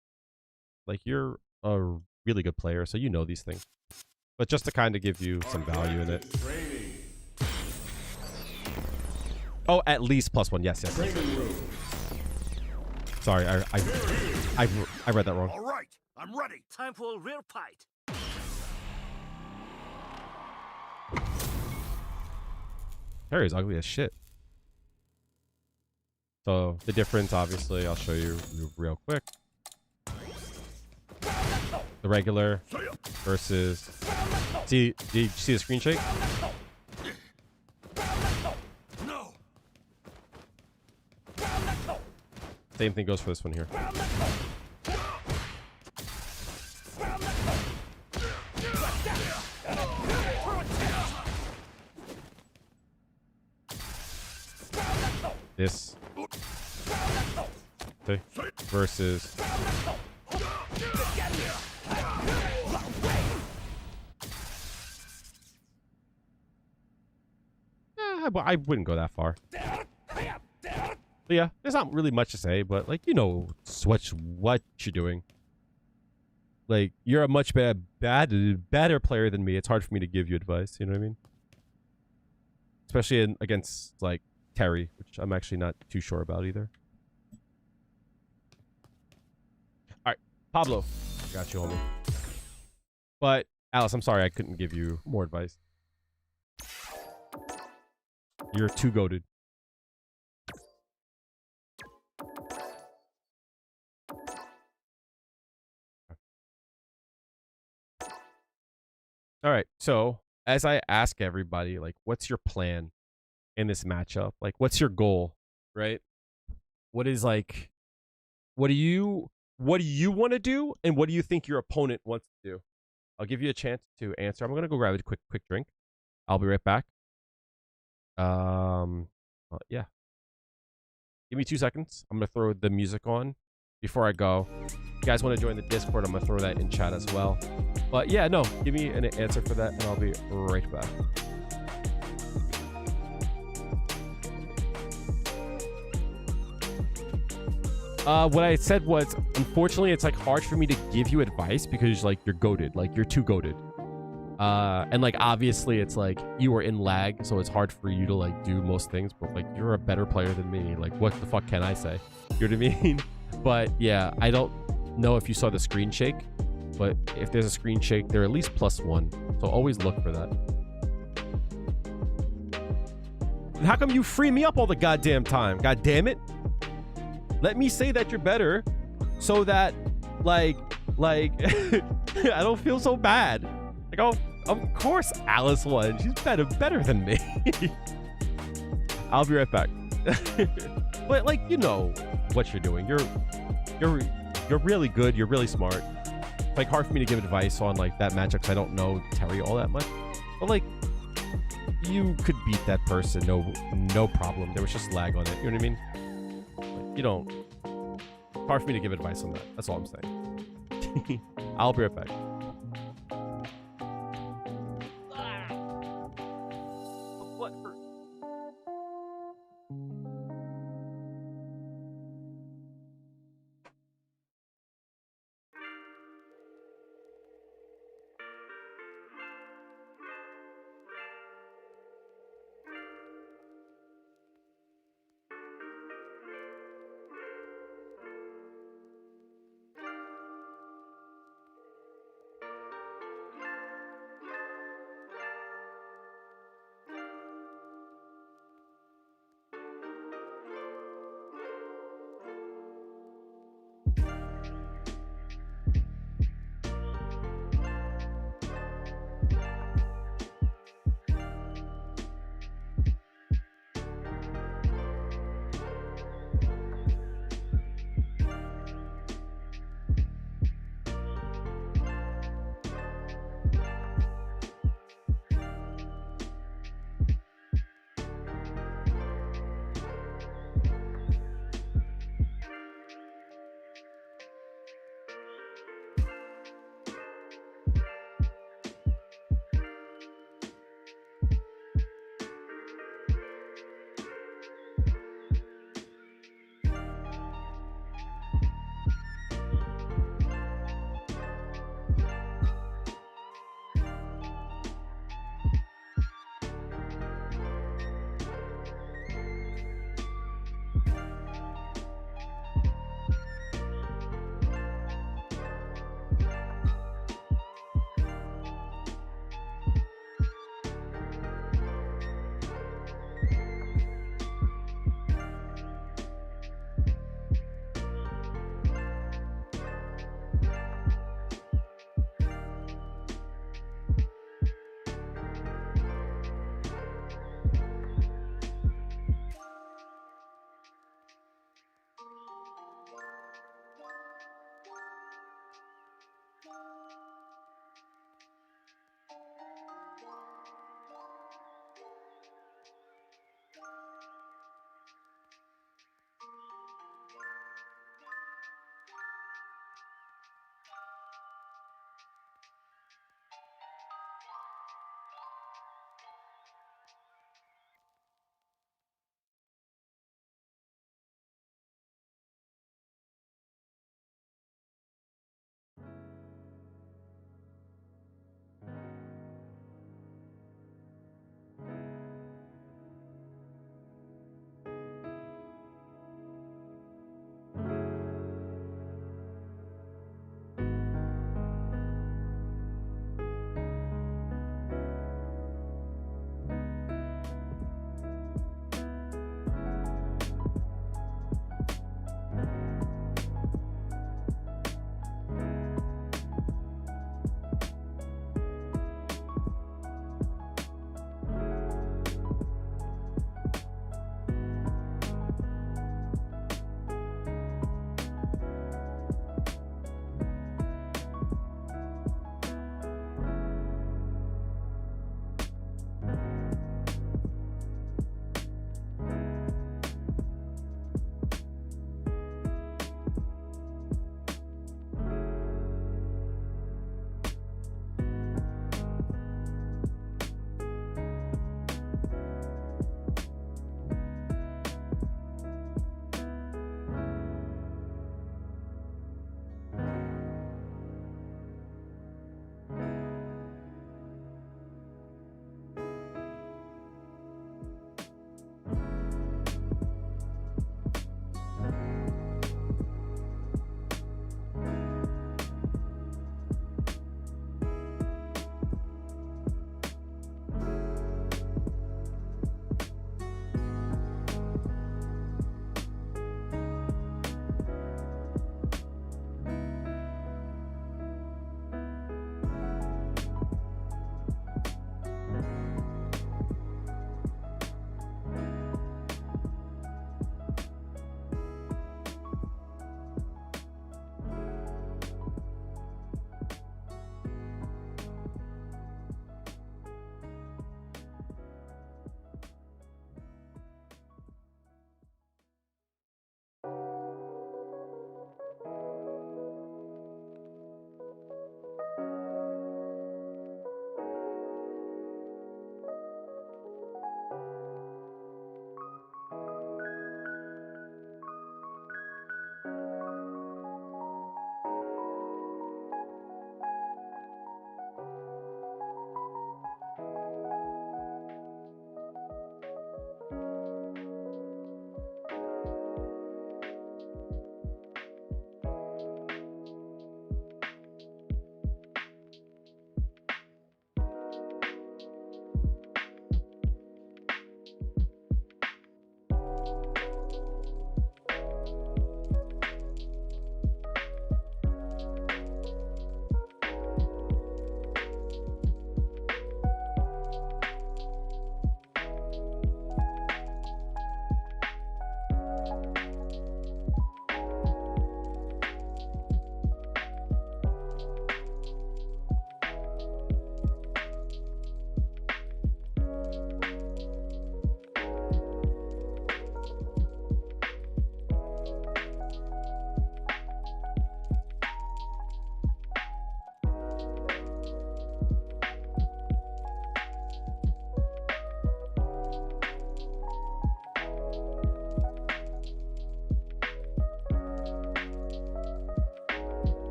Like, you're a really good player, so you know these things. But just to kind of give you some value in it. Oh, at least +1. Yes. Sorry, I read that wrong. All right, I'm ready. Time for a real fight. Harry's ugly as shit. So the difference, obviously, I'll show you real quick. The regular versus. See, did you see the screen shake? No. Same thing goes for this one here. This versus I wouldn't go that far. But yeah, there's not really much to say, but like, you know what you're doing. Like, you're a much better player than me. It's hard for me to give you advice, you know what I mean? Especially against like Terry, which I'm actually not too sure about either. All right, Pablo, got you, homie. But Alice, I'm sorry I couldn't give you more advice. You're too goated. All right, so as I ask everybody, like, what's your plan in this matchup? Like, what's your goal, right? What is like, what do you want to do, and what do you think your opponent wants to do? I'll give you a chance to answer. I'm gonna go grab a quick drink. I'll be right back. Yeah. Give me 2 seconds. I'm gonna throw the music on before I go. If you guys want to join the Discord, I'm gonna throw that in chat as well. But yeah, no, give me an answer for that, and I'll be right back. What I said was, unfortunately, it's like hard for me to give you advice because like you're goated, like you're too goated. And like obviously it's like you are in lag, so it's hard for you to like do most things. But like you're a better player than me. Like what the fuck can I say? You know what I mean? But yeah, I don't know if you saw the screen shake, but if there's a screen shake, they're at least +1. So always look for that. And how come you free me up all the goddamn time? God damn it. Let me say that you're better so that like I don't feel so bad. Like, oh, of course Alice won. She's better than me. I'll be right back. But like, you know what you're doing. You're really good. You're really smart. It's like hard for me to give advice on like that matchup because I don't know Terry all that much. But like, you could beat that person, no problem. There was just lag on it. You know what I mean? Like, you don't. Hard for me to give advice on that. That's all I'm saying. I'll be right back. What hurt?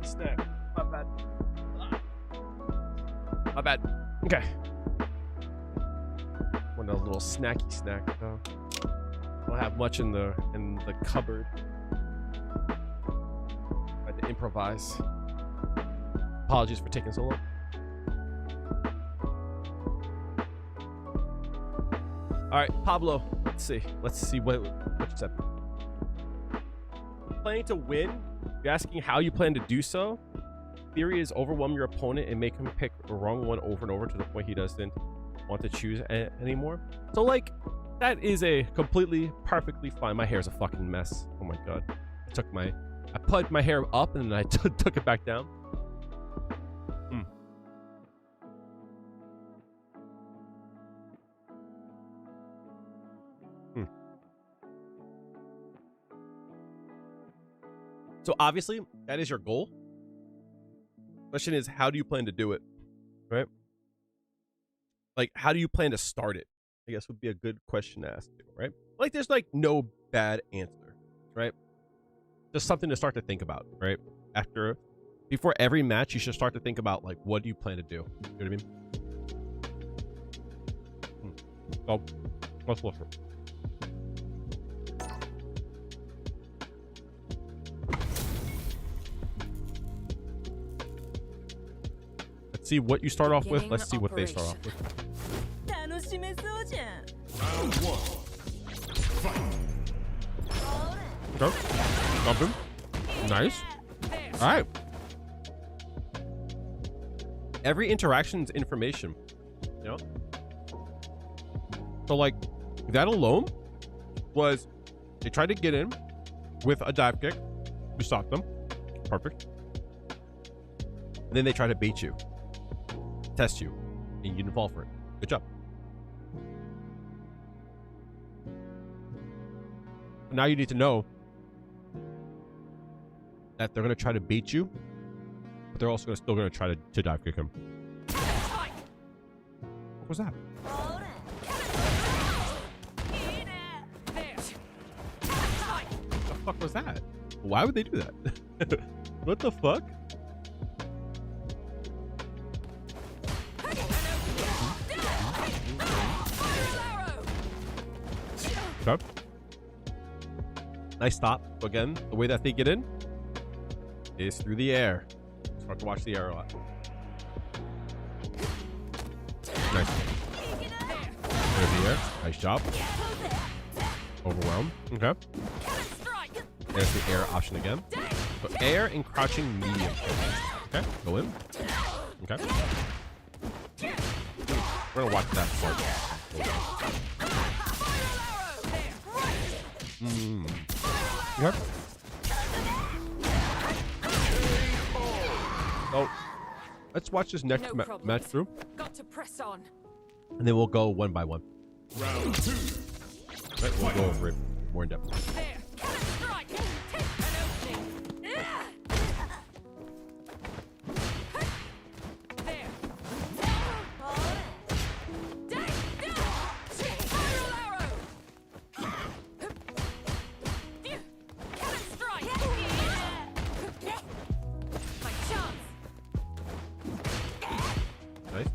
snacky snack. My bad. My bad. Okay. Want a little snacky snack though. I don't have much in the cupboard. I had to improvise. Apologies for taking so long. All right, Pablo. Let's see. Let's see what you said. Planning to win? You're asking how you plan to do so? Theory is overwhelm your opponent and make him pick the wrong one over and over to the point he doesn't want to choose anymore. So like, that is a completely, perfectly fine. My hair's a fucking mess. Oh my god. I put my hair up and then I took it back down. So obviously, that is your goal. Question is, how do you plan to do it? Right? Like, how do you plan to start it? I guess would be a good question to ask, right? Like, there's like no bad answer, right? Just something to start to think about, right? Before every match, you should start to think about, like, what do you plan to do? You know what I mean? So, let's look for it. Let's see what you start off with. Let's see what they start off with. Round one. Fight. Okay. Something. Nice. All right. Every interaction is information. You know? So, like, that alone was they tried to get in with a dive kick. We stopped them. Perfect. And then they tried to bait you. Test you, and you didn't fall for it. Good job. Now you need to know that they're going to try to bait you, but they're also still going to try to dive kick him. What was that? What the fuck was that? Why would they do that? What the fuck? Okay. Nice stop. So again, the way that they get in is through the air. Start to watch the air a lot. Nice. There's the air. Nice job. Overwhelm. Okay. There's the air option again. So air and crouching medium. Okay. Go in. Okay. We're gonna watch that part. Yep. So let's watch this next match through. Got to press on. And then we'll go one by one. Round two. Right, we'll go over it more in depth. There. Strike. Take an opening. There. Spiral arrow. Strike. My chance. Nice.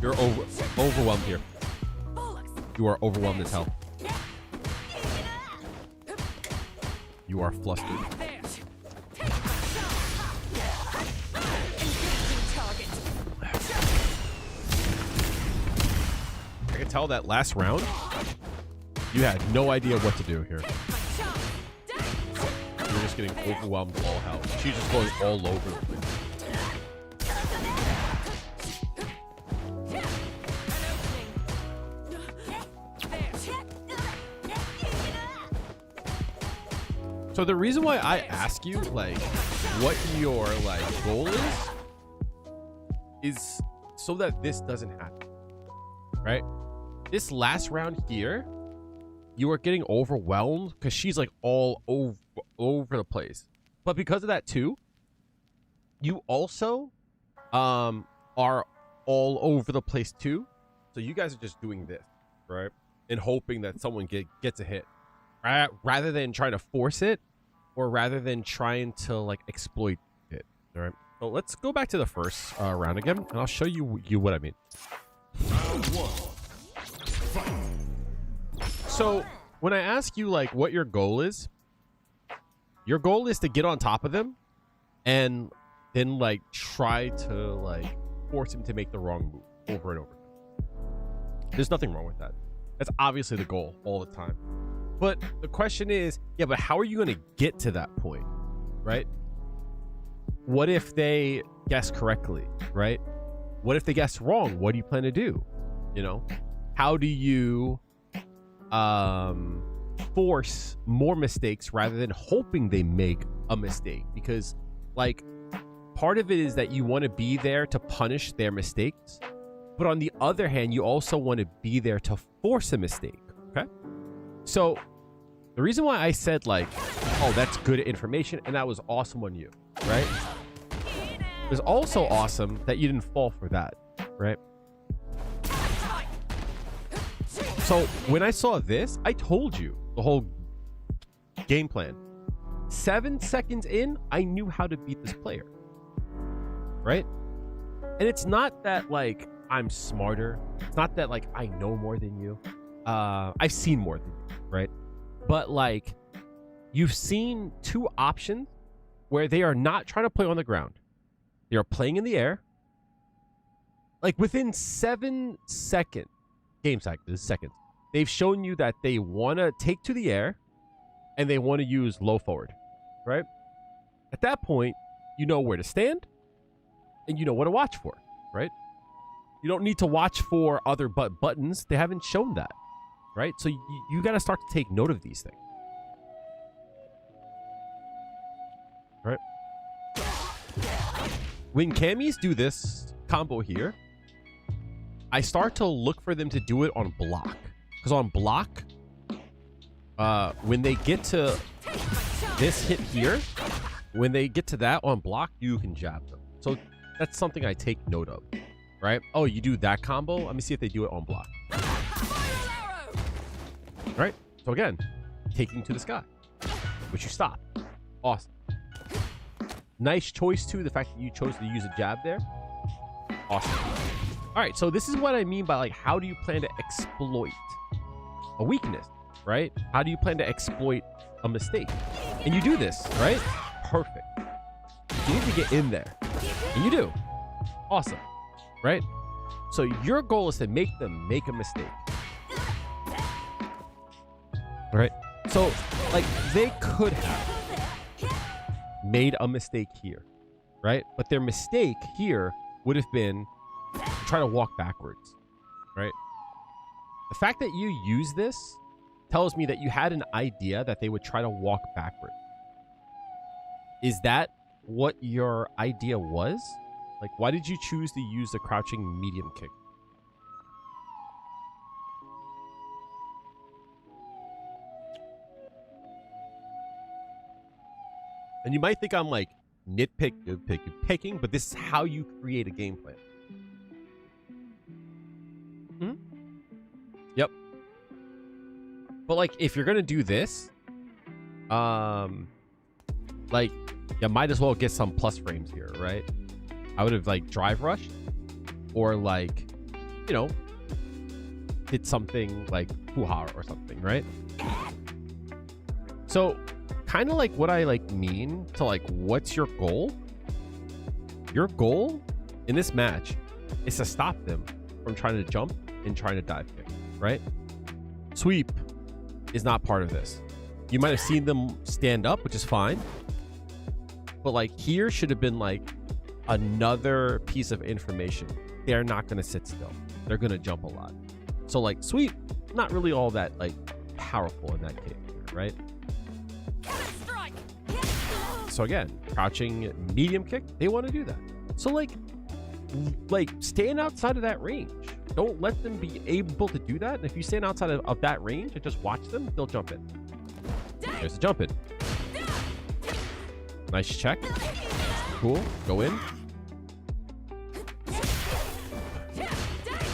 You're overwhelmed here. You are overwhelmed as hell. You are flustered. I can tell that last round, you had no idea what to do here. You're just getting overwhelmed all hell. She's just going all over the place. So the reason why I ask you, like, what your, like, goal is so that this doesn't happen, right? This last round here, you are getting overwhelmed because she's, like, all over the place. But because of that, too, you also are all over the place too. So you guys are just doing this, right? And hoping that someone gets a hit. Rather than trying to force it, or rather than trying to like exploit it. All right. So let's go back to the first round again, and I'll show you what I mean. Round 1. Fight. So when I ask you like what your goal is to get on top of them and then like try to like force him to make the wrong move over and over. There's nothing wrong with that. That's obviously the goal all the time. But the question is, yeah, but how are you going to get to that point, right? What if they guess correctly, right? What if they guess wrong? What do you plan to do? You know, how do you force more mistakes rather than hoping they make a mistake? Because like part of it is that you want to be there to punish their mistakes, but on the other hand, you also want to be there to force a mistake. Okay, so the reason why I said like, oh, that's good information and that was awesome on you, right? It was also awesome that you didn't fall for that, right? So when I saw this, I told you the whole game plan. 7 seconds in, I knew how to beat this player, right? And it's not that like I'm smarter. It's not that like I know more than you. I've seen more than you, right? But like you've seen two options where they are not trying to play on the ground. They are playing in the air. Like within 7 seconds, game seconds, they've shown you that they want to take to the air and they want to use low forward, right? At that point, you know where to stand and you know what to watch for, right? You don't need to watch for other buttons. They haven't shown that, right? So you got to start to take note of these things, right? When camis do this combo here, I start to look for them to do it on block. Because on block, when they get to this hit here, when they get to that on block, you can jab them. So that's something I take note of, right? Oh, you do that combo? Let me see if they do it on block. All right. So again, taking to the sky, which you stop. Awesome. Nice choice too. The fact that you chose to use a jab there. Awesome. All right. So this is what I mean by like, how do you plan to exploit a weakness, right? How do you plan to exploit a mistake? And you do this, right? Perfect. You need to get in there. And you do. Awesome. Right? So your goal is to make them make a mistake. Right? So like they could have made a mistake here, right? But their mistake here would have been to try to walk backwards, right? The fact that you use this tells me that you had an idea that they would try to walk backwards. Is that what your idea was? Like, why did you choose to use the crouching medium kick? And you might think I'm like nitpicking, but this is how you create a game plan. Hmm? Yep. But like, if you're gonna do this, like, you might as well get some plus frames here, right? I would have like drive rushed, or like, you know, did something like hoo-ha or something, right? So kind of like what I like mean to like, what's your goal? Your goal in this match is to stop them from trying to jump and trying to dive kick, right? Sweep is not part of this. You might have seen them stand up, which is fine. But like here should have been like another piece of information. They're not going to sit still. They're going to jump a lot. So like sweep, not really all that like powerful in that case, right? So again, crouching medium kick, they want to do that. So like stand outside of that range. Don't let them be able to do that. And if you stand outside of that range and just watch them, they'll jump in. There's the jump in. Nice check. cool. Go in.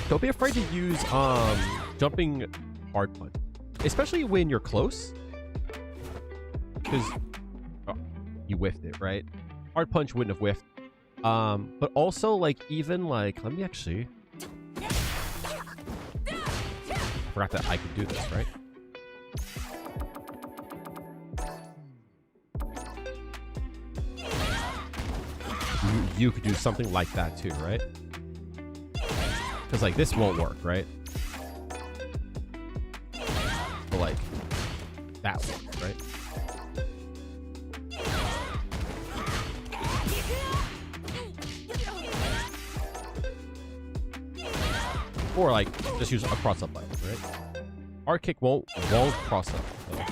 Don't be afraid to use jumping hard punch, especially when you're close. Because you whiffed it, right? Hard punch wouldn't have whiffed. But also like even like let me actually. I forgot that I could do this, right? You could do something like that too, right? Because like this won't work, right? But like that works, right? Or like just use a cross up button, right? Hard kick won't cross up. So.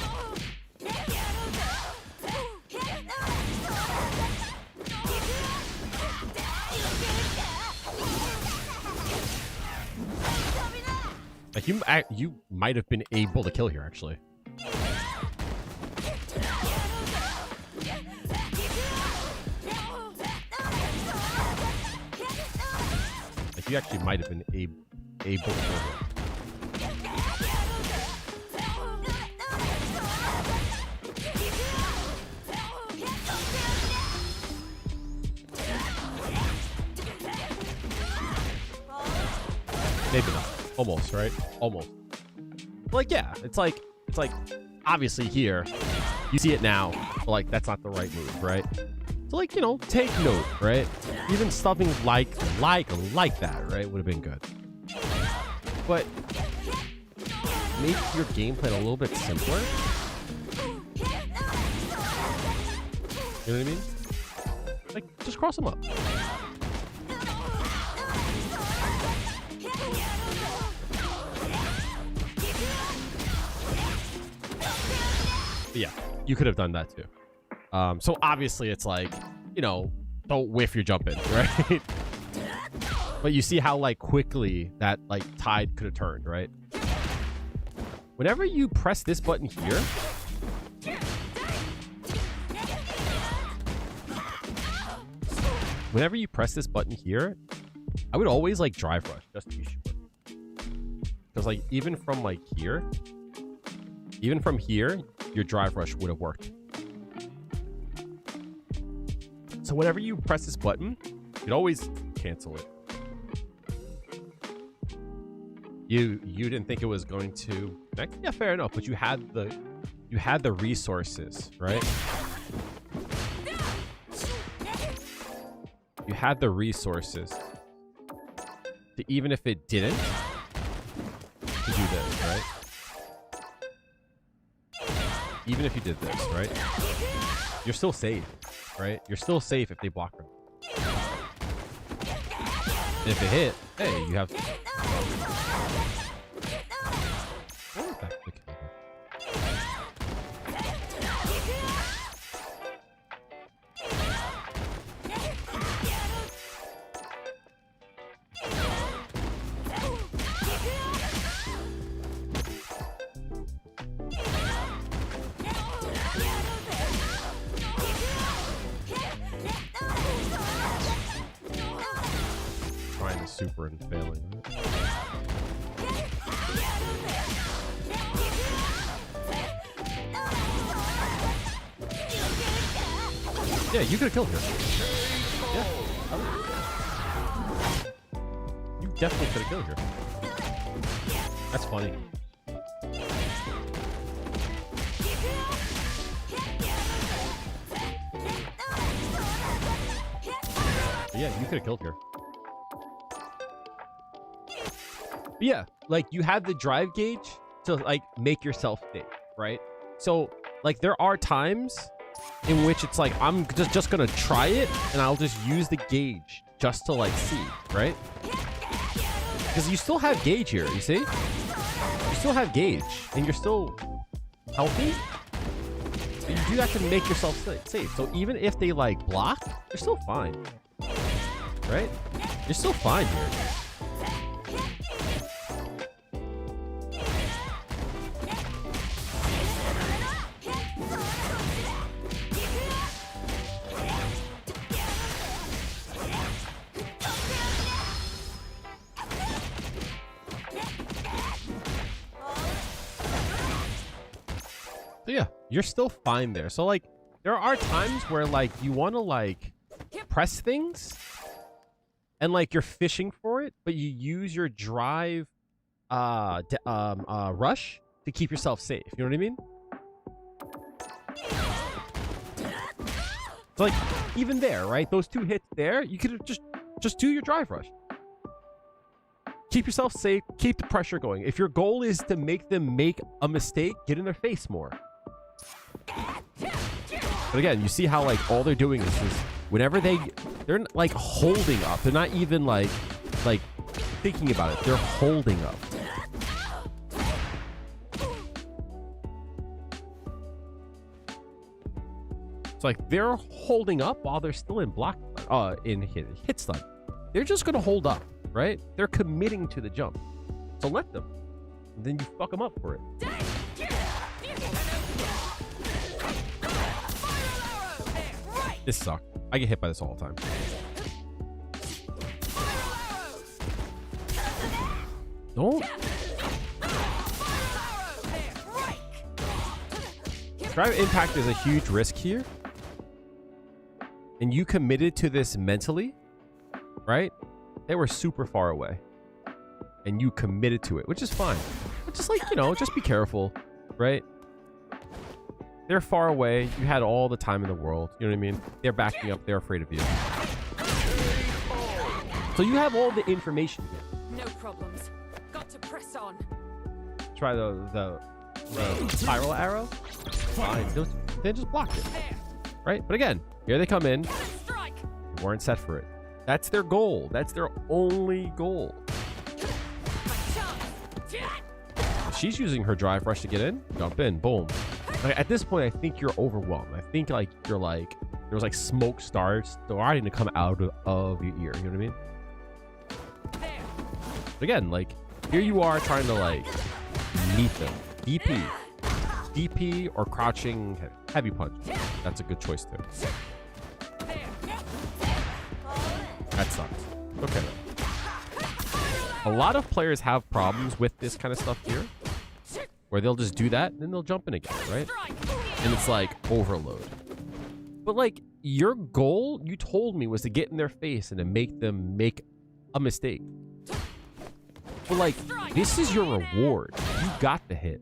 Like you might have been able to kill here actually. Like you actually might have been able to kill here. Maybe not. Almost, right? Almost. Like, yeah, it's like obviously here, you see it now, but like that's not the right move, right? So like, you know, take note, right? Even something like that, right, would have been good. But make your gameplay a little bit simpler. You know what I mean? Like, just cross them up. But yeah, you could have done that too. So obviously it's like, you know, don't whiff your jump in, right? But you see how like quickly that like tide could have turned, right? Whenever you press this button here, I would always like drive rush just to be sure. Because like even from here, your drive rush would have worked. So whenever you press this button, you can always cancel it. You didn't think it was going to connect? Yeah, fair enough. But you had the resources, right? You had the resources to, even if it didn't, to do this, right? Even if you did this, right? You're still safe, right? You're still safe if they block them. And if it hit, hey, you have... Trying to super and failing. Yeah, you could have killed her. Yeah. You definitely could have killed her. That's funny. But yeah, you could have killed her. But yeah, like you have the drive gauge to like make yourself safe, right? So like there are times in which it's like I'm just gonna try it and I'll just use the gauge just to like see, right? Because you still have gauge here, you see? You still have gauge and you're still healthy. But you do have to make yourself safe. So even if they like block, you're still fine, right? You're still fine here. So yeah, you're still fine there. So like, there are times where like you want to like press things, and like you're fishing for it, but you use your drive, rush to keep yourself safe. You know what I mean? So like, even there, right? Those 2 hits there, you could just do your drive rush. Keep yourself safe. Keep the pressure going. If your goal is to make them make a mistake, get in their face more. But again, you see how like all they're doing is just whenever they're like holding up. They're not even like thinking about it. They're holding up. It's like they're holding up while they're still in block, in hit stun. They're just gonna hold up, right? They're committing to the jump. So let them. And then you fuck them up for it. This sucks. I get hit by this all the time. Don't. Drive impact is a huge risk here. And you committed to this mentally, right? They were super far away. And you committed to it, which is fine. But just like, you know, just be careful, right? They're far away. You had all the time in the world. You know what I mean? They're backing up. They're afraid of you. So you have all the information here. No problems. Got to press on. Try the spiral arrow. Fine. They just blocked it. Right? But again, here they come in. Strike. They weren't set for it. That's their goal. That's their only goal. She's using her drive rush to get in. Jump in. Boom. Like, at this point, I think you're overwhelmed. I think like you're like there's like smoke starting to come out of your ear. You know what I mean? But again, like here you are trying to like meet them. DP or crouching heavy punch. That's a good choice too. That sucks. Okay. A lot of players have problems with this kind of stuff here, where they'll just do that and then they'll jump in again, right? And it's like overload. But like your goal, you told me, was to get in their face and to make them make a mistake. But like, this is your reward. You got the hit.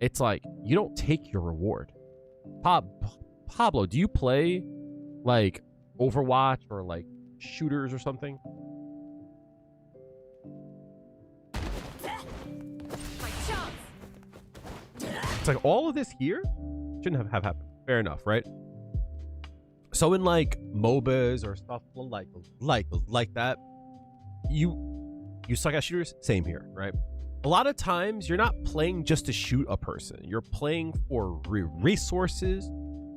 It's like, you don't take your reward. Pablo, do you play like Overwatch or like shooters or something? It's like all of this here shouldn't have happened. Fair enough, right? So in like MOBAs or stuff like that, you suck at shooters. Same here, right? A lot of times you're not playing just to shoot a person. You're playing for resources,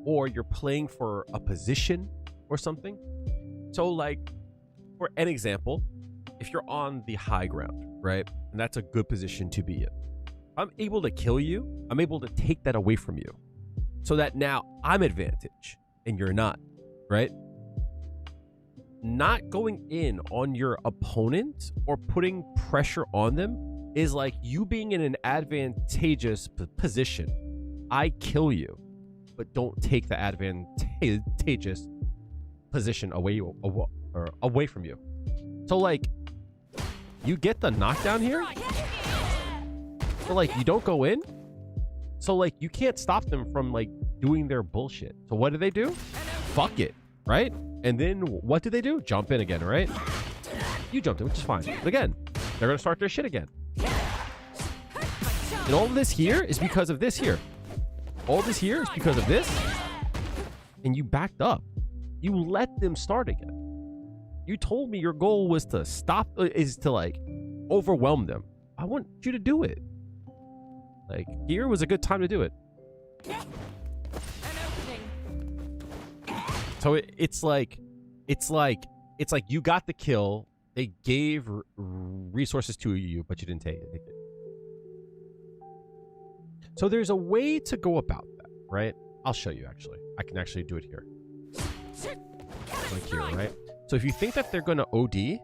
or you're playing for a position or something. So like, for an example, if you're on the high ground, right? And that's a good position to be in. I'm able to kill you. I'm able to take that away from you, so that now I'm advantage and you're not, right? Not going in on your opponent or putting pressure on them is like you being in an advantageous position. I kill you, but don't take the advantageous position away from you. So like, you get the knockdown here, but like you don't go in. So like you can't stop them from like doing their bullshit. So what do? Fuck it, right? And then what do? Jump in again, right? You jumped in, which is fine. But again, they're gonna start their shit again. And all of this here is because of this here. All this here is because of this. And you backed up. You let them start again. You told me your goal was to stop, is to like overwhelm them. I want you to do it. Like, here was a good time to do it. So it's like you got the kill. They gave resources to you, but you didn't take it. So there's a way to go about that, right? I'll show you actually. I can actually do it here. Like here, right? So if you think that they're going to OD, you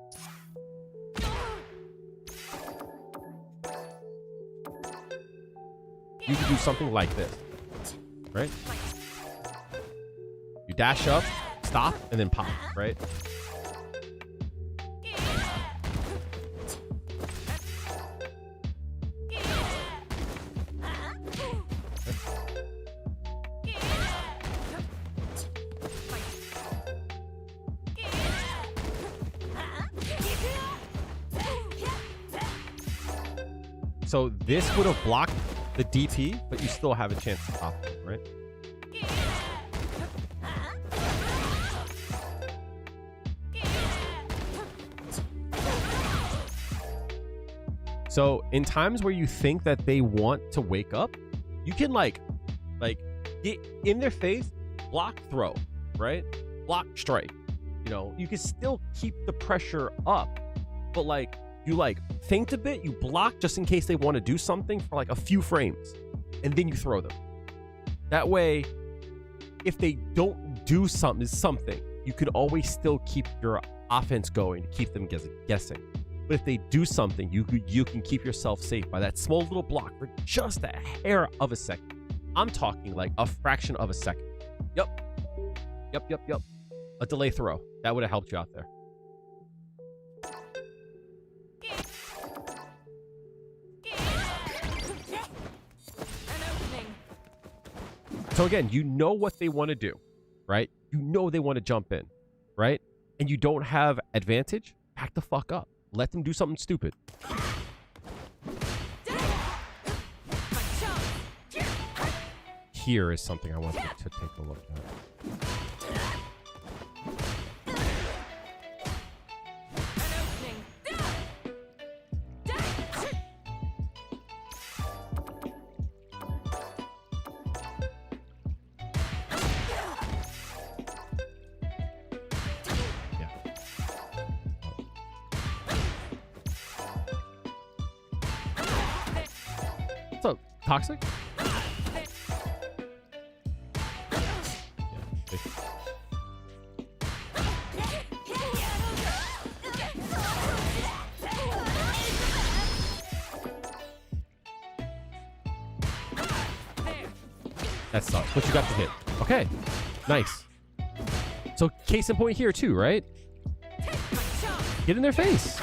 can do something like this. right? You dash up, stop, and then pop, right? So this would have blocked the DP, but you still have a chance to pop it, right? So in times where you think that they want to wake up, you can like get in their face, block throw, right? Block strike. You know, you can still keep the pressure up, but like you like feint a bit, you block just in case they want to do something for like a few frames, and then you throw them. That way, if they don't do something, you could always still keep your offense going to keep them guessing. But if they do something, you can keep yourself safe by that small little block for just a hair of a second. I'm talking like a fraction of a second. Yep. A delay throw. That would have helped you out there. So again, you know what they want to do, right? You know they want to jump in, right? And you don't have advantage, back the fuck up. Let them do something stupid. Here is something I want you to take a look at. What's up, Toxic? That sucks, but you got the hit. Okay, nice. So case in point here too, right? Get in their face.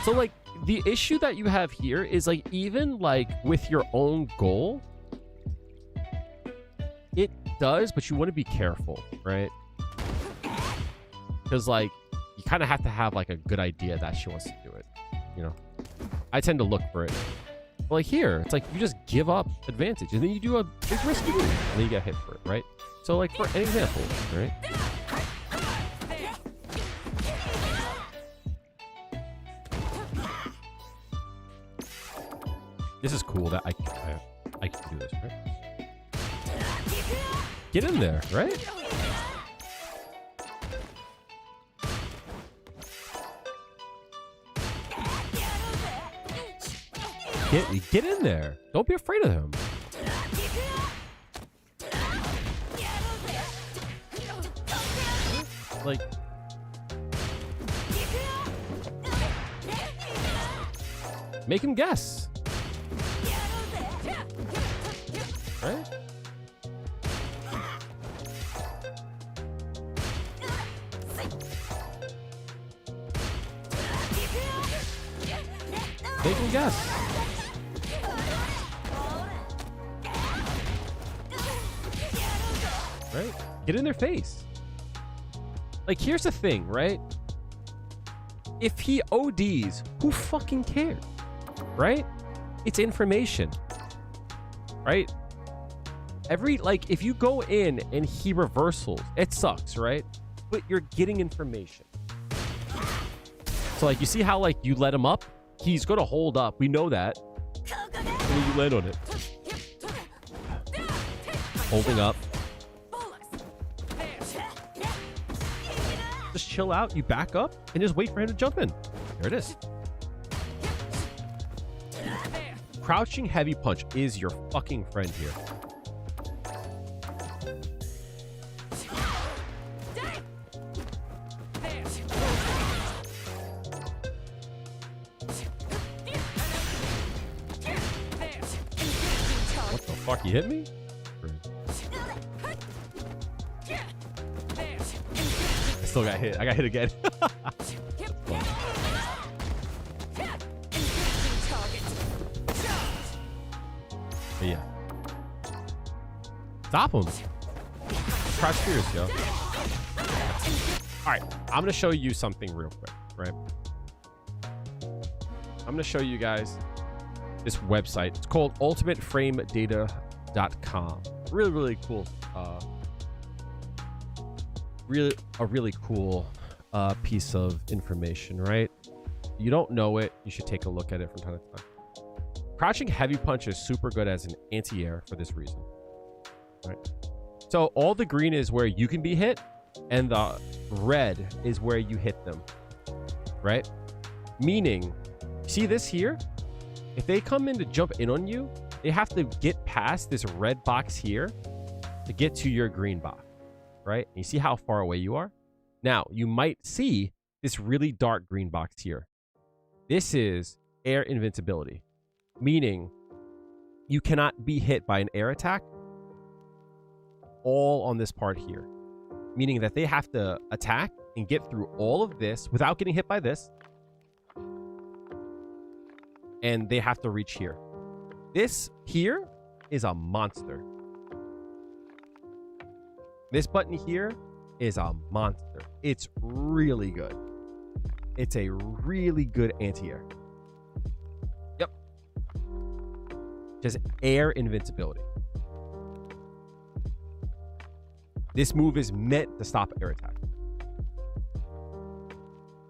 So like the issue that you have here is like even like with your own goal, it does, but you want to be careful, right? Because like you kind of have to have like a good idea that she wants to do it, you know? I tend to look for it. But like here, it's like you just give up advantage and then you do a big risky move and then you get hit for it, right? So like for an example, right? This is cool that I can do this, right? Get in there, right? Get in there. Don't be afraid of him. Like, make him guess. Right? Make him guess. Right? Get in their face. Like, here's the thing, right? If he ODs, who fucking cares? Right? It's information. Right? Like, if you go in and he reversals, it sucks, right? But you're getting information. So, like, you see how, like, you let him up? He's gonna hold up. We know that. And then you land on it. Holding up. Just chill out, you back up, and just wait for him to jump in. There it is. Crouching heavy punch is your fucking friend here. What the Fuck, you hit me? I still got hit. I got hit again. But yeah. Stop him. Crouch fierce, yo. Alright, I'm gonna show you something real quick, right? I'm gonna show you guys this website. It's called ultimateframedata.com. Really, really cool. Really cool piece of information, right? You don't know it, you should take a look at it from time to time. Crouching heavy punch is super good as an anti-air for this reason, right? So all the green is where you can be hit, and the red is where you hit them, right? Meaning, see this here? If they come in to jump in on you, they have to get past this red box here to get to your green box, right? And you see how far away you are? Now, you might see this really dark green box here. This is air invincibility, meaning you cannot be hit by an air attack all on this part here, meaning that they have to attack and get through all of this without getting hit by this, and they have to reach here. This here is a monster. This button here is a monster. It's really good. It's a really good anti-air. Yep. Just air invincibility. This move is meant to stop air attack.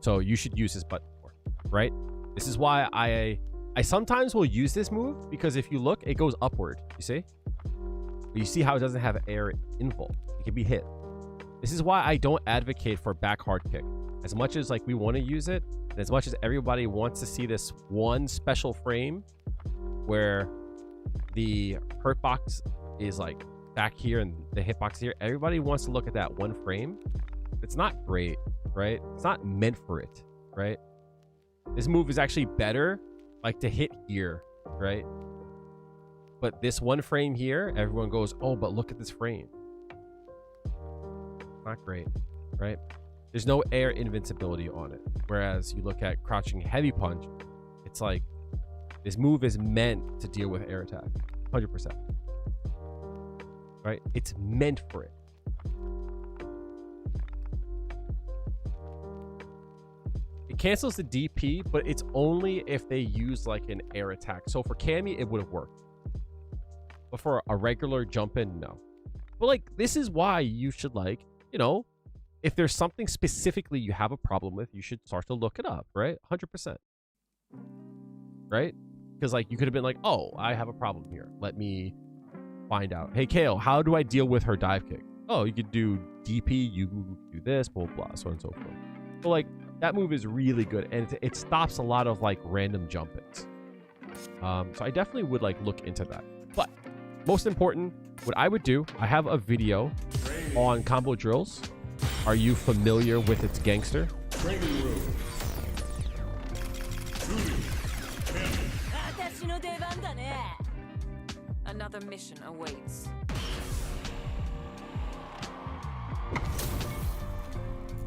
So you should use this button more, right? This is why I sometimes will use this move, because if you look, it goes upward, you see? But you see how it doesn't have air invul. It can be hit. This is why I don't advocate for back hard kick. As much as like we want to use it, and as much as everybody wants to see this one special frame where the hurt box is like back here and the hitbox here, everybody wants to look at that one frame. It's not great, right? It's not meant for it, right? This move is actually better like to hit here, right? But this one frame here, everyone goes, oh, but look at this frame. Not great, right? There's no air invincibility on it. Whereas you look at crouching heavy punch, it's like this move is meant to deal with air attack 100%, right? It's meant for it. It cancels the DP, but it's only if they use like an air attack. So for Cammy, it would have worked, but for a regular jump in, no. But like, this is why you should, like, you know, if there's something specifically you have a problem with, you should start to look it up, right? 100%, right? Because like, you could have been like, oh, I have a problem here, let me find out. Hey Kale, how do I deal with her dive kick? Oh, you could do DP, you do this, blah blah, so on and so forth. But like, that move is really good, and it stops a lot of like random jump-ins. So I definitely would like look into that. But most important, what I would do, I have a video on combo drills. Are you familiar with its gangster? Training room. Juri. Another mission awaits.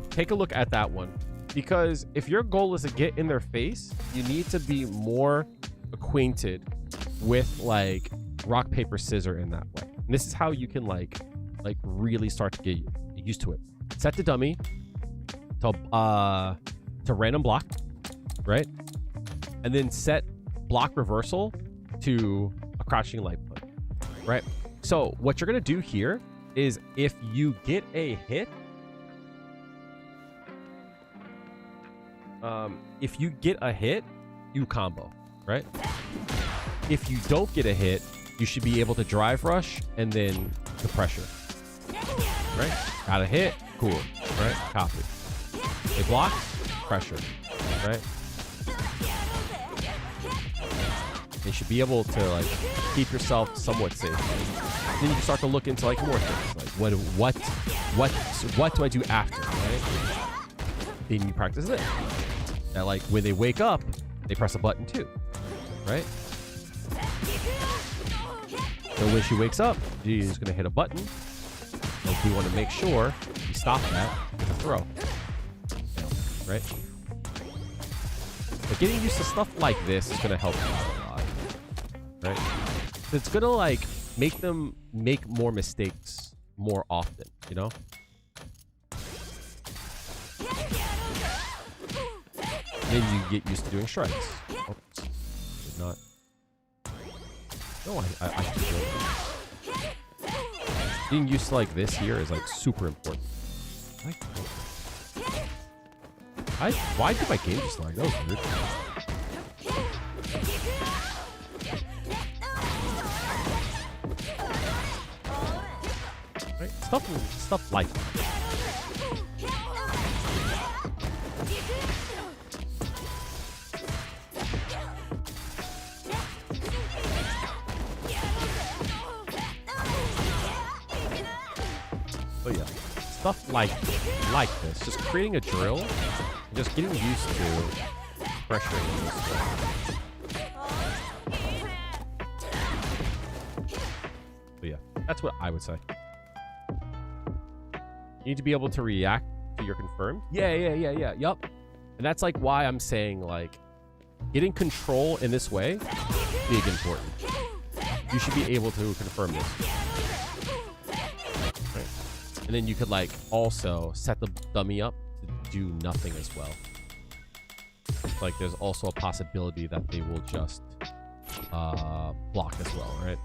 Take a look at that one, because if your goal is to get in their face, you need to be more acquainted with like rock paper scissor in that way. And this is how you can like really start to get used to it. Set the dummy to random block, right? And then set block reversal to a crouching light punch, right? So what you're gonna do here is, if you get a hit, you combo, right? If you don't get a hit, you should be able to drive rush and then the pressure, right? Got a hit, cool, right? Copy. They block, pressure, right? You should be able to like keep yourself somewhat safe. Then you can start to look into like more things, like what do I do after, right? Then you practice it. That like when they wake up, they press a button too, right? So when she wakes up, she's gonna hit a button. So we want to make sure we stop that with a throw. Right? But getting used to stuff like this is gonna help you out a lot. Right? It's gonna like make them make more mistakes more often, you know? Then you get used to doing strikes. Oops. Did not. No, I should do it. Being used to like this here is like super important. Why did my game just lag? That was weird. Right? Stuff like that. But yeah, stuff like this, just creating a drill, and just getting used to pressuring this stuff. But yeah, that's what I would say. You need to be able to react to your confirmed. Yeah, yup. And that's like why I'm saying like getting control in this way, big important. You should be able to confirm this. And then you could like also set the dummy up to do nothing as well. Like there's also a possibility that they will just block as well, right?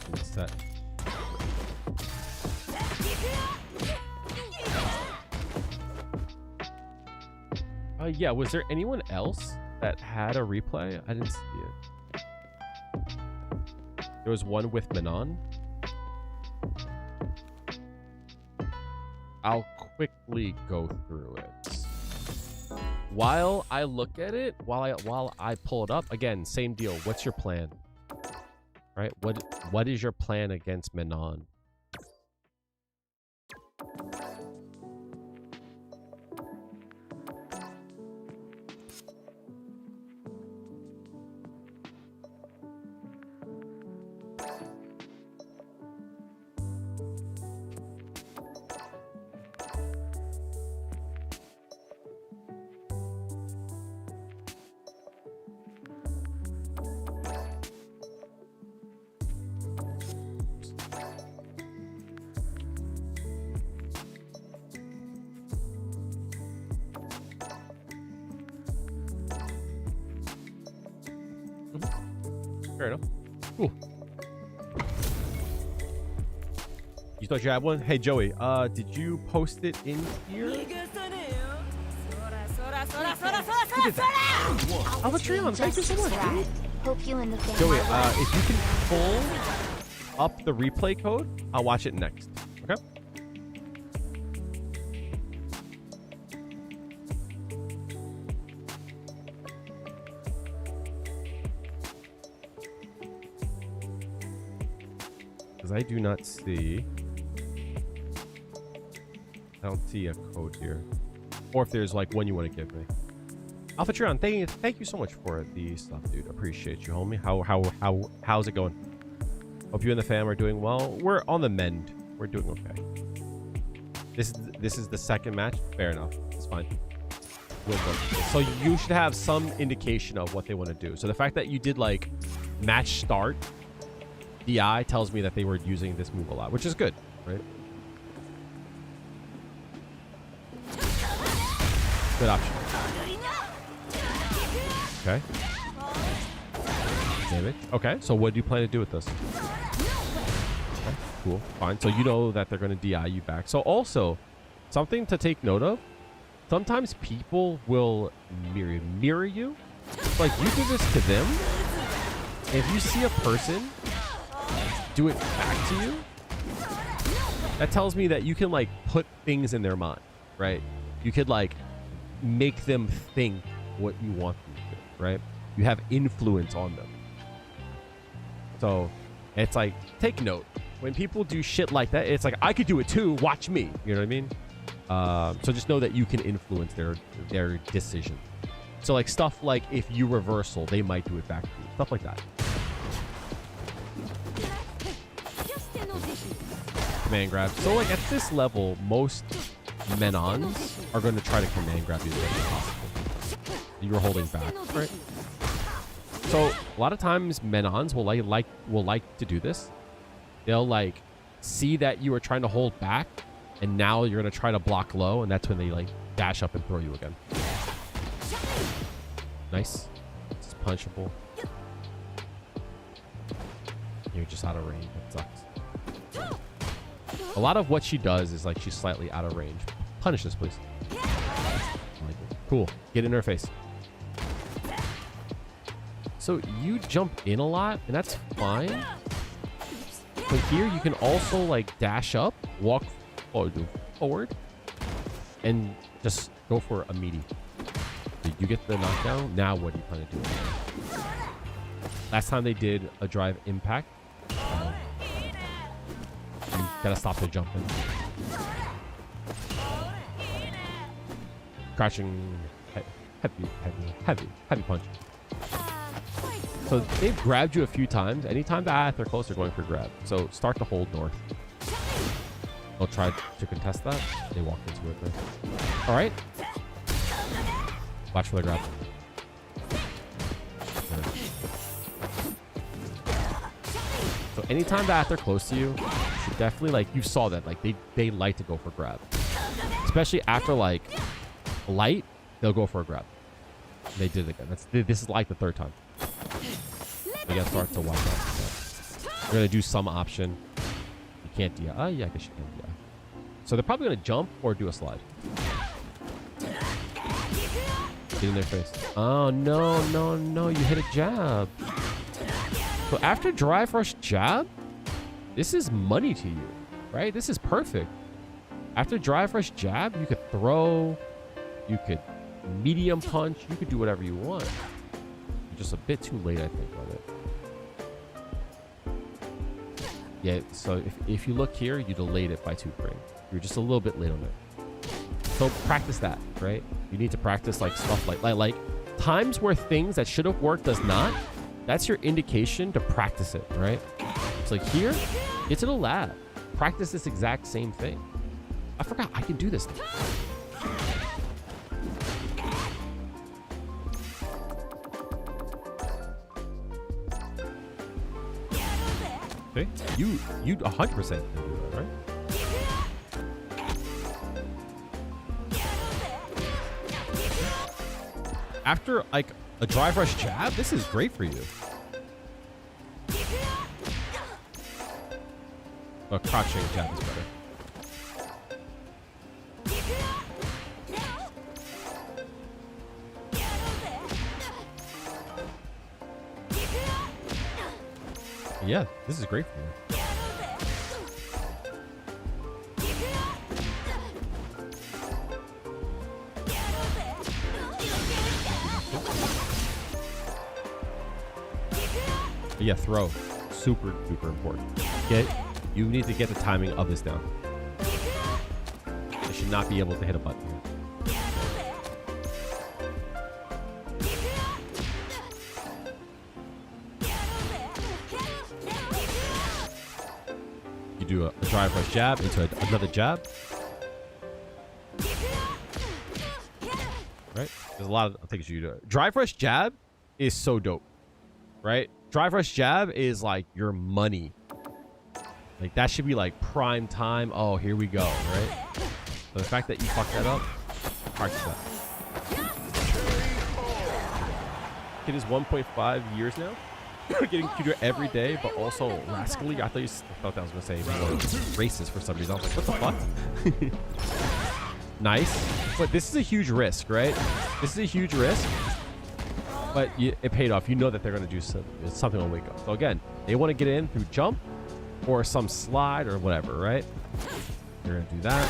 What's that? Yeah, was there anyone else that had a replay? I didn't see it. There was one with Manon. I'll quickly go through it. While I look at it, while I pull it up, again, same deal. What's your plan? Right? What is your plan against Manon? Fair enough. Cool. You thought you had one? Hey, Joey, did you post it in here? Look at that. Oh, what's your thank you so much, dude. Hope you and the family. Joey, if you can pull up the replay code, I'll watch it next. Okay? Because I do not see... I don't see a code here. Or if there's like one you want to give me. Alpha Trion, thank you so much for the stuff, dude. Appreciate you, homie. How's it going? Hope you and the fam are doing well. We're on the mend. We're doing okay. This is the second match. Fair enough. It's fine. We'll go. So you should have some indication of what they want to do. So the fact that you did like match start DI tells me that they were using this move a lot, which is good, right? Good option. Okay. Damage. Okay, so what do you plan to do with this? Okay, cool. Fine. So you know that they're going to DI you back. So also, something to take note of. Sometimes people will mirror you. Like, you do this to them. If you see a person do it back to you, that tells me that you can, like, put things in their mind, right? You could, like, make them think what you want them to do, right? You have influence on them. So it's like, take note. When people do shit like that, it's like, I could do it too. Watch me. You know what I mean? So just know that you can influence their decision. So like stuff like if you reversal, they might do it back to you. Stuff like that. Command grab. So like at this level, most Menons are going to try to command grab you as much as possible. You're holding back, right? So a lot of times Menons will like to do this. They'll like see that you are trying to hold back, and now you're going to try to block low, and that's when they like dash up and throw you again. Nice. It's punchable. You're just out of range. That sucks. A lot of what she does is like she's slightly out of range. Punish this, please. Cool. Get in her face. So you jump in a lot, and that's fine. But here you can also like dash up, walk forward, and just go for a meaty. Did you get the knockdown? Now what do you plan to do? Last time they did a drive impact, you gotta stop their jumping. Crouching, heavy punch. So they've grabbed you a few times. Anytime they're close, they're going for grab. So start to hold north. They'll try to contest that. They walk into it there. All right. Watch for the grab. So anytime that they're close to you, you should definitely like, you saw that like they like to go for grab, especially after like light, they'll go for a grab. They did it again. This is like the third time. You gotta start to watch out. You're gonna do some option. You can't DI. Oh yeah, I guess you can DI. So they're probably gonna jump or do a slide. Get in their face. Oh no! You hit a jab. So after drive rush jab, this is money to you, right? This is perfect. After drive rush jab, you could throw, you could medium punch, you could do whatever you want. You're just a bit too late, I think, on it. Yeah, so if you look here, you delayed it by 2 frames. You're just a little bit late on it. So practice that, right? You need to practice like stuff like times where things that should have worked does not. That's your indication to practice it, right? It's like here, get to the lab. Practice this exact same thing. I forgot I can do this thing. Okay, you 100% can do that, right? After like a drive rush jab, this is great for you. A crouching jab is better. Yeah, this is great for you. Yeah, throw. Super duper important. You need to get the timing of this down. You should not be able to hit a button here. You do a drive rush jab into another jab. Right? There's a lot of things you do. Drive rush jab is so dope. Right? Drive rush jab is like your money. Like that should be like prime time. Oh, here we go, right? So the fact that you fucked that up, practice that. Kid is 1.5 years now. Getting cuter every day, but also rascally. I thought that was gonna say more racist for some reason. I was like, what the fuck? Nice. But this is a huge risk, right? This is a huge risk. But it paid off. You know that they're going to do something on wake up. So again, they want to get in through jump or some slide or whatever, right? You're going to do that.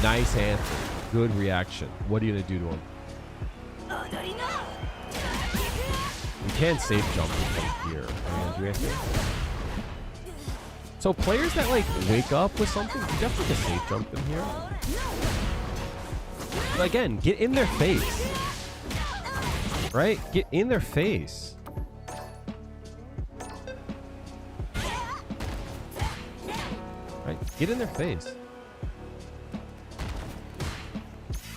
Nice answer. Good reaction. What are you going to do to him? You can safe jump from here. Are you going to do anything? So players that like wake up with something, you definitely can safe jump them here. But again, get in their face. Right? Get in their face. Right? Get in their face.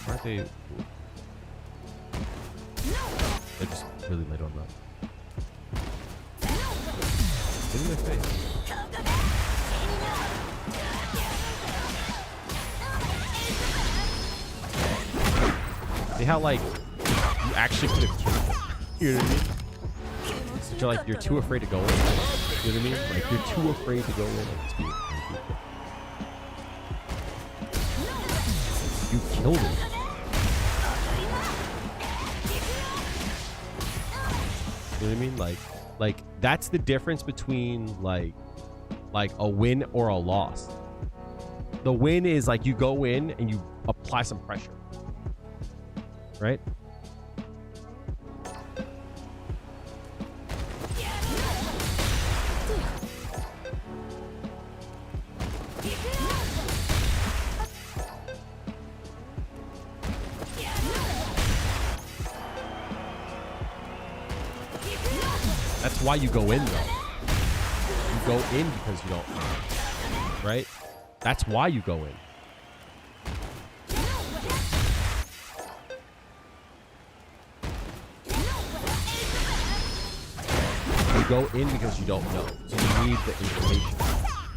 Aren't they? They're just really late on that. Get in their face. See how, like, you actually could have killed them. You know what I mean? You're like, you're too afraid to go in. You know what I mean? Like, you're too afraid to go in. Like, it's weird. You killed him. You know what I mean? Like that's the difference between like a win or a loss. The win is like you go in and you apply some pressure, right? That's why you go in, though. You go in because you don't know, right? That's why you go in. You go in because you don't know. So you need the information,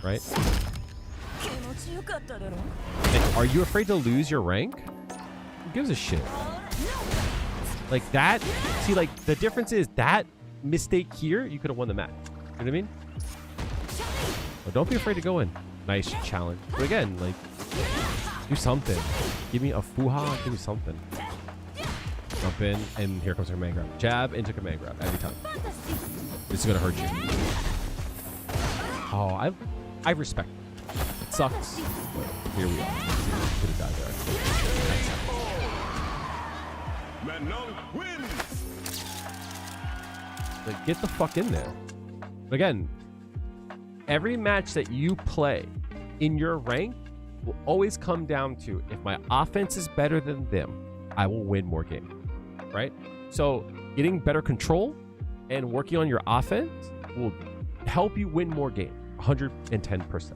right? And are you afraid to lose your rank? Who gives a shit? Like that, see, like the difference is that mistake here, you could have won the match. You know what I mean? But don't be afraid to go in. Nice challenge. But again, like, do something. Give me a fuha, give me something. Jump in, and here comes her command grab. Jab into command grab every time. This is gonna hurt you. Oh, I respect it. It sucks, but here we are. Could have died there. Manon wins. Like, get the fuck in there. But again, every match that you play in your rank will always come down to, if my offense is better than them, I will win more games, right? So getting better control and working on your offense will help you win more games, 110%.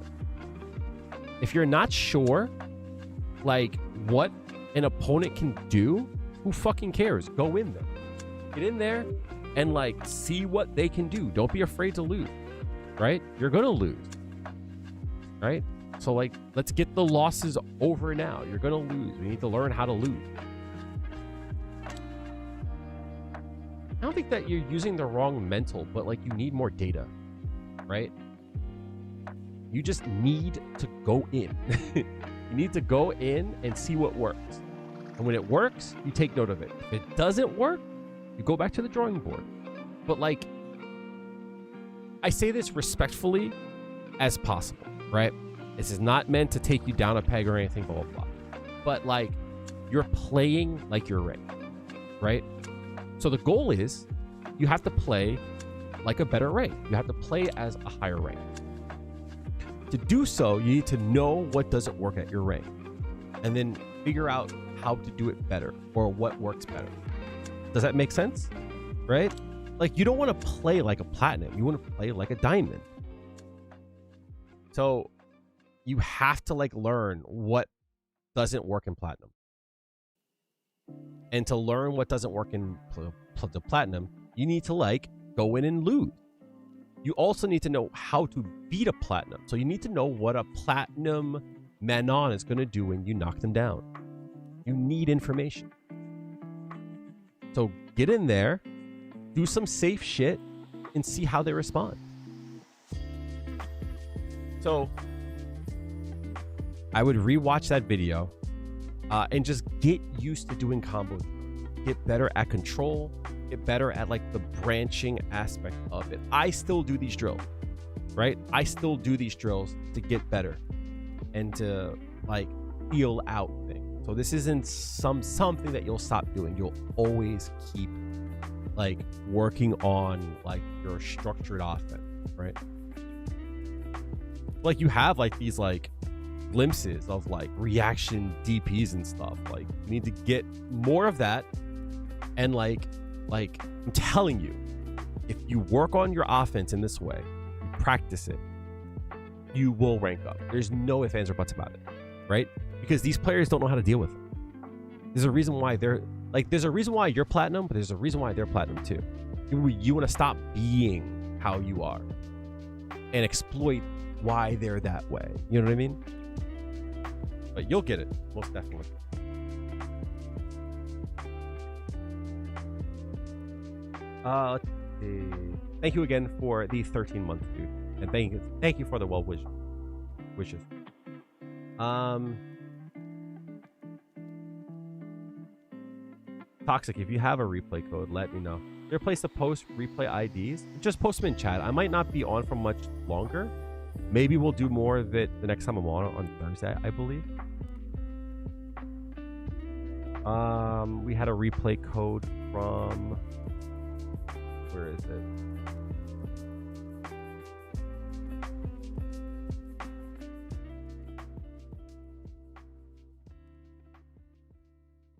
If you're not sure, like, what an opponent can do, who fucking cares? Go in there. Get in there and, like, see what they can do. Don't be afraid to lose, right? You're gonna lose, right? So, like, let's get the losses over now. You're gonna lose. We need to learn how to lose. I don't think that you're using the wrong mental, but, like, you need more data, right? You just need to go in. You need to go in and see what works. And when it works, you take note of it. If it doesn't work, you go back to the drawing board. But, like, I say this respectfully as possible, right? This is not meant to take you down a peg or anything, blah, blah, blah. But, like, you're playing like you're ranked, right? So the goal is you have to play like a better rank. You have to play as a higher rank. To do so, you need to know what doesn't work at your rank and then figure out how to do it better or what works better. Does that make sense? Right? Like, you don't want to play like a platinum. You want to play like a diamond. So you have to, like, learn what doesn't work in platinum. And to learn what doesn't work in the platinum, you need to, like, go in and lose. You also need to know how to beat a platinum. So you need to know what a platinum Manon is going to do when you knock them down. You need information. So get in there, do some safe shit, and see how they respond. So I would rewatch that video and just get used to doing combos. Get better at control. Get better at, like, the branching aspect of it. I still do these drills, right? I still do these drills to get better and to, like, feel out things. So this isn't something that you'll stop doing. You'll always keep, like, working on, like, your structured offense, right? Like, you have, like, these, like, glimpses of, like, reaction DPs and stuff. Like, you need to get more of that and, like, Like, I'm telling you, if you work on your offense in this way, you practice it, you will rank up. There's no ifs, ands, or buts about it, right? Because these players don't know how to deal with it. There's a reason why they're like, there's a reason why you're platinum, but there's a reason why they're platinum too. You want to stop being how you are and exploit why they're that way. You know what I mean? But you'll get it, most definitely. Let's see. Thank you again for the 13-month dude, and thank you for the well wishes. Toxic, if you have a replay code, let me know. Is there a place to post replay IDs? Just post them in chat. I might not be on for much longer. Maybe we'll do more of it the next time I'm on Thursday, I believe. We had a replay code from... Where is it?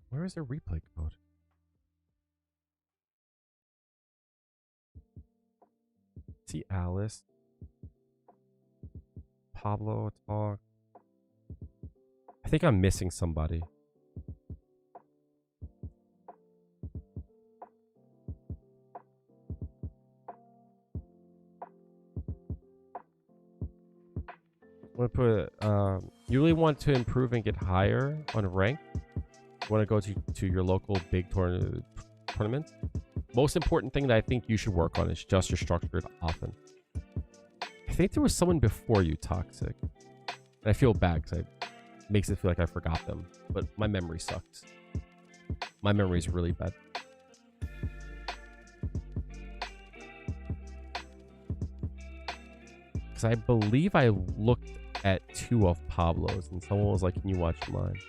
Where is their replay code? See Alice. Pablo talk. I think I'm missing somebody. I'm gonna put you really want to improve and get higher on rank. You want to go to your local big tournaments. Most important thing that I think you should work on is just your structured offense. I think there was someone before you, Toxic. And I feel bad because it makes it feel like I forgot them. But my memory sucks. My memory is really bad. Because I believe I looked at 2 of Pablo's and someone was like, can you watch mine?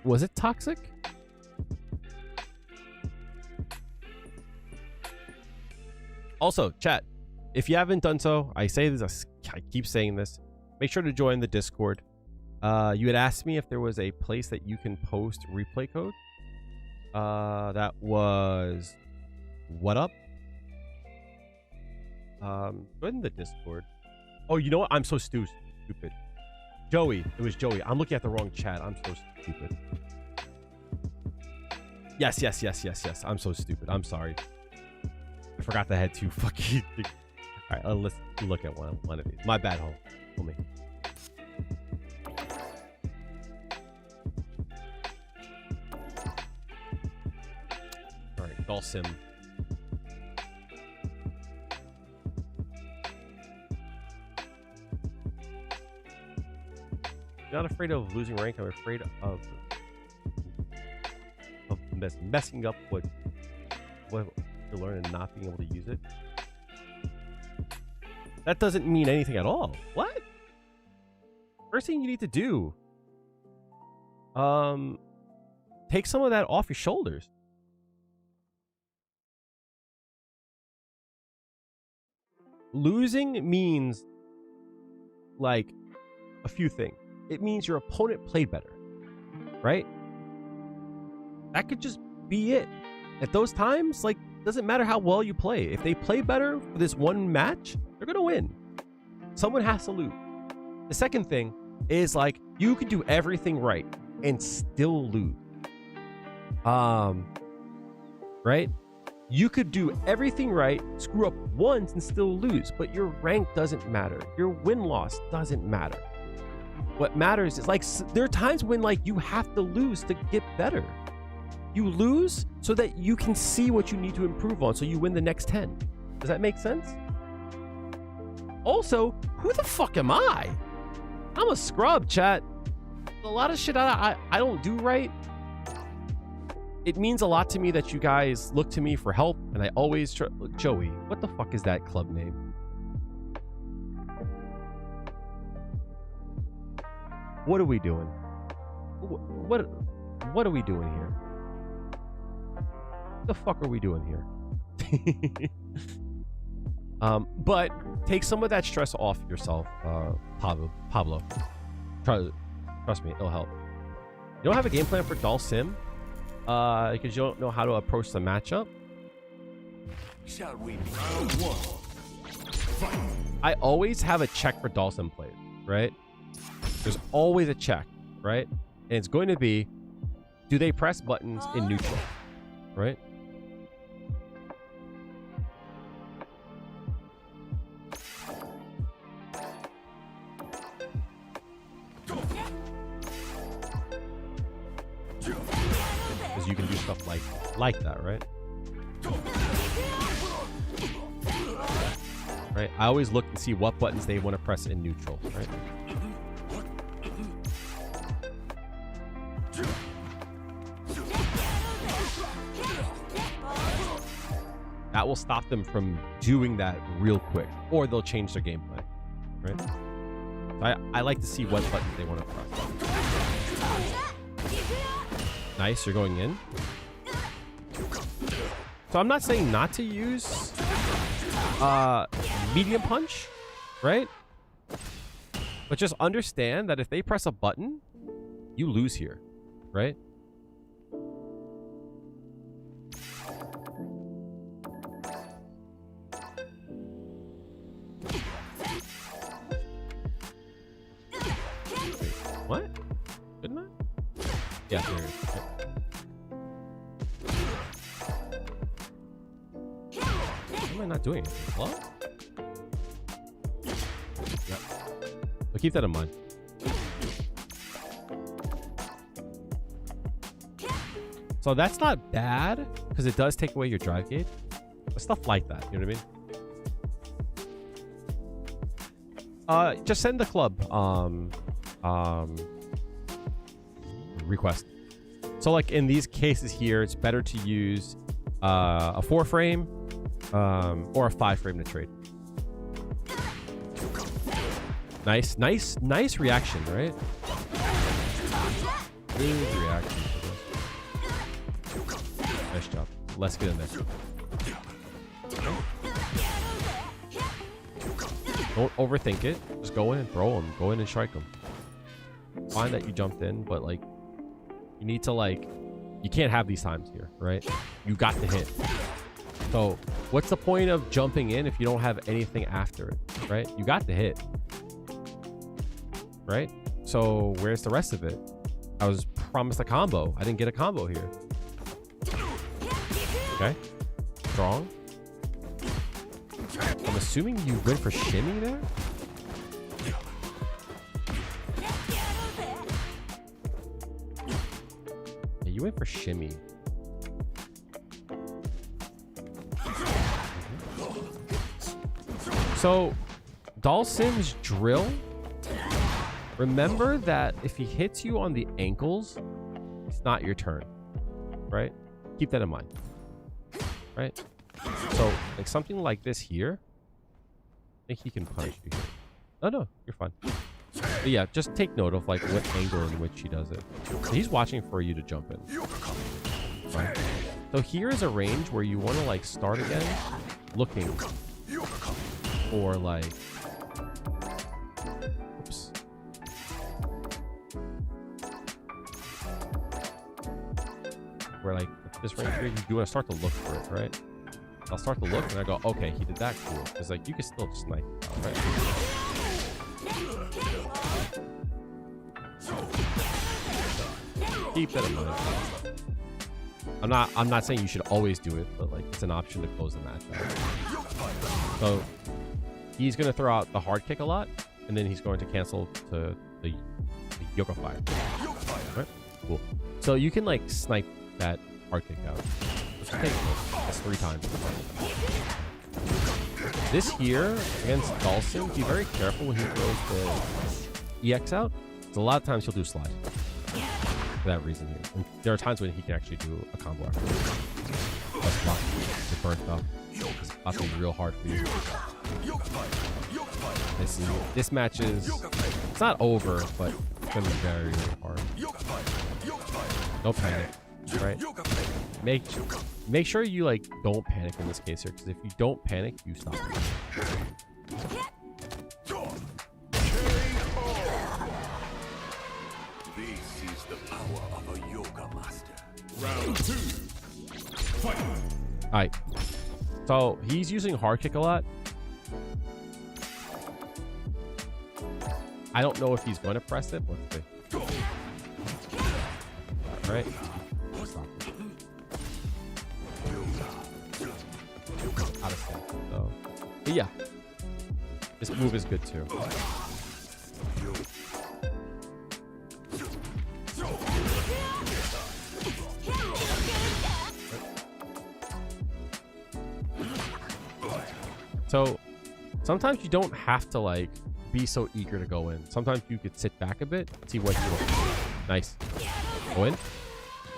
Was it Toxic? Also, chat, if you haven't done so, I say this, I keep saying this, make sure to join the Discord. You had asked me if there was a place that you can post replay code. That was what up? Join the Discord. Oh, you know what? I'm so stupid. Joey. It was Joey. I'm looking at the wrong chat. I'm so stupid. Yes. I'm so stupid. I'm sorry. I forgot that I had 2 fucking... All right, let's look at one of these. My bad, homie. All right, Dulcim. Not afraid of losing rank. I'm afraid of messing up what you learn and not being able to use it. That doesn't mean anything at all. What? First thing you need to do, take some of that off your shoulders. Losing means like a few things. It means your opponent played better, right? That could just be it. At those times, like, doesn't matter how well you play. If they play better for this one match, they're gonna win. Someone has to lose. The second thing is, like, you could do everything right and still lose. Right? You could do everything right, screw up once and still lose, but your rank doesn't matter. Your win-loss doesn't matter. What matters is, like, there are times when, like, you have to lose to get better. You lose so that you can see what you need to improve on, so you win the next 10. Does that make sense? Also, who the fuck am I? I'm a scrub, chat. A lot of shit I don't do right. It means a lot to me that you guys look to me for help, and I always try. Joey, what the fuck is that club name? What are we doing? What are we doing here? What the fuck are we doing here? But take some of that stress off yourself, Pablo. Trust me, it'll help. You don't have a game plan for Dalsim because you don't know how to approach the matchup. Shall we? Round 1. Fight. I always have a check for Dalsim players, right? There's always a check, right? And it's going to be, do they press buttons in neutral, right? Because you can do stuff like that, right? Right? I always look and see what buttons they want to press in neutral, right? That will stop them from doing that real quick, or they'll change their gameplay, right? So I like to see what buttons they want to press. Nice, you're going in. So I'm not saying not to use medium punch, right? But just understand that if they press a button, you lose here, right? What? Didn't I? Yeah, there it is. Why am I not doing anything? Hello? Yep. So keep that in mind. So that's not bad, because it does take away your drive gauge. But stuff like that, you know what I mean? Just send the club request. So like in these cases here, it's better to use a 4-frame or a 5-frame to trade. Nice reaction, right? Good reaction to this. Nice job. Let's get in there. Don't overthink it. Just go in and throw them. Go in and strike them. Fine that you jumped in, but like, you need to like, you can't have these times here, right? You got to hit. So what's the point of jumping in if you don't have anything after it, right? You got to hit, right? So where's the rest of it? I was promised a combo. I didn't get a combo here. Okay. Strong. I'm assuming you went for shimmy there? Yeah, you went for shimmy. So, Dalsim's drill, remember that if he hits you on the ankles, it's not your turn, right? Keep that in mind, right? So, like something like this here, I think he can punish you here. No, you're fine. But yeah, just take note of like what angle in which he does it. So he's watching for you to jump in. Right? So here is a range where you want to like start again, looking for like, oops. Where like this range here, you want to start to look for it, right? I'll start to look and I go, okay, he did that, cool. Because like you can still snipe, right? Keep that in mind. I'm not saying you should always do it, but like it's an option to close the match out. So he's gonna throw out the hard kick a lot, and then he's going to cancel to the yoga fire. Right? Cool. So you can like snipe that hard kick out. That's 3 times. This here against Dalsim, be very careful when he throws the EX out. Because a lot of times he'll do slide. For that reason here. And there are times when he can actually do a combo after. That's block. Get burnt up. It's about to be real hard for you. This match is, it's not over, but it's gonna be very, very hard. No panic, right? Make sure you like don't panic in this case here, because if you don't panic, you stop. This is the power of Round 2. Fight. Alright. So he's using hard kick a lot. I don't know if he's going to press it. Let's see. Alright. Stop it. Out of step. So, but yeah. This move is good too. So sometimes you don't have to like be so eager to go in. Sometimes you could sit back a bit, see what you want. Nice. Go in.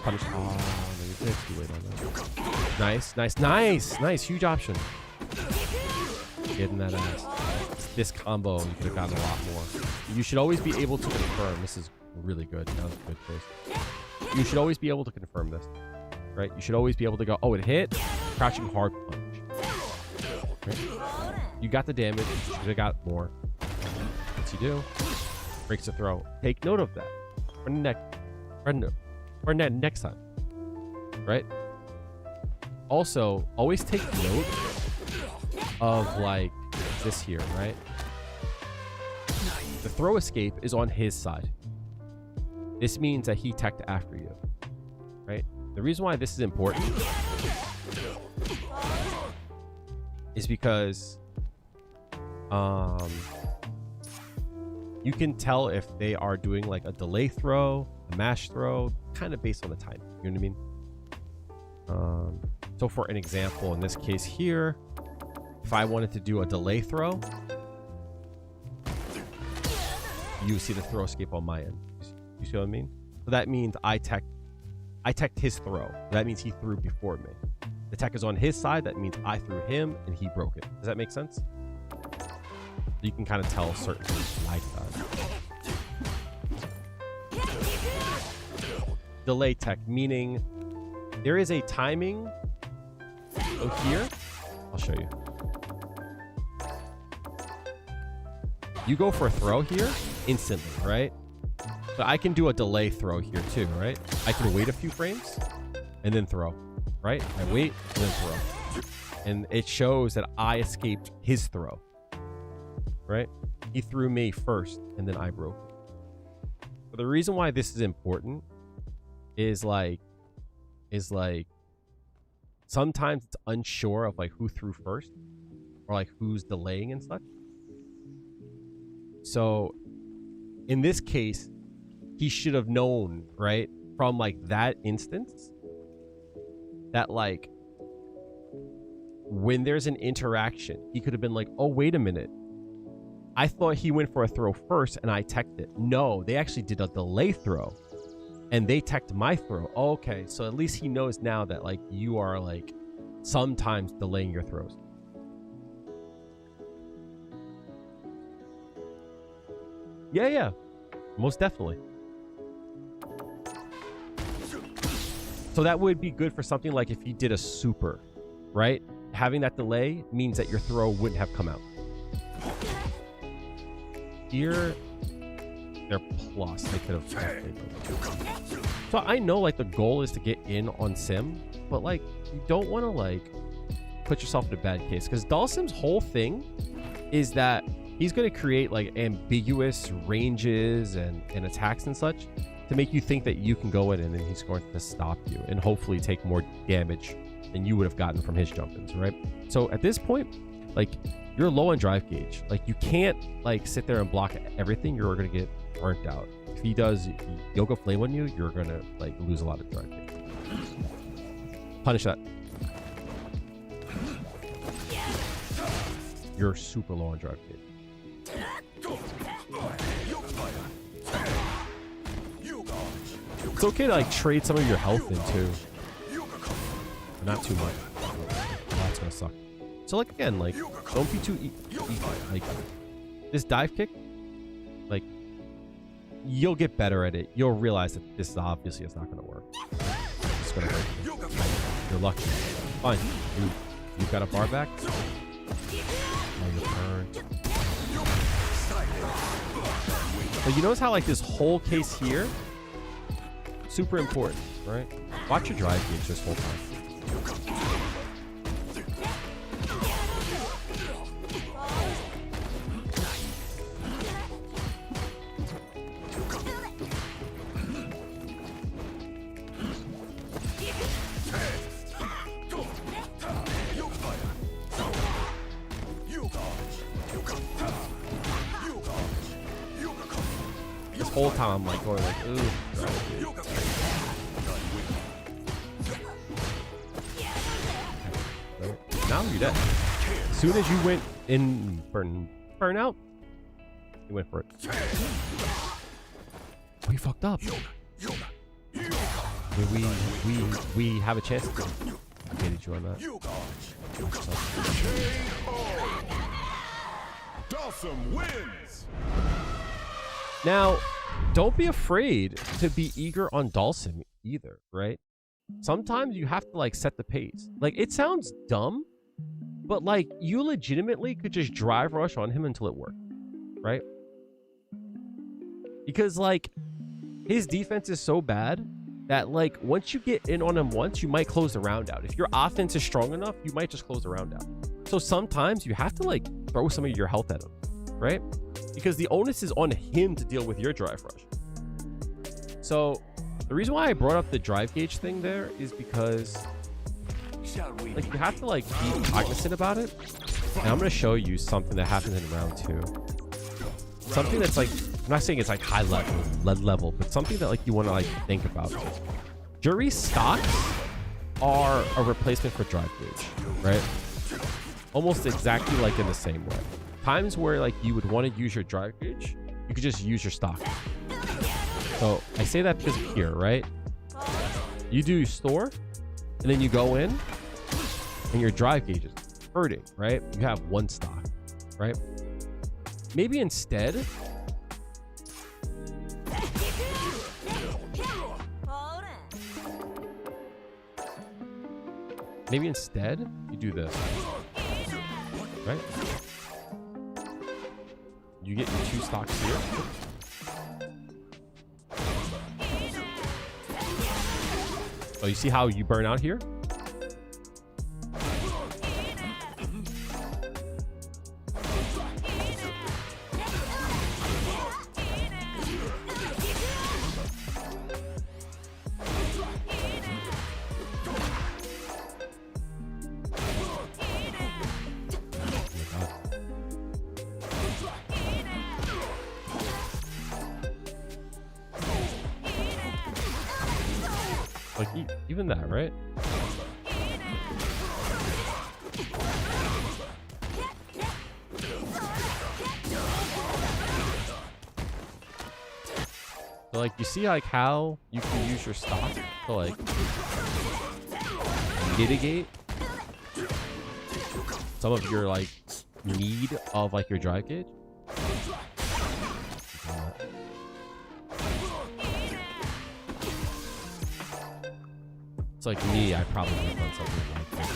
Punish. Oh, no, you did too late on that. Nice, nice, nice, nice. Huge option. Getting that ass. This combo, you could have gotten a lot more. You should always be able to confirm. This is really good. That was a good choice. You should always be able to confirm this, right? You should always be able to go, oh, it hit. Crouching hard punch. Right? You got the damage. You should have got more. What's he do? Breaks the throw. Take note of that for next time, right? Also, always take note of like this here, right? The throw escape is on his side. This means that he teched after you, right? The reason why this is important is because you can tell if they are doing like a delay throw, a mash throw, kind of based on the time. You know what I mean? So for an example, in this case here, if I wanted to do a delay throw, you see the throw escape on my end. You see what I mean? So that means I teched his throw. That means he threw before me. The tech is on his side. That means I threw him and he broke it. Does that make sense? You can kind of tell certain things like that. Delay tech, meaning there is a timing. So here, I'll show you. You go for a throw here instantly, right? But I can do a delay throw here too, right? I can wait a few frames and then throw, right? I wait and then throw. And it shows that I escaped his throw, right? He threw me first and then I broke it. But the reason why this is important is like sometimes it's unsure of like who threw first or like who's delaying and such. So in this case, he should have known, right, from like that instance that like when there's an interaction, he could have been like, oh, wait a minute. I thought he went for a throw first and I teched it. No, they actually did a delay throw and they teched my throw. Okay, so at least he knows now that like you are like sometimes delaying your throws. Yeah, most definitely. So that would be good for something like if he did a super, right? Having that delay means that your throw wouldn't have come out. Here, they're plus. They could have. So I know like the goal is to get in on Sim, but like you don't want to like put yourself in a bad case because Dalsim's whole thing is that he's going to create like ambiguous ranges and attacks and such to make you think that you can go in and then he's going to stop you and hopefully take more damage than you would have gotten from his jump-ins, right? So at this point, like you're low on drive gauge. Like you can't like sit there and block everything. You're going to get burnt out. If he does Yoga Flame on you, you're going to like lose a lot of drive gauge. Punish that. You're super low on drive gauge. It's okay to like trade some of your health in too. But not too much. That's gonna suck. So like again, like don't be too like this dive kick. Like you'll get better at it. You'll realize that this is obviously it's not gonna work. It's gonna hurt you. You're lucky. Fine. You've got a bar back. Oh, you're burned. So you notice how like this whole case here. Super important, right? Watch your drive gauge this whole time. This whole time I'm like going like, ooh. Now you're dead. As soon as you went in burnout, you went for it. We fucked up. We have a chance to get you on that. Dawson wins. Now, don't be afraid to be eager on Dawson either, right? Sometimes you have to like set the pace. Like, it sounds dumb, but like you legitimately could just drive rush on him until it worked, right? Because like his defense is so bad that like once you get in on him once, you might close the round out. If your offense is strong enough, you might just close the round out. So sometimes you have to like throw some of your health at him, right? Because the onus is on him to deal with your drive rush. So the reason why I brought up the drive gauge thing there is because like you have to like be cognizant about it. And I'm going to show you something that happened in round 2. Something that's like, I'm not saying it's like high level, but something that like you want to like think about. Juri's stocks are a replacement for drive gauge, right? Almost exactly like in the same way. Times where like you would want to use your drive gauge, you could just use your stock. So I say that because here, right? You do store, and then you go in, and your drive gauge is hurting, right? You have one stock, right? Maybe instead, you do this, right? You get your 2 stocks here. Oh, you see how you burn out here? Like, even that, right? So, like, you see, like, how you can use your stock to, like, mitigate some of your, like, need of, like, your drive gauge? Like me, I probably would have done something like this.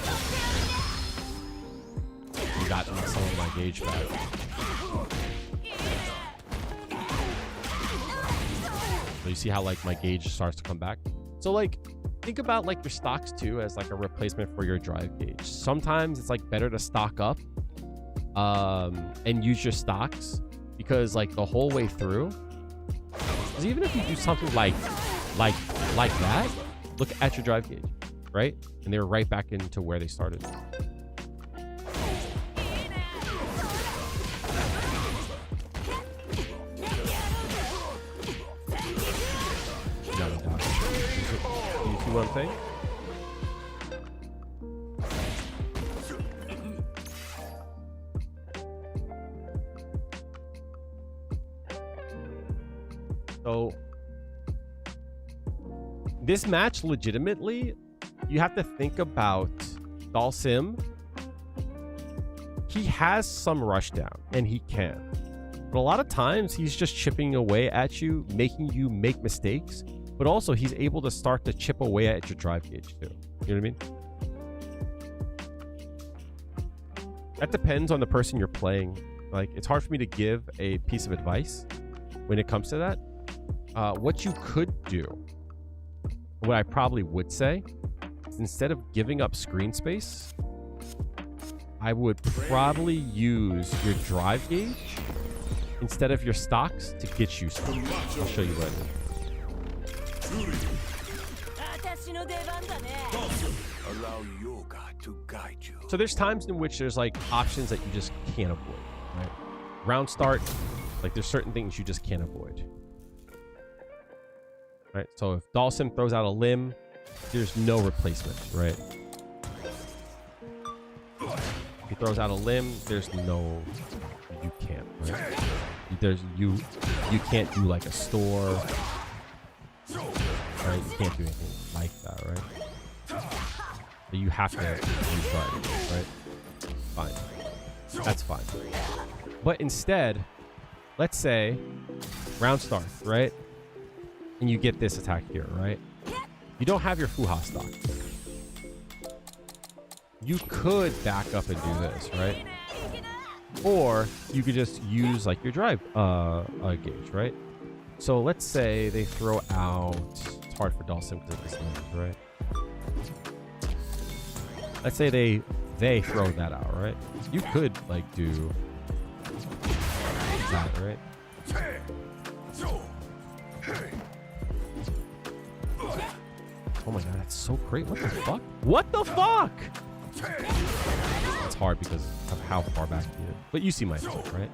You got some of my gauge back. So you see how like my gauge starts to come back? So like think about like your stocks too as like a replacement for your drive gauge. Sometimes it's like better to stock up and use your stocks because like the whole way through, because even if you do something like that, look at your drive gauge, right? And they're right back into where they started. You see what I'm saying? So this match, legitimately, you have to think about Dalsim. He has some rush down, and he can. But a lot of times, he's just chipping away at you, making you make mistakes. But also, he's able to start to chip away at your drive gauge, too. You know what I mean? That depends on the person you're playing. Like, it's hard for me to give a piece of advice when it comes to that. What you could do what I probably would say, instead of giving up screen space, I would probably use your drive gauge instead of your stocks to get you screen. I'll show you later. Juri. 私の出番だね。 Allow yoga to guide you. So there's times in which there's like options that you just can't avoid, right? Round start, like there's certain things you just can't avoid. Right? So if Dawson throws out a limb, there's no replacement, right? If he throws out a limb, there's no, you can't, right? There's you can't do like a store, right? You can't do anything like that, right? But you have to use drive, right? Fine. That's fine. But instead, let's say round starts, right? And you get this attack here, right? You don't have your Fuha stock. You could back up and do this, right? Or you could just use like your drive gauge, right? So let's say they throw out, it's hard for Dawson because of this language, right? Let's say they throw that out, right? You could like do that, right? Oh my god, that's so great. What the fuck? What the fuck? It's hard because of how far back he is. But you see my point, right?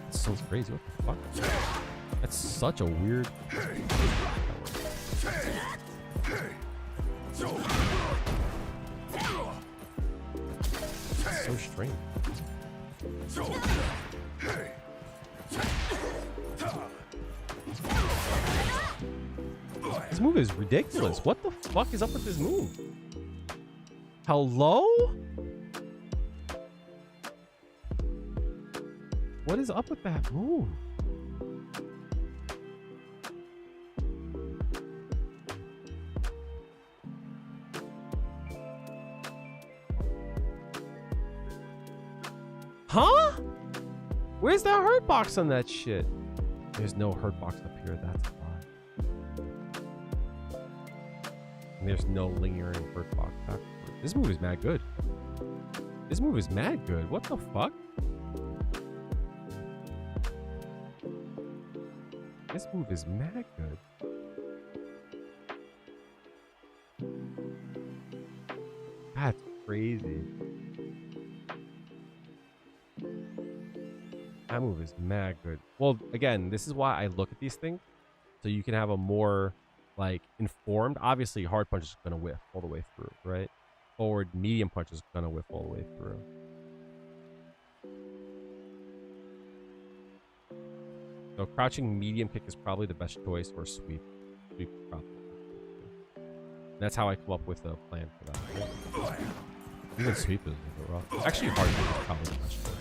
It's so crazy. What the fuck? That's such a weird... It's so strange. This move is ridiculous. What the fuck is up with this move? Hello? What is up with that move? Huh? Where's the hurt box on that shit? There's no hurt box up here, that's why. And there's no lingering hurt box back. This move is mad good. This move is mad good. What the fuck? This move is mad good. That's crazy. That move is mad good. Well, again, this is why I look at these things. So you can have a more, like, informed. Obviously, hard punch is going to whiff all the way through, right? Forward medium punch is going to whiff all the way through. So crouching medium kick is probably the best choice, or sweep. Sweep probably. That's how I come up with a plan for that. Right? Even sweep is a bit rough. Actually, hard punch is probably the best choice.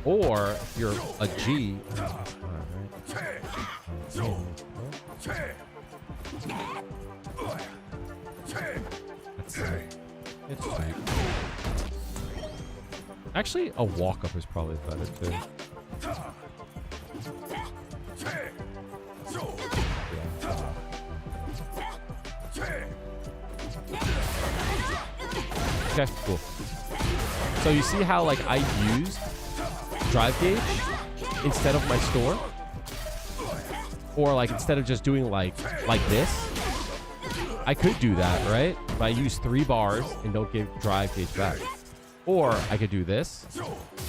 Or if you're a G, it's sweet. Actually, a walk up is probably better too. Okay, cool. So you see how like I used drive gauge instead of my store, or like instead of just doing like this, I could do that, right? But I use 3 bars and don't give drive gauge back. Or I could do this.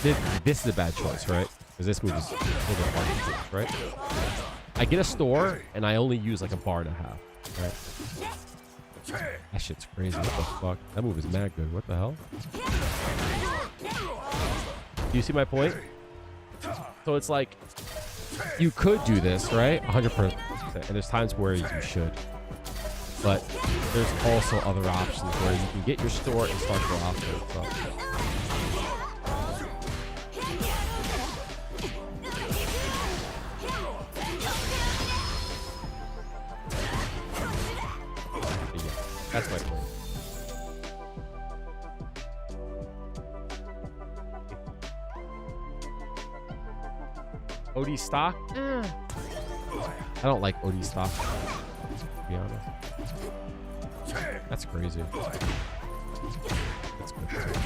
This is a bad choice, right? Because this move is a little bit hard to choose, right? I get a store and I only use like a bar and a half, right? That shit's crazy. What the fuck? That move is mad good. What the hell? Do you see my point? So it's like, you could do this, right? 100%. And there's times where you should. But there's also other options where you can get your store and start your offense. So. That's my point. OD stock? I don't like OD stock, to be honest. That's crazy. That's good.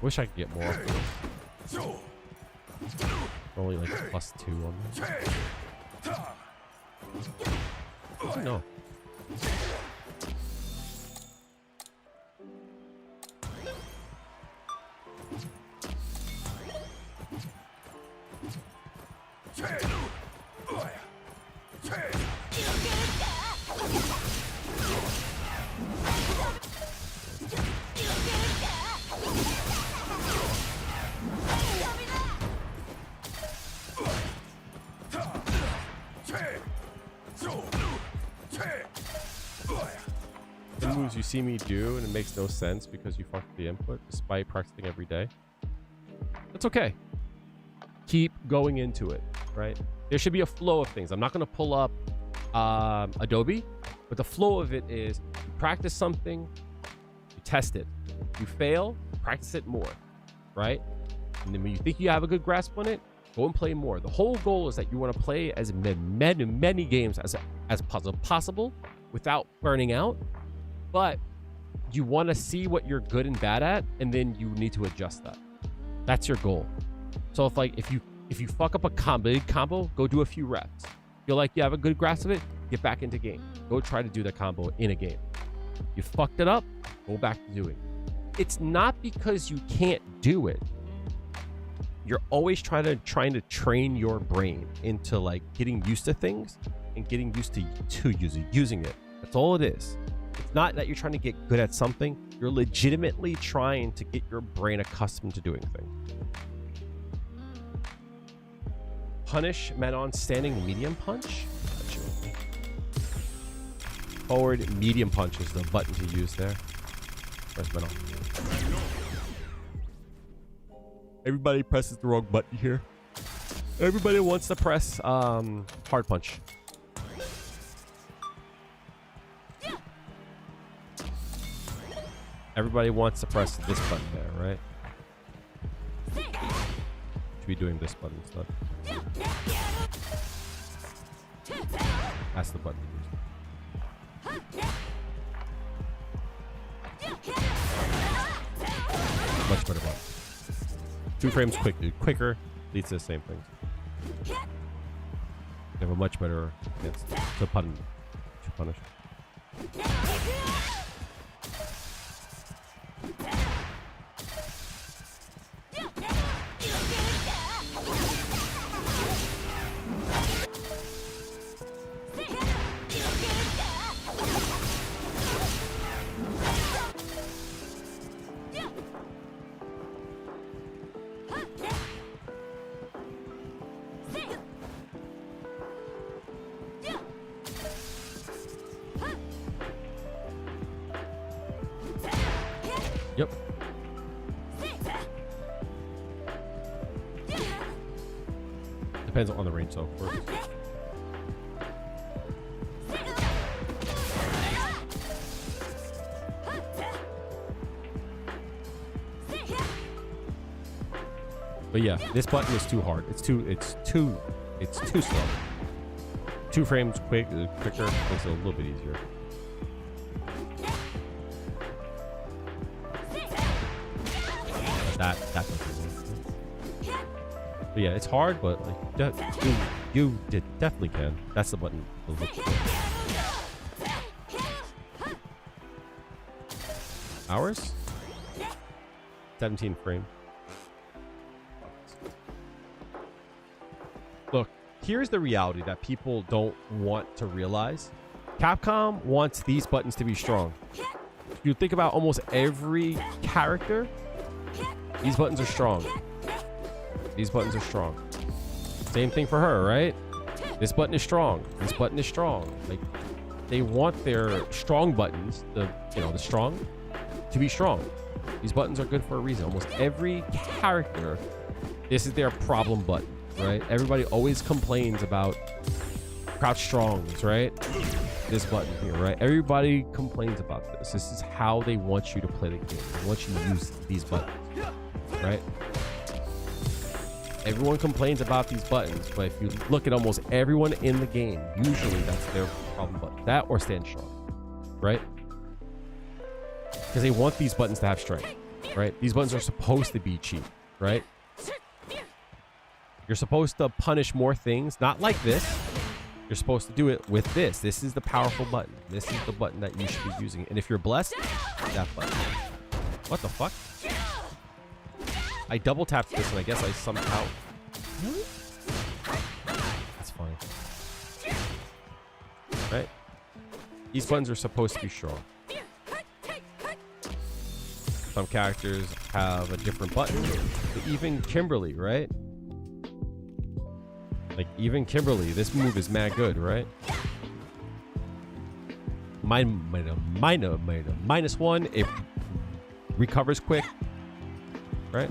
Wish I could get more of this. Only like +2 on this. No. The moves you see me do and it makes no sense because you fucked the input despite practicing every day. That's okay. Keep going into it, right? There should be a flow of things. I'm not going to pull up Adobe, but the flow of it is you practice something, you test it. You fail, practice it more, right? And then when you think you have a good grasp on it, go and play more. The whole goal is that you want to play as many games as possible without burning out. But you want to see what you're good and bad at, and then you need to adjust that. That's your goal. So if you fuck up a big combo, go do a few reps. Feel like you have a good grasp of it, get back into game. Go try to do the combo in a game. You fucked it up, go back to doing it. It's not because you can't do it. You're always trying to train your brain into like getting used to things and getting used to using it. That's all it is. It's not that you're trying to get good at something. You're legitimately trying to get your brain accustomed to doing things. Punish Menon standing medium punch. Forward medium punch is the button to use there. Where's Menon? Everybody presses the wrong button here. Everybody wants to press hard punch. Everybody wants to press this button there, right? Should be doing this button instead. That's the button to use. Much better button. 2 frames quicker leads to the same things. You have a much better chance to punish. Yep. Depends on the range, though, of course. But yeah, this button is too hard. It's too slow. 2 frames quicker makes it a little bit easier. That doesn't work. But yeah, it's hard, but like you definitely can. That's the button to look for. Hours? 17 frame. Look, here's the reality that people don't want to realize. Capcom wants these buttons to be strong. You think about almost every character. These buttons are strong. These buttons are strong. Same thing for her, right? This button is strong. This button is strong. Like, they want their strong buttons, the strong, to be strong. These buttons are good for a reason. Almost every character, this is their problem button, right? Everybody always complains about crouch strongs, right? This button here, right? Everybody complains about this. This is how they want you to play the game. They want you to use these buttons, right? Everyone complains about these buttons, but if you look at almost everyone in the game, usually that's their problem button. That or stand strong, right? Because they want these buttons to have strength, right? These buttons are supposed to be cheap, right? You're supposed to punish more things, not like this. You're supposed to do it with this. This is the powerful button. This is the button that you should be using. And if you're blessed, that button. What the fuck? I double tapped this and I guess I somehow... That's funny. Right? These buttons are supposed to be strong. Some characters have a different button. But even Kimberly, right? Like, even Kimberly, this move is mad good, right? -1, it recovers quick, right?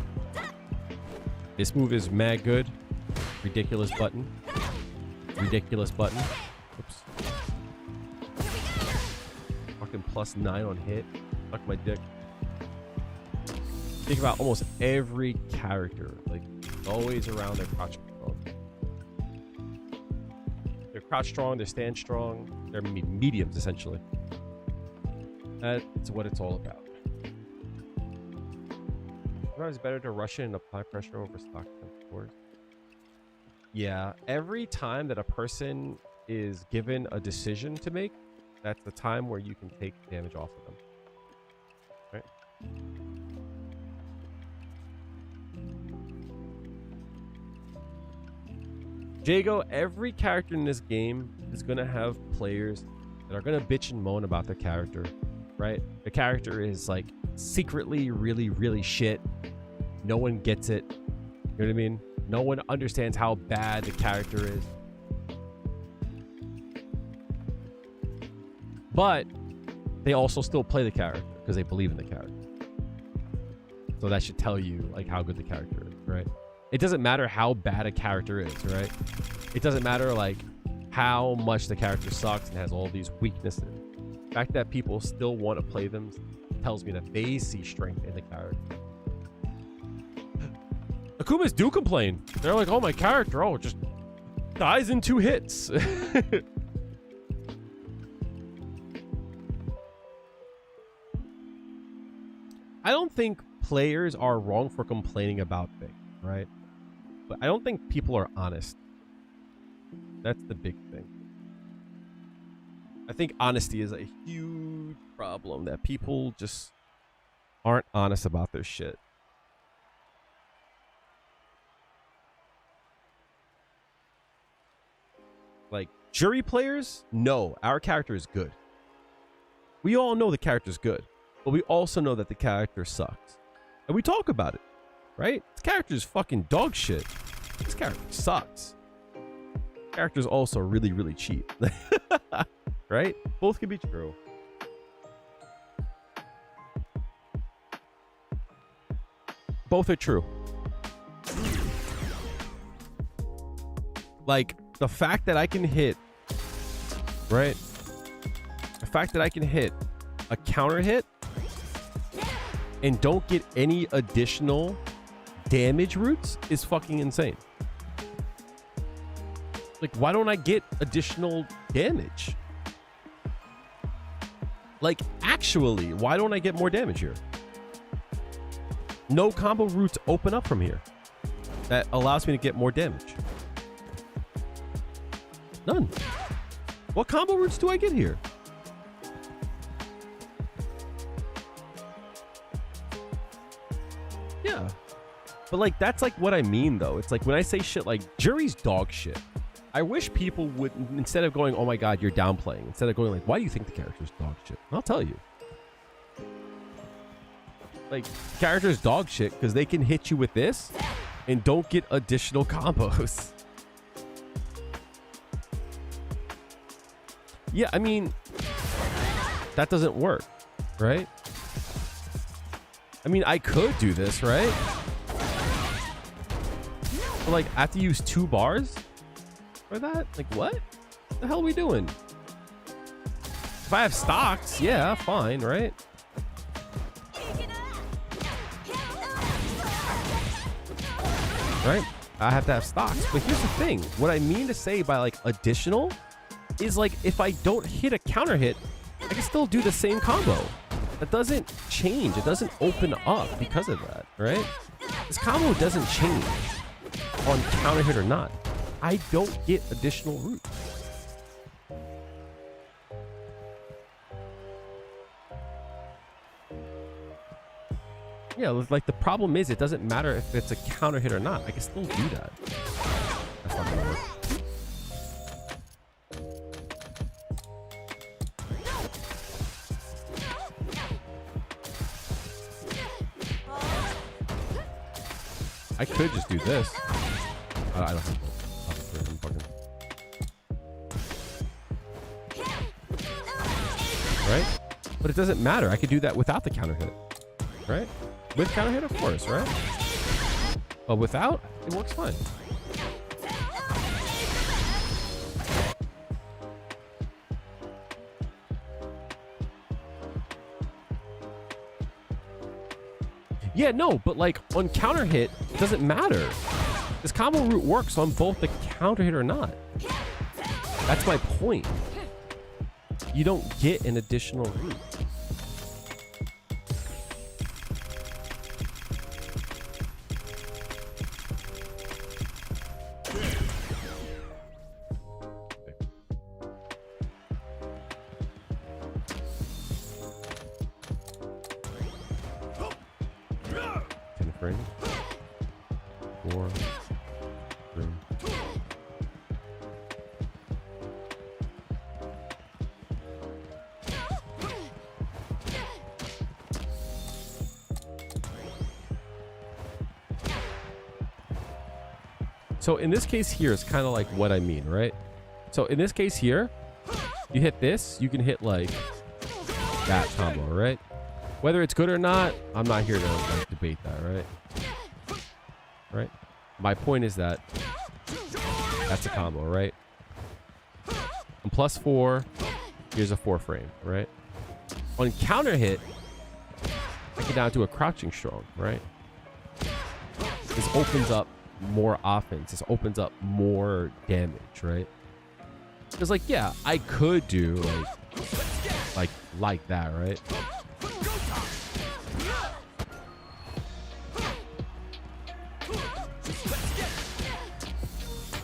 This move is mad good. Ridiculous button. Ridiculous button. Oops. Fucking +9 on hit. Fuck my dick. Think about almost every character. Like, always around their crouch control. They're crouch strong, they're stand strong, they're mediums essentially. That's what it's all about. Sometimes it's better to rush in and apply pressure over stock force. Yeah, every time that a person is given a decision to make, that's the time where you can take damage off of them. Right? Jago, every character in this game is going to have players that are going to bitch and moan about their character, right? The character is like secretly really, really shit. No one gets it. You know what I mean? No one understands how bad the character is. But they also still play the character because they believe in the character. So that should tell you like how good the character is, right? It doesn't matter how bad a character is, right? It doesn't matter like how much the character sucks and has all these weaknesses. The fact that people still want to play them tells me that they see strength in the character. Akumas do complain. They're like, oh, my character, oh, just dies in 2 hits. I don't think players are wrong for complaining about things, right? But I don't think people are honest. That's the big thing. I think honesty is a huge problem, that people just aren't honest about their shit. Like, Juri players know our character is good. We all know the character's good, but we also know that the character sucks. And we talk about it, right? This character's fucking dog shit. This character sucks. Character's also really, really cheap. Right? Both can be true. Both are true. Like, the fact that I can hit, right? The fact that I can hit a counter hit and don't get any additional damage routes is fucking insane. Like, why don't I get additional damage? Like, actually, why don't I get more damage here? No combo routes open up from here that allows me to get more damage. None. What combo routes do I get here? Yeah. But like, that's like what I mean though. It's like when I say shit like Juri's dog shit, I wish people would, instead of going, oh my god, you're downplaying, instead of going like, why do you think the character's dog shit? I'll tell you. Like, character's dog shit because they can hit you with this and don't get additional combos. Yeah, I mean, that doesn't work, right? I mean, I could do this, right? But like, I have to use 2 bars for that? Like, what? What the hell are we doing? If I have stocks, yeah, fine, right? Right? I have to have stocks. But here's the thing. What I mean to say by like additional is like if I don't hit a counter hit, I can still do the same combo. That doesn't change. It doesn't open up because of that, right? This combo doesn't change on counter hit or not. I don't get additional root. Yeah, like the problem is it doesn't matter if it's a counter hit or not. I can still do that. That's not gonna work. I could just do this. I don't have to. Right? But it doesn't matter. I could do that without the counter hit. Right? With counter hit, of course, right? But without, it works fine. Yeah, no, but like on counter hit, it doesn't matter. This combo root works on both the counter hit or not. That's my point. You don't get an additional root. Frame. 4, 3. So in this case here, it's kind of like what I mean, right? So in this case here, you hit this, you can hit like that combo, right? Whether it's good or not, I'm not here to like debate that, right? Right? My point is that that's a combo, right? On +4, here's a 4 frame, right? On counter hit, I can now do a crouching strong, right? This opens up more offense. This opens up more damage, right? Because like, yeah, I could do like that, right?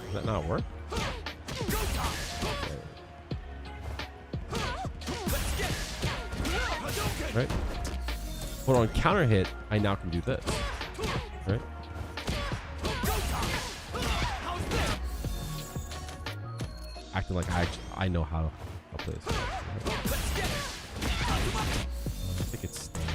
Does that not work? Right? But on counter hit, I now can do this. Right? Acting like I know how to play this. Right? I think it's standard.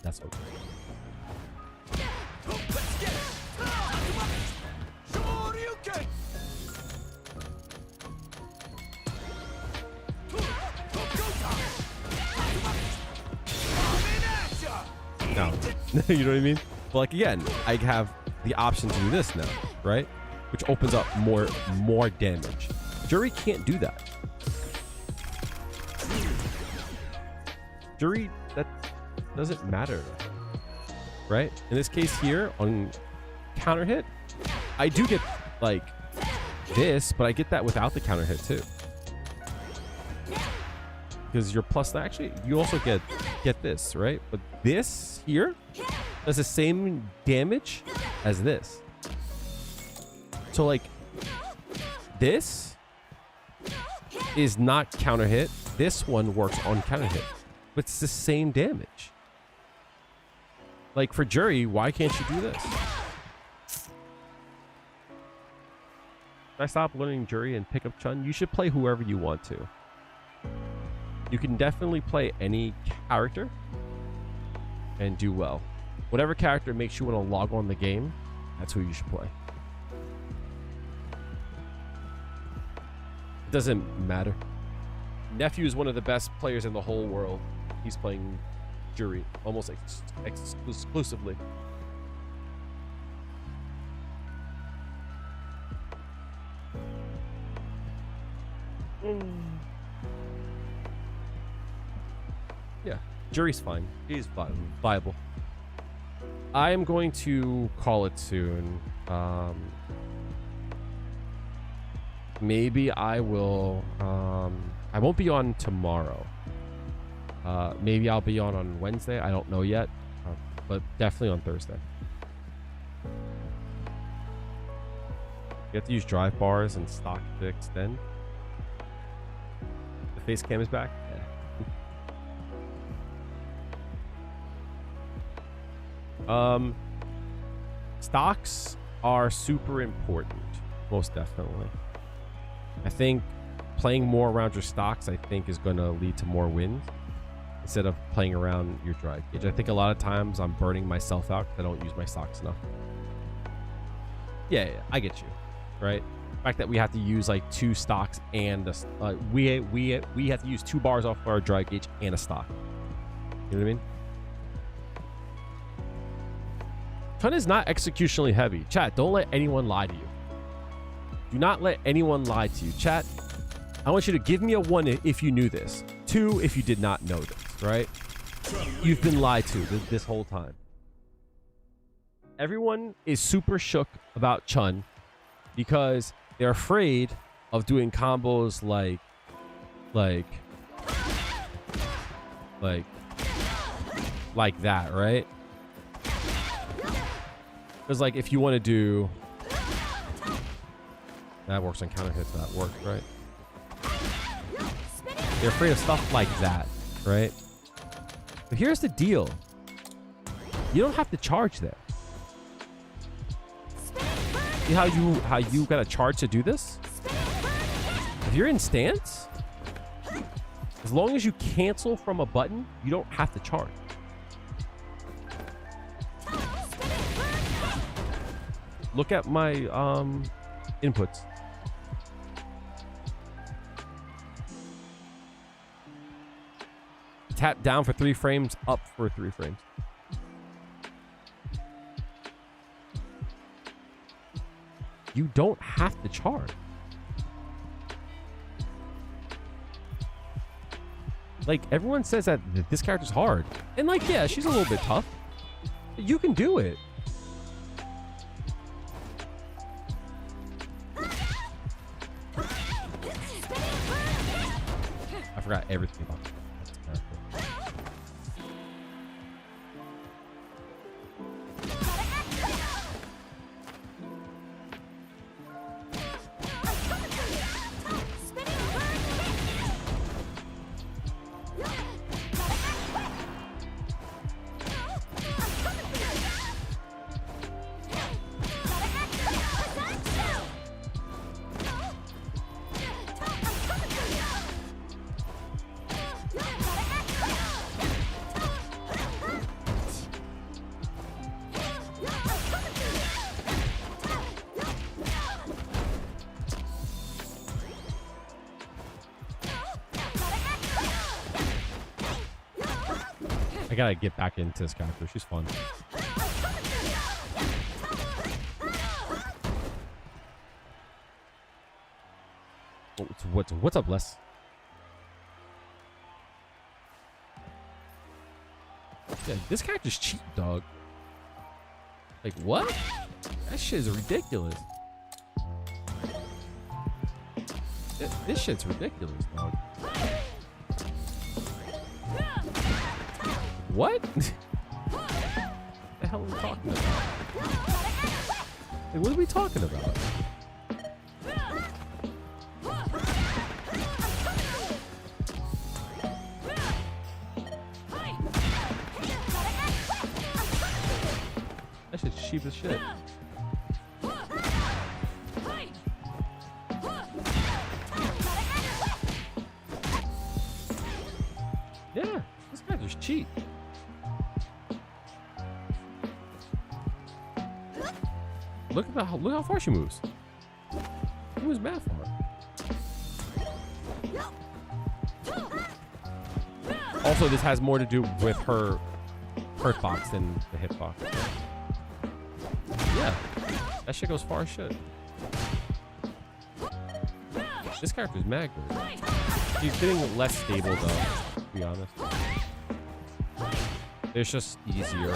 That's okay. No. You know what I mean? But like again, I have the option to do this now, right? Which opens up more damage. Juri can't do that. Juri, that doesn't matter, right? In this case here, on counter hit, I do get like this, but I get that without the counter hit too. Because you're plus, actually, you also get this, right? But this here does the same damage as this. So like, this is not counter hit. This one works on counter hit, but it's the same damage. Like for Juri, why can't you do this? Should I stop learning Juri and pick up Chun? You should play whoever you want to. You can definitely play any character and do well. Whatever character makes you want to log on the game, that's who you should play. Doesn't matter. Nephew is one of the best players in the whole world. He's playing Juri almost exclusively. Yeah, Juri's fine. He's viable. I am going to call it soon. Maybe I will. I won't be on tomorrow. Maybe I'll be on Wednesday. I don't know yet, but definitely on Thursday. You have to use drive bars and stock to extend. The face cam is back. Yeah. Stocks are super important, most definitely. I think playing more around your stocks, I think, is going to lead to more wins instead of playing around your drive gauge. I think a lot of times I'm burning myself out because I don't use my stocks enough. Yeah, I get you, right? The fact that we have to use like 2 stocks and we have to use 2 bars off our drive gauge and a stock. You know what I mean? Ton is not executionally heavy. Chat, don't let anyone lie to you. Do not let anyone lie to you. Chat, I want you to give me a 1 if you knew this. 2 if you did not know this, right? You've been lied to this whole time. Everyone is super shook about Chun because they're afraid of doing combos like that, right? Because like if you want to do that works on counter hits, that works, right? They're afraid of stuff like that, right? But here's the deal. You don't have to charge there. See how you gotta charge to do this? If you're in stance, as long as you cancel from a button, you don't have to charge. Look at my inputs. Tap down for 3 frames, up for 3 frames. You don't have to charge. Like, everyone says that this character's hard. And like, yeah, she's a little bit tough. But you can do it. I forgot everything about this character. I gotta get back into this character. She's fun. What's up, Les? Yeah, this character's cheap, dog. Like, what? That shit is ridiculous. This shit's ridiculous, dog. What? What the hell are we talking about? Like, what are we talking about? That shit's cheap as shit. Yeah, this guy's just cheap. Look how far she moves. She moves mad far. Also, this has more to do with her hurtbox than the hitbox. Yeah, that shit goes far as shit. This character's mad good. She's getting less stable though, to be honest. It's just easier.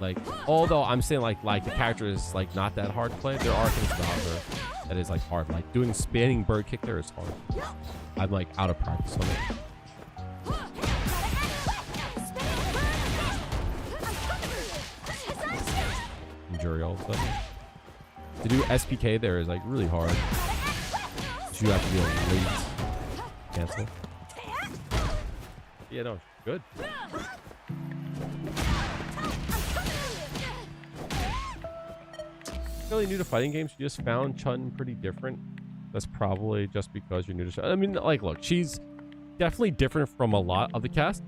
Like, although I'm saying like the character is like not that hard to play, there are things about her that is like hard. Like doing spinning bird kick there is hard. I'm like out of practice on it. And Juri also. To do SPK there is like really hard. So you have to be like late cancel. Yeah, no, good. Really new to fighting games. You just found Chun pretty different. That's probably just because you're new to Chun. I mean, like, look, she's definitely different from a lot of the cast,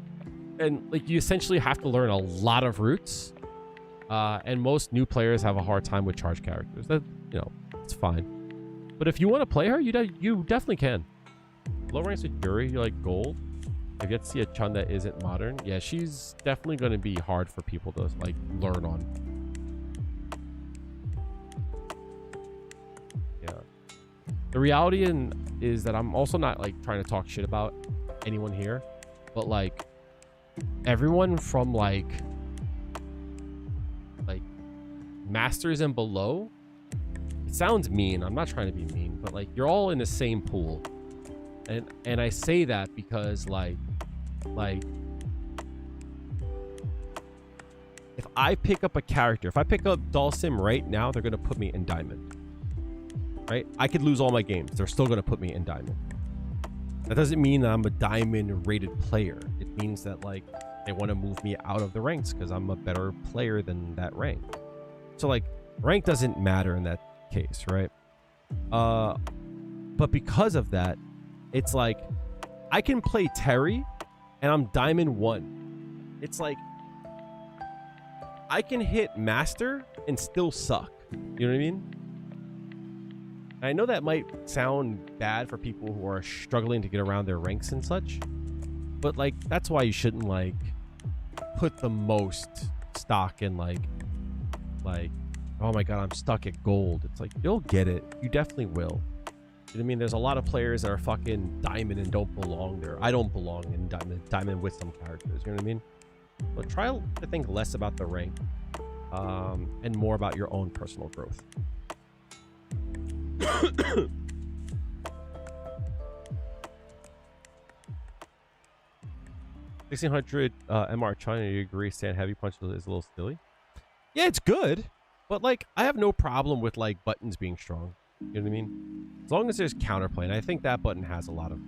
and like you essentially have to learn a lot of routes. And most new players have a hard time with charge characters. That, you know, it's fine. But if you want to play her, you definitely can. Low ranks with Juri, you're like gold. If you get to see a Chun that isn't modern, yeah, she's definitely going to be hard for people to like learn on. Yeah. The reality is that I'm also not like trying to talk shit about anyone here, but like everyone from like masters and below, it sounds mean, I'm not trying to be mean, but like you're all in the same pool, and I say that because like if I pick up a character, if I pick up Dalsim right now, they're gonna put me in diamond, right? I could lose all my games, they're still gonna put me in diamond. That doesn't mean that I'm a diamond rated player. It means that like they want to move me out of the ranks because I'm a better player than that rank. So like rank doesn't matter in that case, right? But because of that, it's like I can play Terry and I'm diamond 1. It's like I can hit master and still suck. You know what I mean? I know that might sound bad for people who are struggling to get around their ranks and such, but like that's why you shouldn't like put the most stock in like oh my god, I'm stuck at gold. It's like you'll get it, you definitely will. You know what I mean? There's a lot of players that are fucking diamond and don't belong there. I don't belong in diamond with some characters, you know what I mean? But try to think less about the rank and more about your own personal growth. 1600 MR China, you agree stand heavy punch is a little silly? Yeah, it's good, but like I have no problem with like buttons being strong. You know what I mean? As long as there's counterplay, and I think that button has a lot of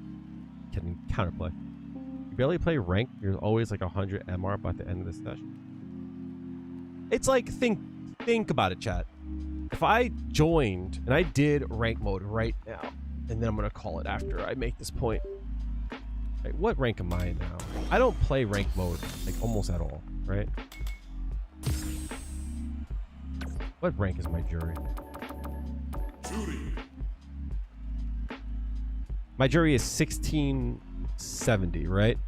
counterplay. You barely play rank, you're always like 100 MR by the end of the session. It's like think about it, chat. If I joined and I did rank mode right now, and then I'm gonna call it after I make this point. Right, what rank am I now? I don't play rank mode like almost at all, right? What rank is my Juri? Juri. My Juri is 1670, right?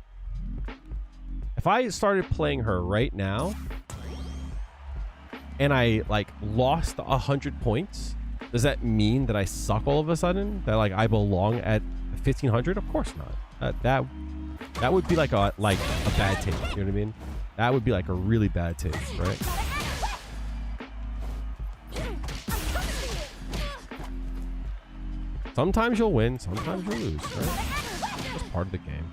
If I started playing her right now and I like lost 100 points, does that mean that I suck all of a sudden? That like I belong at 1500? Of course not. That would be like a bad take. You know what I mean? That would be like a really bad take, right? Sometimes you'll win, sometimes you'll lose, right? That's part of the game.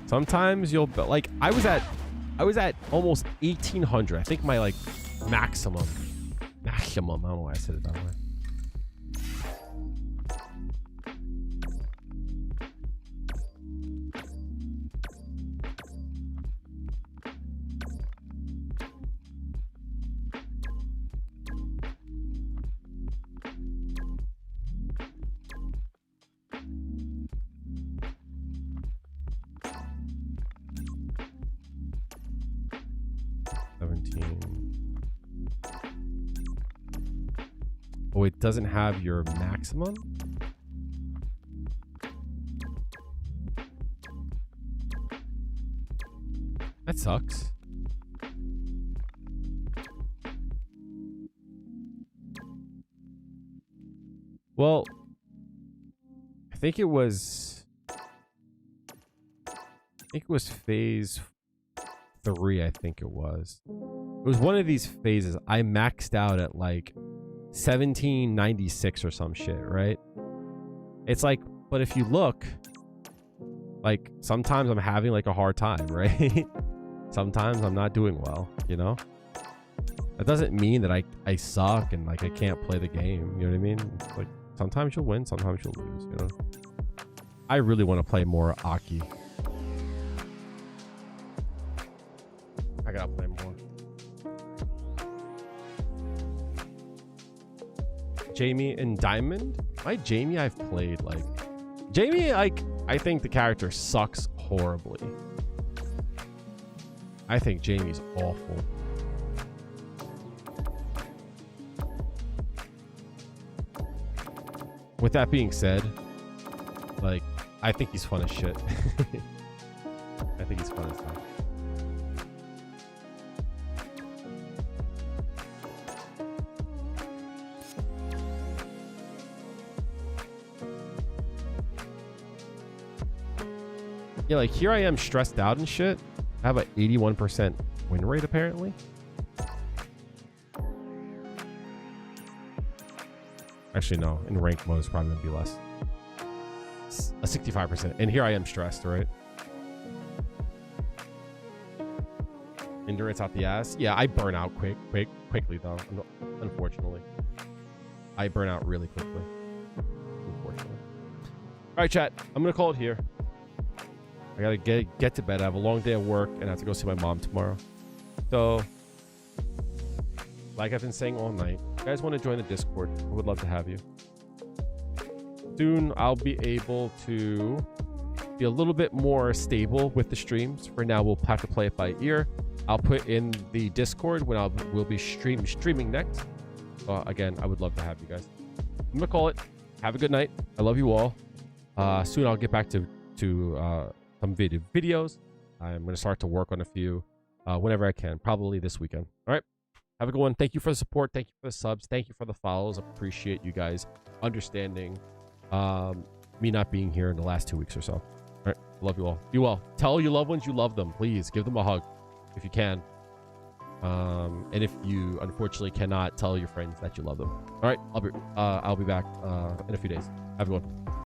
Sometimes you'll like I was at almost 1800. I think my like maximum. I don't know why I said it that way. Oh, it doesn't have your maximum? That sucks. Well, I think it was phase 3, I think it was. It was one of these phases. I maxed out at like 1796 or some shit, right? It's like, but if you look, like sometimes I'm having like a hard time, right? Sometimes I'm not doing well, you know? That doesn't mean that I suck and like I can't play the game, you know what I mean? It's like sometimes you'll win, sometimes you'll lose, you know? I really want to play more Aki. I gotta play more. Jamie and Diamond? My Jamie I've played like... Jamie, like, I think the character sucks horribly. I think Jamie's awful. With that being said, like, I think he's fun as shit. I think he's fun as fuck. Yeah, like here I am stressed out and shit. I have an 81% win rate apparently. Actually, no. In rank mode, it's probably gonna be less. A 65%. And here I am stressed, right? Endurance out the ass. Yeah, I burn out quickly though. Unfortunately, I burn out really quickly. Unfortunately. All right, chat. I'm gonna call it here. I gotta get to bed. I have a long day of work and I have to go see my mom tomorrow. So, like I've been saying all night, if you guys want to join the Discord, I would love to have you. Soon, I'll be able to be a little bit more stable with the streams. For now, we'll have to play it by ear. I'll put in the Discord when we'll be streaming next. Again, I would love to have you guys. I'm gonna call it. Have a good night. I love you all. Soon, I'll get back to some videos. I'm going to start to work on a few whenever I can, probably this weekend. All right. Have a good one. Thank you for the support. Thank you for the subs. Thank you for the follows. Appreciate you guys understanding me not being here in the last 2 weeks or so. All right. Love you all. Be well. Tell your loved ones you love them. Please give them a hug if you can. And if you unfortunately cannot, tell your friends that you love them. All right. I'll be back in a few days. Have a good one.